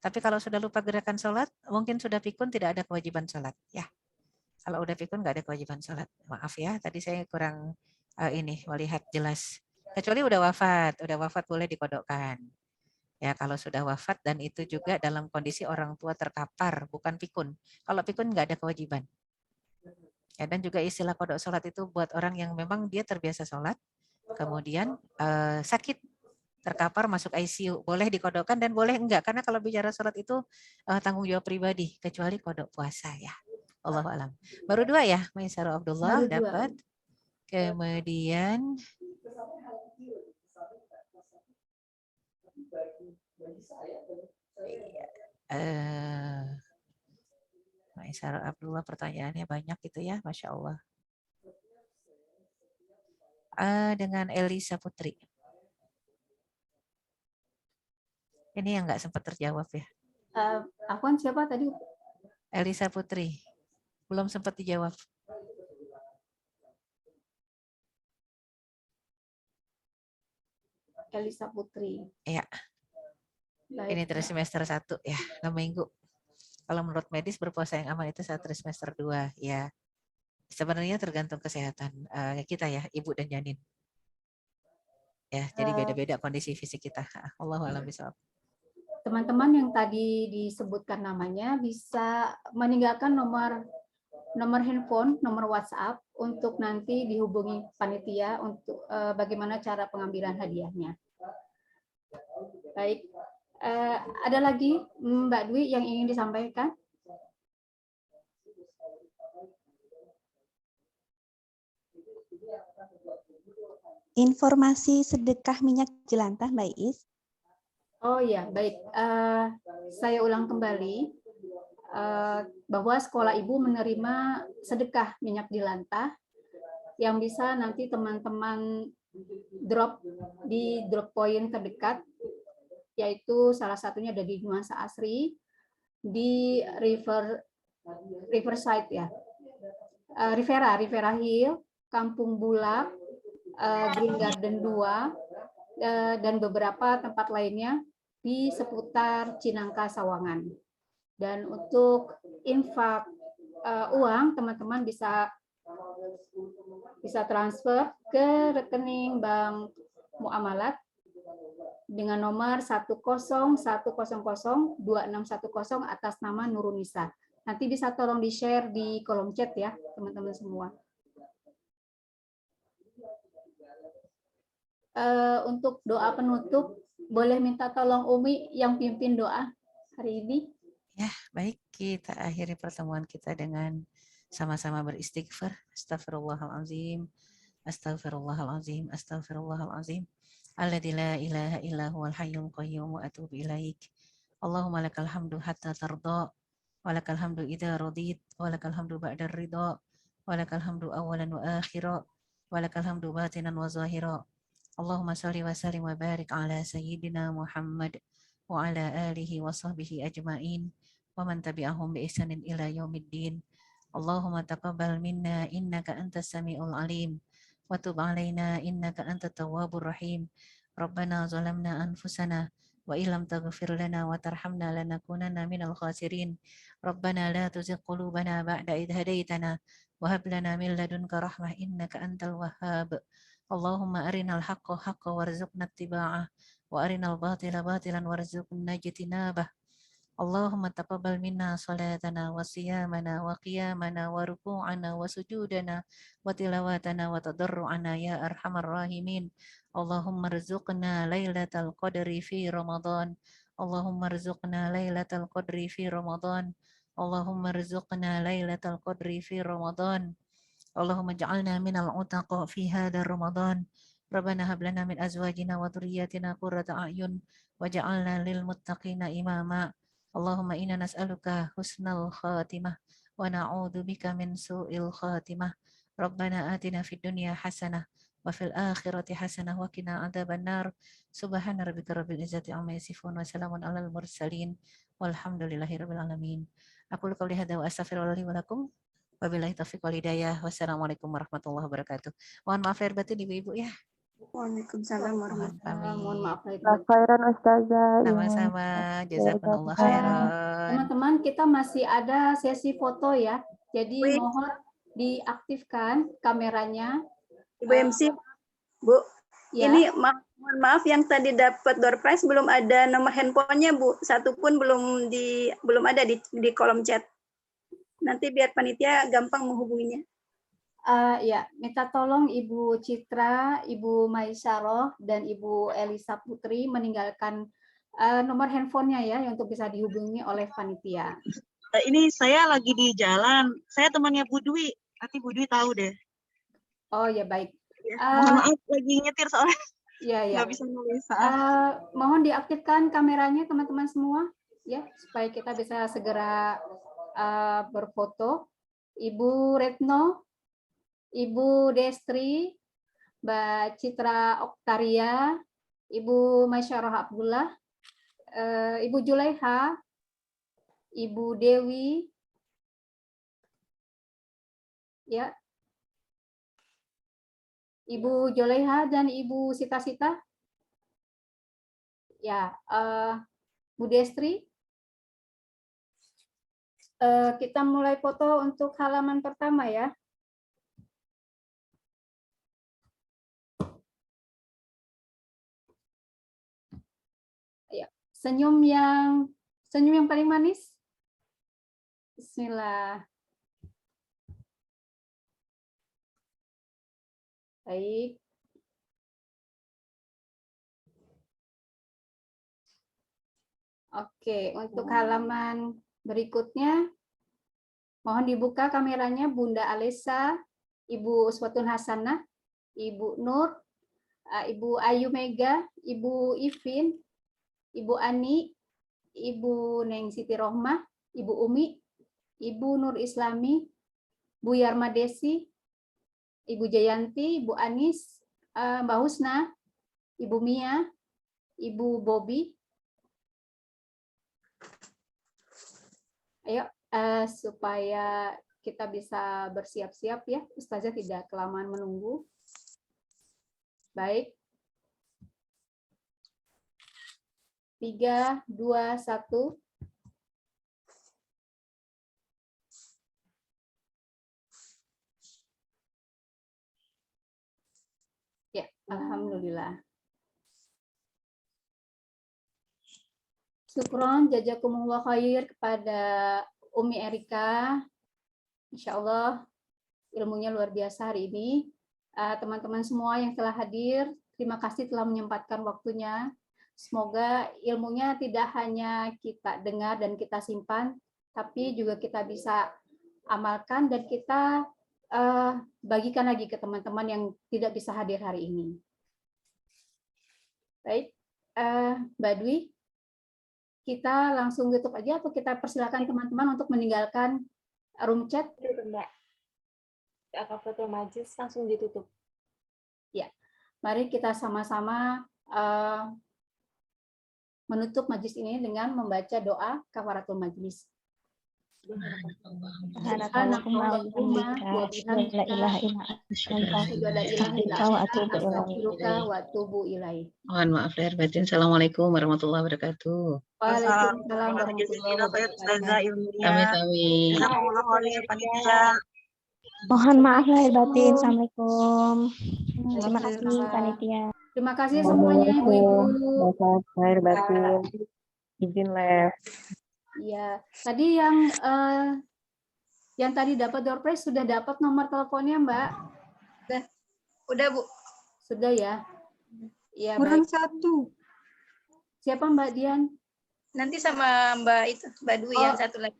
Tapi kalau sudah lupa gerakan sholat, mungkin sudah pikun tidak ada kewajiban sholat. Ya, kalau udah pikun nggak ada kewajiban sholat. Maaf ya, tadi saya kurang ini melihat jelas. Kecuali udah wafat boleh dikodokkan. Ya, kalau sudah wafat dan itu juga dalam kondisi orang tua terkapar, bukan pikun. Kalau pikun nggak ada kewajiban. Ya, dan juga istilah kodok sholat itu buat orang yang memang dia terbiasa sholat, kemudian sakit, terkapar masuk ICU, boleh dikodokkan dan boleh enggak. Karena kalau bicara sholat itu tanggung jawab pribadi, kecuali kodok puasa ya. Allahu a'lam. Baru 2 ya, Maisarah Abdullah dapat. Kemudian Maisarah Abdullah pertanyaannya banyak gitu ya, Masya Allah. Dengan Elisa Putri. Ini yang nggak sempat terjawab ya.
Afwan siapa tadi?
Elisa Putri. Belum sempat dijawab.
Elisa Putri.
Iya.
Baik.
Ini trimester 1 ya, 6 minggu. Kalau menurut medis berpuasa yang aman itu saat trimester 2 ya. Sebenarnya tergantung kesehatan kita ya, ibu dan janin. Ya, jadi beda-beda kondisi fisik kita. Allahu a'lam bishawab.
Teman-teman yang tadi disebutkan namanya bisa meninggalkan nomor handphone, nomor WhatsApp untuk nanti dihubungi panitia untuk bagaimana cara pengambilan hadiahnya. Baik, ada lagi Mbak Dwi yang ingin disampaikan?
Informasi sedekah minyak jelantah, Mbak Is.
Oh ya, baik. Saya ulang kembali bahwa sekolah ibu menerima sedekah minyak jelantah yang bisa nanti teman-teman drop di drop point terdekat, yaitu salah satunya ada di Nuansa Asri di Riverside ya, Rivera Hill, Kampung Bulak, Green Garden 2, dan beberapa tempat lainnya di seputar Cinangka Sawangan. Dan untuk infak uang, teman-teman bisa transfer ke rekening Bank Muamalat dengan nomor 101002610 atas nama Nurunisa. Nanti bisa tolong di-share di kolom chat ya, teman-teman semua. Untuk doa penutup, boleh minta tolong Umi yang pimpin doa hari ini.
Ya, baik, kita akhiri pertemuan kita dengan sama-sama beristighfar. Astaghfirullahalazim. Astaghfirullahalazim. Astaghfirullahalazim. Alladzi la ilaha illa huwal hayyul qayyum wa atubu ilaik. Allahumma lakal hamdu hatta tarda, wa lakal hamdu idza radit, wa lakal hamdu ba'da ridha, wa lakal hamdu awalan wa akhira, wa lakal hamdu batinan wa zahira. Allahumma shalli wa sallim wa barik ala sayyidina Muhammad wa ala alihi wa sahbihi ajma'in wa man tabi'ahum bi ihsanin ila yaumiddin. Allahumma taqabbal minna innaka antas samiul alim wa tub alaina innaka antat tawwabur rahim. Rabbana zalamna anfusana wa illam taghfir lana wa tarhamna lanakunanna minal khasirin. Rabbana la tuzigh qulubana ba'da idh hadaitana wa hab lana min ladunka rahmah innaka antal wahhab. Allahumma arinal haqqa haqqa warzuqna ittiba'ah wa arinal batila batilan warzuqna ijtinabah. Allahumma taqabbal minna salatana wa siyamana wa qiyamana wa ruku'ana wa sujudana wa tilawatana wa tadarru'ana ya arhamar rahimin. Allahumma rzuqna lailatal qadri fi Ramadan. Allahumma rzuqna lailatal qadri fi Ramadan. Allahumma rzuqna lailatal qadri fi Ramadan. Allahumma ja'alna minal utaqa fi hadha Ramadan. Rabbana hab lana min azwajina wa dhurriyyatina qurrata a'yun waj'alna lil muttaqina imama. Allahumma inna nas'aluka husnal khatimah ونعوذ بك من سوء الخاتمة ربنا آتنا في الدنيا حسنة وفي الآخرة حسنة وقنا عذاب النار سبحان ربك رب العزة عما يصفون وسلام على المرسلين والحمد لله رب العالمين. أقول قولي هذا وأستغفر الله ولكم. Wabillahi taufiq wal hidayah. Wassalamualaikum warahmatullahi wabarakatuh. Mohon maaf lahir batin Ibu-ibu ya.
Waalaikumsalam
Mohon
warahmatullahi
Mohon
pamit.
maaf lahir batin.
Khairan Ustazah.
Sama-sama. Jazakumullah khairan.
Teman-teman, kita masih ada sesi foto ya. Jadi
Wait.
mohon diaktifkan kameranya.
Ibu MC, Bu.
Ya.
Ini mohon maaf yang tadi dapat door prize belum ada nomor handphonenya, Bu. Satu pun belum ada di kolom chat. Nanti biar panitia gampang menghubunginya.
Ya, minta tolong Ibu Citra, Ibu Maisaroh, dan Ibu Elisa Putri meninggalkan nomor handphonenya ya untuk bisa dihubungi oleh panitia.
Ini saya lagi di jalan. Saya temannya Bu Dwi. Nanti Bu Dwi tahu deh.
Oh ya baik.
Mohon maaf lagi nyetir soalnya
Ya ya.
nggak bisa nulis.
Mohon diaktifkan kameranya teman-teman semua ya supaya kita bisa segera berfoto. Ibu Retno, Ibu Destri, Mbak Citra Oktaria, Ibu Masyarah Abdullah, Ibu Julaiha, Ibu Dewi, ya, Ibu Julaiha dan Ibu Sita-Sita, ya, Bu Destri. Kita mulai foto untuk halaman pertama ya. Ayo, senyum yang paling manis. Bismillah. Baik. Oke, untuk halaman berikutnya, mohon dibuka kameranya Bunda Alessa, Ibu Uswatun Hasanah, Ibu Nur, Ibu Ayu Mega, Ibu Ivin, Ibu Ani, Ibu Neng Siti Rohmah, Ibu Umi, Ibu Nur Islami, Bu Yarma Desi, Ibu Jayanti, Ibu Anis, Mbak Husna, Ibu Mia, Ibu Bobi. Ayo, supaya kita bisa bersiap-siap ya, Ustazah tidak kelamaan menunggu. Baik. 3, 2, 1. Ya, alhamdulillah. Syukron, jazakumullah khair kepada Umi Erika. Insya Allah ilmunya luar biasa hari ini. Teman-teman semua yang telah hadir, terima kasih telah menyempatkan waktunya. Semoga ilmunya tidak hanya kita dengar dan kita simpan, tapi juga kita bisa amalkan dan kita bagikan lagi ke teman-teman yang tidak bisa hadir hari ini. Baik, Mbak Dwi. Kita langsung tutup aja atau kita persilakan teman-teman untuk meninggalkan room chat?
Mbak. Foto majlis langsung ditutup.
Ya, mari kita sama-sama menutup majlis ini dengan membaca doa kafaratul majlis.
Mohon maaf lahir batin. Assalamualaikum warahmatullahi wabarakatuh.
Waalaikumsalam warahmatullahi wabarakatuh.
Mohon maaf lahir batin. Assalamualaikum. Terima kasih panitia.
Terima kasih semuanya Ibu-ibu.
Lahir batin. Izin live.
Iya, tadi yang tadi dapat door prize sudah dapat nomor teleponnya, Mbak?
Udah, Bu.
Sudah ya? Iya,
Kurang
baik.
1.
Siapa Mbak Dian?
Nanti sama Mbak Dwi yang satu lagi.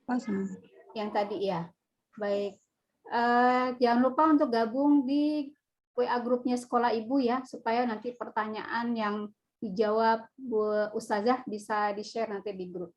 Yang tadi ya. Baik. Jangan lupa untuk gabung di WA grupnya sekolah Ibu ya, supaya nanti pertanyaan yang dijawab Bu Ustazah bisa di-share nanti di grup.